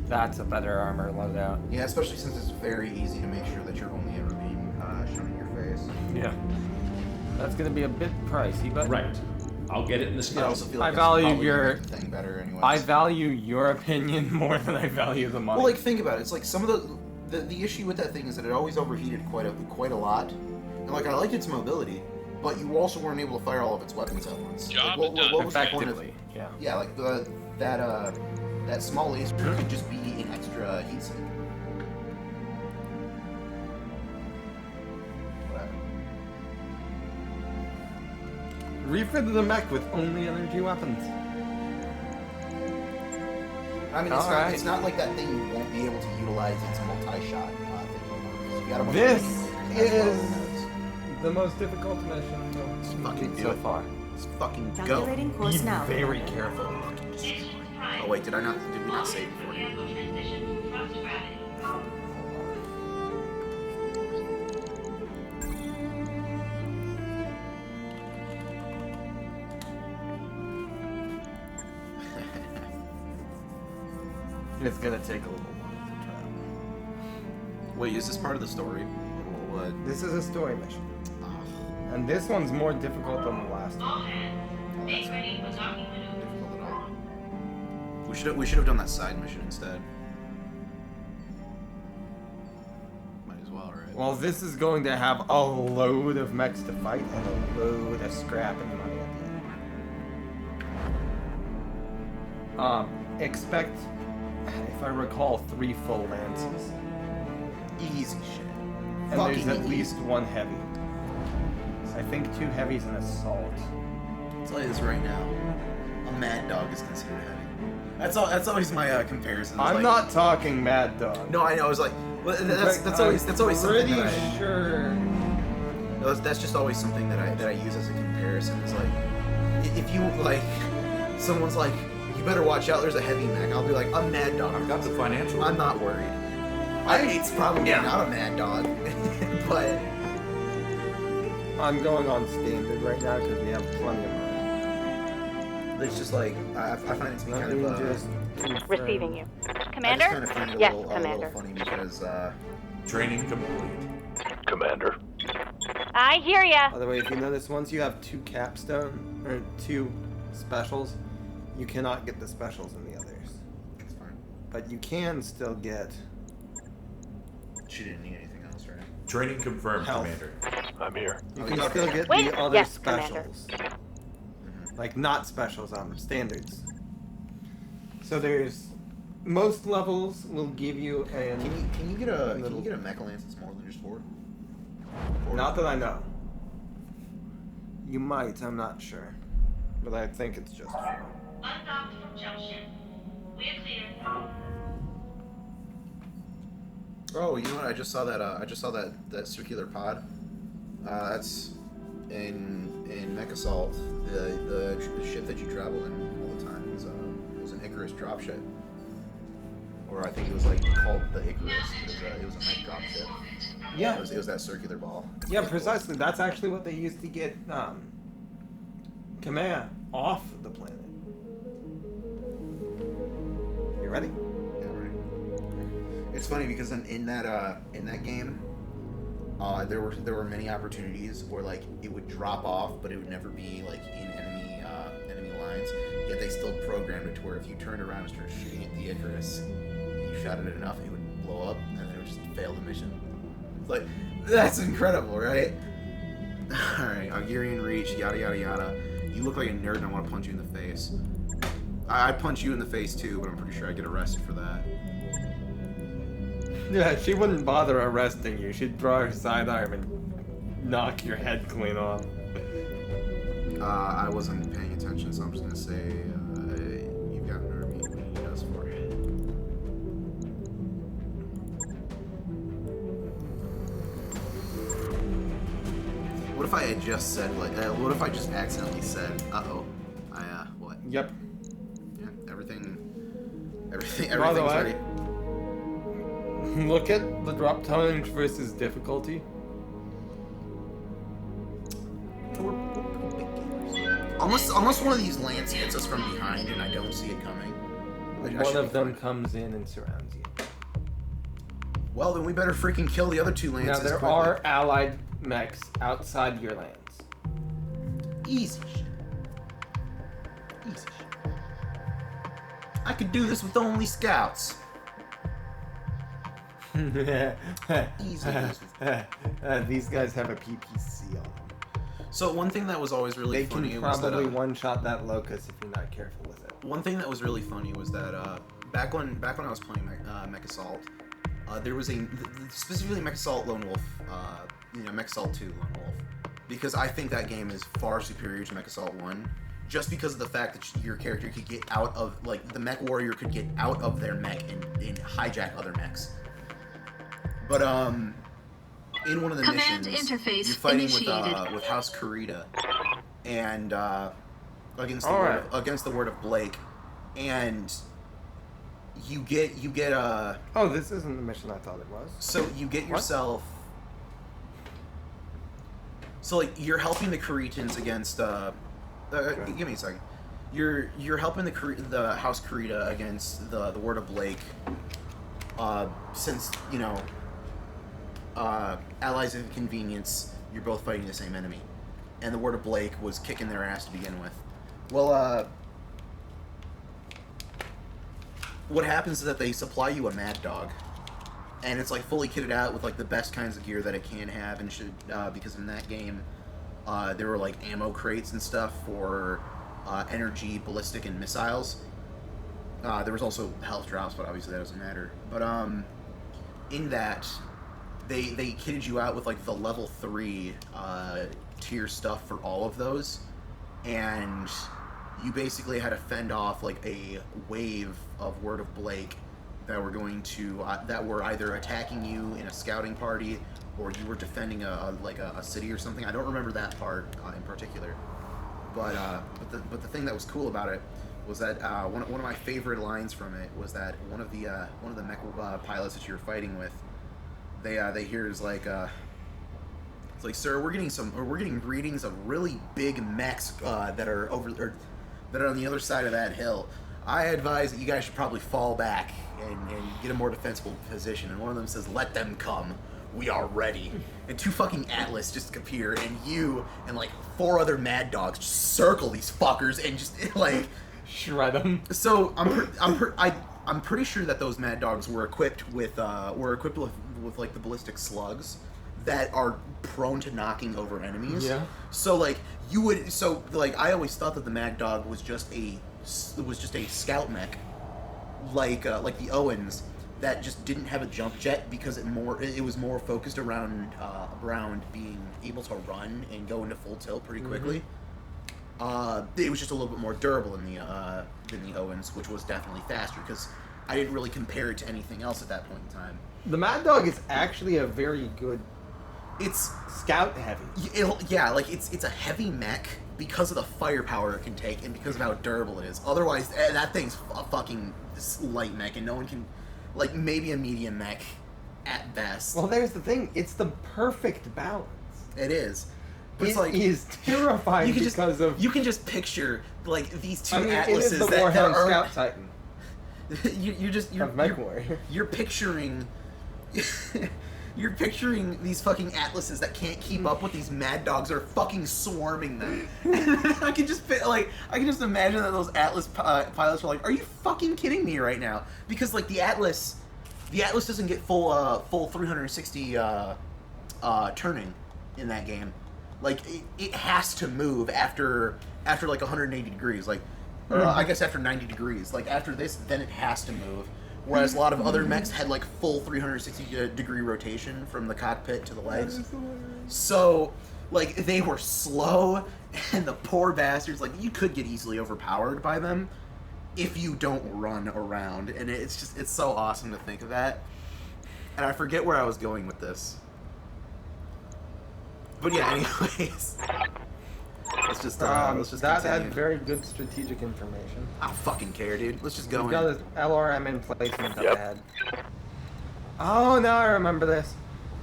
That's a better armor loadout. Yeah, especially since it's very easy to make sure that you're only ever being shown in your face. Yeah. That's gonna be a bit pricey, but Right. I'll get it in the I schedule. also feel I like value your thing better anyways. I value your opinion more than I value the money. Well, like, think about it. It's like some of the issue with that thing is that it always overheated quite a lot. And like, I liked its mobility, but you also weren't able to fire all of its weapons at once. Job like, done. what was the point of, effectively, yeah. yeah, like that small laser could just be an extra heat sink. Whatever. Refit the mech with only energy weapons. I mean, it's not like that thing you won't be able to utilize its multi-shot thing anymore. You got a bunch of This medium lasers as is well. the most difficult mission Let's fucking do so it. far. Let's fucking go. Calculating course Be now. very careful. Oh wait, did we not save beforehand? It's gonna take a little while to travel. Wait, is this part of the story? What? This is a story mission. Oh, And this one's more difficult than the last one. difficult at all. We should have done that side mission instead. Might as well, right? Well, this is going to have a load of mechs to fight and a load of scrap and money at the end. Expect, if I recall, 3 full lances. Easy shit. And Fucking there's at easy. least 1 heavy. I think 2 heavies and assault. I'll tell you this right now. A Mad Dog is considered heavy. That's always my comparison. I'm like, not talking Mad Dog. No, I know. I was like, well, that's I'm always something pretty that I. sure. No, that's just always something that I use as a comparison. Is like, if you like, someone's like, you better watch out. There's a heavy mech. I'll be like, a Mad Dog. I've got the financial. I'm not worried. It's probably not a Mad Dog, but I'm going on standard right now because we have plenty of money. it's just like I find it to be Let kind me of just confirm. Receiving you. I just Commander? kind of find it Yes, a little Commander. funny because Training complete. Commander. I hear ya. By the way, if you notice, once you have 2 capstone or 2 specials, you cannot get the specials in the others. it's fine. But you can still get. She didn't need anything else, right? Training confirmed, Health. Commander. I'm here. You Oh, can okay. still get Wait, the other yes, Commander. specials. Like not specials standards. So there's most levels will give you an. Can you get a Mecha Lance that's more than just 4? Not that I know. You might, I'm not sure. But I think it's just 4. Undocked from junction. We're clear. Oh, you know what? I just saw that. That circular pod. That's in Mech Assault. The ship that you travel in all the time was an Icarus dropship, or I think it was like called the Icarus. It was a mech dropship. Yeah. It was that circular ball. Yeah, precisely. That's actually what they used to get Kamea off the planet. You ready? Yeah, right. It's funny because in that game, there were many opportunities where like it would drop off, but it would never be like in enemy lines. Yet they still programmed it to where if you turned around and started shooting at the Icarus, you shot at it enough, it would blow up, and then it would just fail the mission. It's like, that's incredible, right? All right, Algerian reach, yada yada yada. You look like a nerd, and I want to punch you in the face. I'd punch you in the face too, but I'm pretty sure I'd get arrested for that. Yeah, she wouldn't bother arresting you. She'd draw her sidearm and knock your head clean off. I wasn't paying attention, so I'm just gonna say you've got an army. What do you need us for? What if I had just said like? What if I just accidentally said, "Uh-oh, what?" Yep. Yeah, everything's By the way, ready. look at the drop tonnage versus difficulty. Unless one of these lands hits us from behind and I don't see it coming. One of them comes in and surrounds you. Well, then we better freaking kill the other two lances. Now there are allied mechs outside your lands. Easy shit. Easy shit. I could do this with only scouts. Easy. These guys have a PPC on them. So one thing that was always really funny was that they can probably one-shot that locust if you're not careful with it. One thing that was really funny was that back when I was playing Mech Assault, there was specifically Mech Assault Lone Wolf, Mech Assault 2 Lone Wolf, because I think that game is far superior to Mech Assault 1, just because of the fact that your character could get out of, like, the mech warrior could get out of their mech and hijack other mechs. But in one of the Command missions, interface you're fighting initiated. with House Kurita, and against the word of Blake, and you get Oh, this isn't the mission I thought it was. So you get yourself. So like you're helping the Kuritans against. Give me a second. You're helping the House Kurita against the word of Blake. Since allies of convenience, you're both fighting the same enemy, and the word of Blake was kicking their ass to begin with. Well, what happens is that they supply you a Mad Dog, and it's like fully kitted out with like the best kinds of gear that it can have, and should because in that game there were like ammo crates and stuff for energy, ballistic, and missiles. There was also health drops, but obviously that doesn't matter. But in that, they kitted you out with like the level 3 tier stuff for all of those, and you basically had to fend off like a wave of Word of Blake that were going to that were either attacking you in a scouting party, or you were defending a city or something. I don't remember that part in particular, but the thing that was cool about it was that one of my favorite lines from it was that one of the mech pilots that you were fighting with, they hear is like it's like, sir, we're getting readings of really big mechs that are on the other side of that hill. I advise that you guys should probably fall back and get a more defensible position. And one of them says, "Let them come. We are ready." And 2 fucking Atlas just appear, and you and like 4 other Mad Dogs just circle these fuckers and just like shred them. So I'm pretty sure that those Mad Dogs were equipped with like the ballistic slugs that are prone to knocking over enemies. Yeah. So like I always thought that the Mad Dog was just a scout mech, like the Owens, that just didn't have a jump jet because it was more focused around being able to run and go into full tilt pretty quickly. It was just a little bit more durable than the Owens, which was definitely faster, because I didn't really compare it to anything else at that point in time. The Mad Dog is actually a very good. It's scout heavy. Yeah, like it's a heavy mech because of the firepower it can take and because of how durable it is. Otherwise, that thing's a fucking light mech, and no one can, like, maybe a medium mech at best. Well, there's the thing. It's the perfect balance. It is. But It is terrifying because of... You can just picture, like, these two I mean, Atlases it is the that Warhound are... Scout Titan. You're picturing... You're picturing these fucking Atlases that can't keep up with these Mad Dogs are fucking swarming them. I can just imagine that those Atlas pilots are like, "Are you fucking kidding me right now?" Because like the Atlas doesn't get full 360 turning in that game. Like it has to move after like 180 degrees. Like I guess after 90 degrees. Like after this, then it has to move. Whereas a lot of other mechs had like full 360 degree rotation from the cockpit to the legs. So, like, they were slow, and the poor bastards, like, you could get easily overpowered by them if you don't run around. And it's so awesome to think of that. And I forget where I was going with this. But yeah, anyways. Let's just that continue. had very good strategic information. I don't fucking care, dude. Let's just go We've in. got his LRM in placement up ahead. Oh, now I remember this.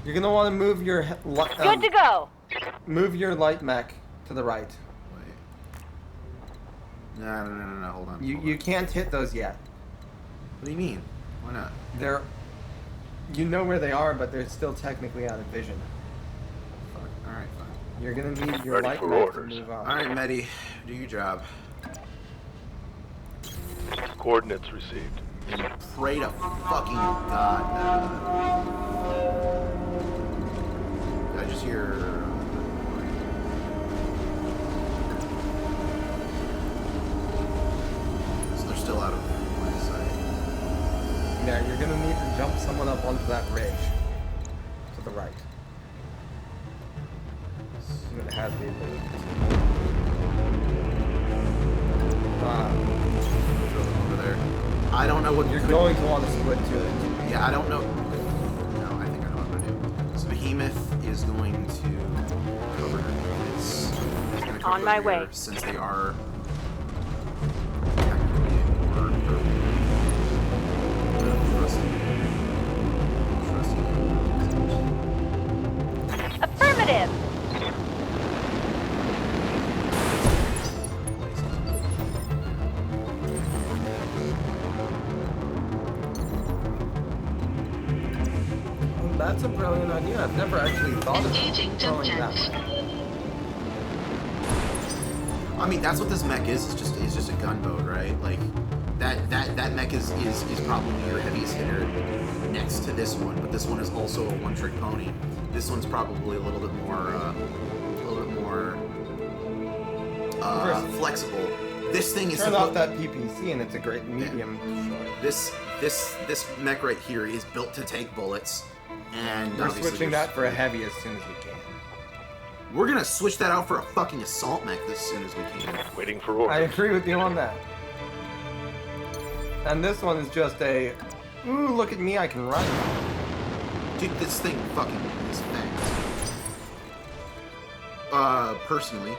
You're gonna want to move your Good to go. Move your light mech to the right. Wait. No. Hold on. You can't hit those yet. What do you mean? Why not? They're. You know where they are, but they're still technically out of vision. Fuck. All right, fine. You're gonna need your Ready light for mech orders. to move on. All right, Medi, do your job. Coordinates received. Pray to fucking God. I just hear. So they're still out of my sight. Yeah, you're gonna need to jump someone up onto that ridge to the right. It has the ability over there. I don't know what you're going to want to split to it. Yeah, I don't know. No, I think I know what I'm gonna do. So Behemoth is going to cover this. He's gonna come On my over way. here, since they are Affirmative. That's a brilliant idea. I've never actually thought of going that way. I mean, that's what this mech is. It's just a gunboat, right? Like that mech is probably your heaviest hitter next to this one, but this one is also a one-trick pony. This one's probably a little bit more flexible. This thing is turn off that PPC and it's a great medium. Yeah. This mech right here is built to take bullets, and we're switching that for a heavy as soon as we can. We're gonna switch that out for a fucking assault mech as soon as we can. Waiting for orders. I agree with you on that. And this one is just a, ooh, look at me, I can run. Dude, this thing fucking is fast. Personally.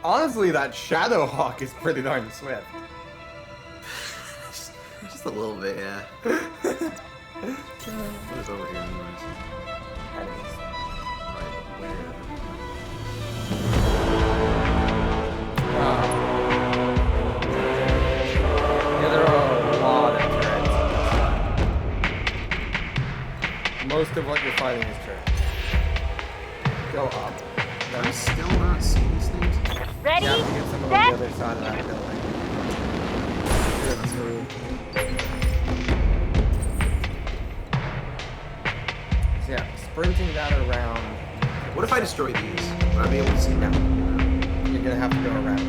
Honestly, that Shadowhawk is pretty darn swift. Just a little bit, yeah. What is over here anyways? Enemies. Right, where? Yeah, there are a lot of turrets. Most of what you're fighting is turrets. Go up. I'm still not seeing these things. Ready? You have to get someone on the other side of that building. Good move. So yeah, sprinting that around. What if I destroy these? Would I be able to see them? You're gonna have to go around.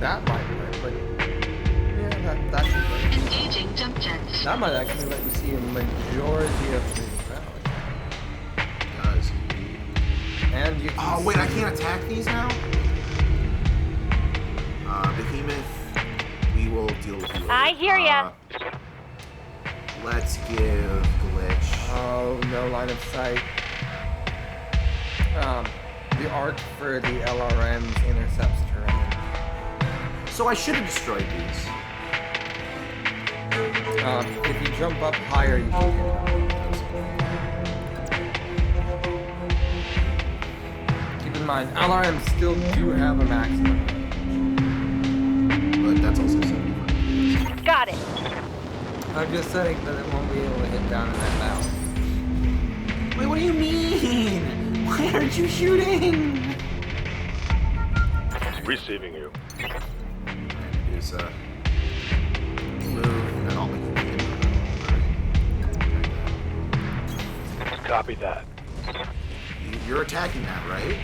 That might work, but yeah, that should work. Engaging jump jets. That might actually let you see a majority of the valley. It does. And you can Oh wait, I can't attack these now? Behemoth, we will deal with you. I hear ya. Let's give Glitch. Oh, no line of sight. The arc for the LRMs intercepts terrain. So I should have destroyed these. If you jump up higher, you should hit them. Keep in mind, LRMs still do have a maximum. But that's also 75. Got it. I'm just saying that it won't be able to hit down in that battle. Wait, what do you mean? Why aren't you shooting? Receiving you. Is move and I'll make you hit. Copy that. You're attacking that, right?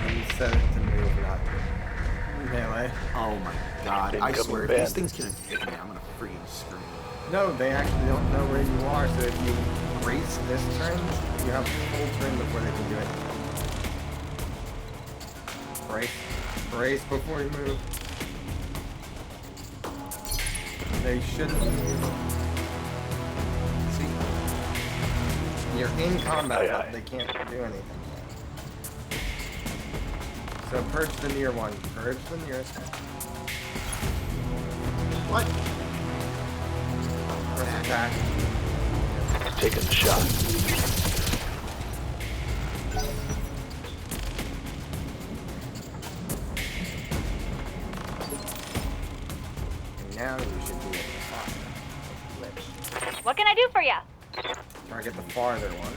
You said it to move, not melee. Oh my god, I Incoming swear, if band. these things can hit me, I'm gonna freaking scream. No, they actually don't know where you are, so if you race this turn, you have a full turn before they can do it. Brace. Brace before you move. They shouldn't move. See? You're in combat, but they can't do anything yet. So purge the near one. Purge the nearest one. What? First attack. Taking the shot. And now you should be able to fire. Glitch. What can I do for ya? Target the farther one.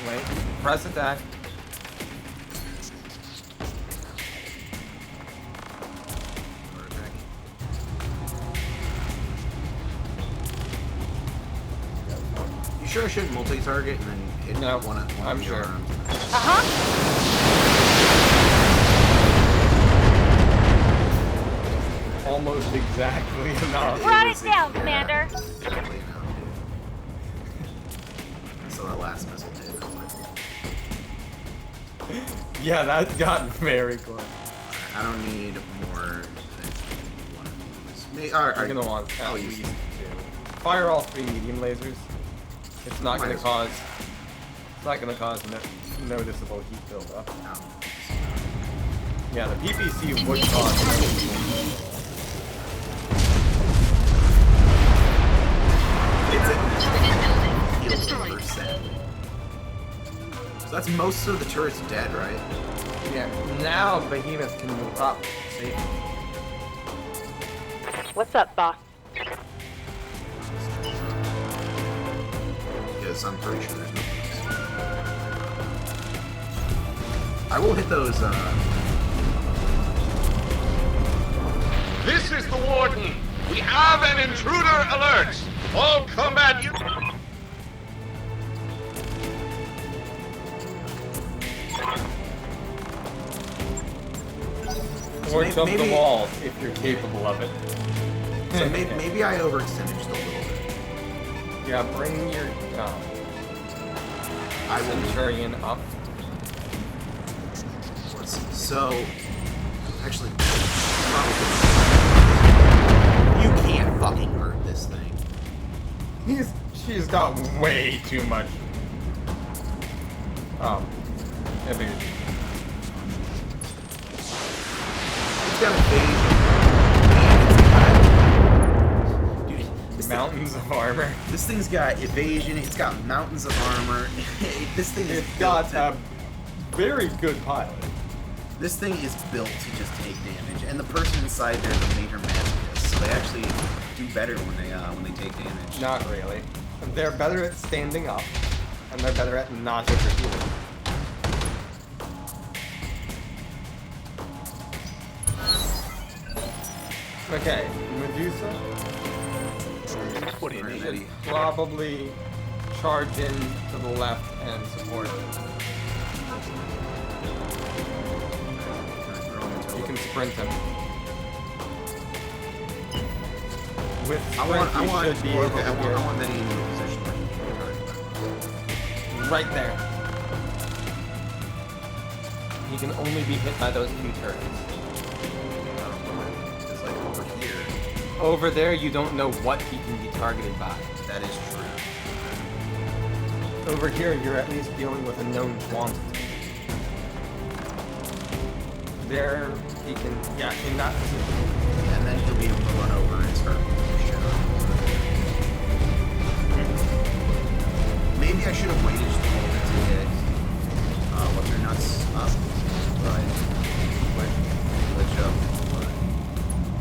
Wait. Press attack. You sure I shouldn't multi-target and then hit No, one of I'm your sure. arms? Almost exactly enough. Run it down, Commander. Exactly enough. So that last missile did. Yeah, that got very close. I don't need more than one of these. Alright, You're gonna want at least two. Fire all 3 medium lasers. It's not gonna cause. It's not gonna cause noticeable heat buildup. Yeah, the PPC would cause. It's Target building. Destroyed. So that's most of the turrets dead, right? Yeah. Now Behemoth can move up safely. What's up, boss? Because I'm pretty sure there's no place. I will hit those, This is the Warden. We have an intruder alert. All combat units. Or jump maybe- the wall if you're capable of it. So maybe I overextended just a little bit. Yeah, bring your I will. Centurion up. So, actually, you can't fucking hurt this thing. She's got way too much. Evasion. It's got evasion. Dude, Mountains of armor. This thing's got evasion. It's got mountains of armor. This thing is got a very good pilot. This thing is built to just take damage, and the person inside there is a major masochist, so they actually do better when they take damage. Not really. They're better at standing up, and they're better at not overheating. Okay, Medusa. What do you need? Should probably charge in to the left and support. You can sprint him. With sprint, you should be able to I want that in a position where right there. He can only be hit by those 2 turrets. It's like over here. Over there, you don't know what he can be targeted by. That is true. Over here, you're at least dealing with a known quantity. There, he can, yeah, in that position. And then he'll be able to run over and start shit up. Maybe I should have waited just a moment to get what's her nuts up. But glitch up.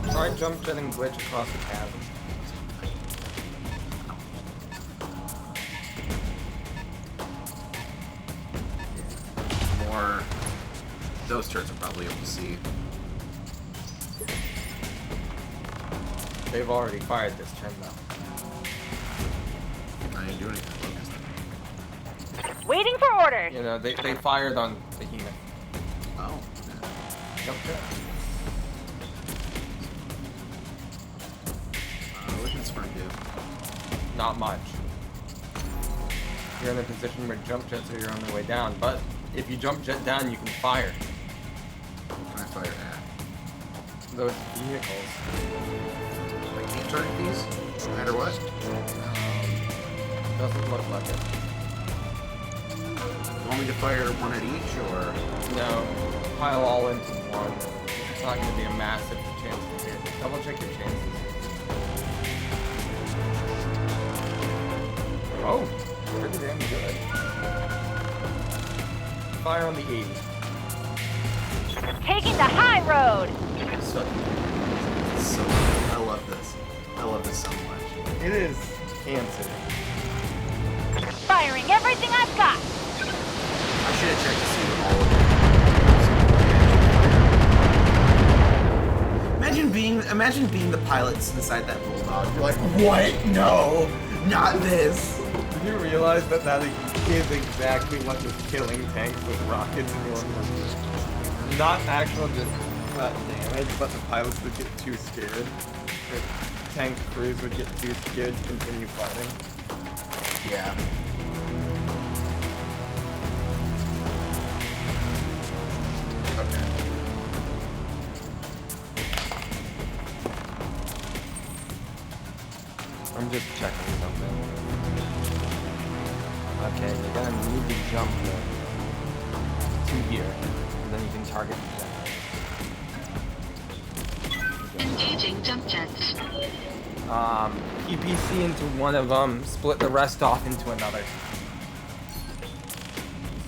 But Try jump jetting glitch across the chasm. more those turrets are probably able to see. They've already fired this turn though. I didn't do anything. Waiting for orders. You know, they fired on Behemoth. Oh. Jump jet. What can Sprint do? Not much. You're in a position where jump jets are your only way down, but if you jump jet down, you can fire. What can I fire at? Those vehicles. I can't target these, no matter what? Doesn't look like it. You want me to fire one at each, or? No, pile all into one. It's not going to be a massive chance to hit. Double check your chances. Oh, pretty damn good. Fire on the 80. Taking the high road. So I love this. I love this so much. It is cancer. Firing everything I've got. I should have checked to see what all of them. Imagine being the pilots inside that bulldog. You're like, what? No, not this. Did you realize that is exactly what was killing tanks with rockets in your movie? Not actual just damage, but the pilots would get too scared. The tank crews would get too scared to continue fighting. Yeah. Okay. I'm just checking something. Okay, you're gonna need to jump to here, and then you can target the jet. Engaging jump jets. PPC into one of them, split the rest off into another.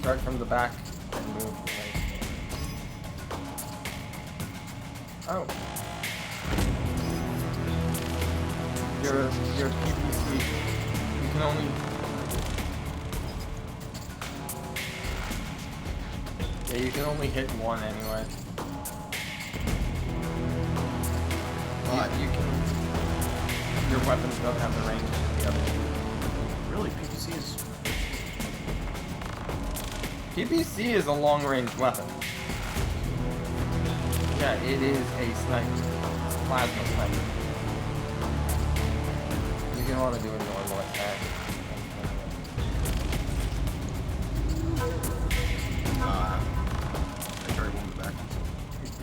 Start from the back and move. Oh. Your PPC, you can only... Yeah, you can only hit one anyway. But you can... Your weapons don't have the range of the other. Really, PPC is... PPC is a long-range weapon. Yeah, it is a sniper. It's a plasma sniper. You're gonna want to do a normal attack. I tried one in the back.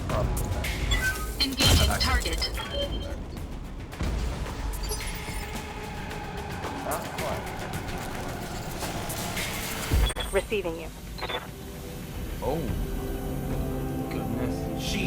Probably Engaging target. not quite. Receiving you. Oh. Goodness. She's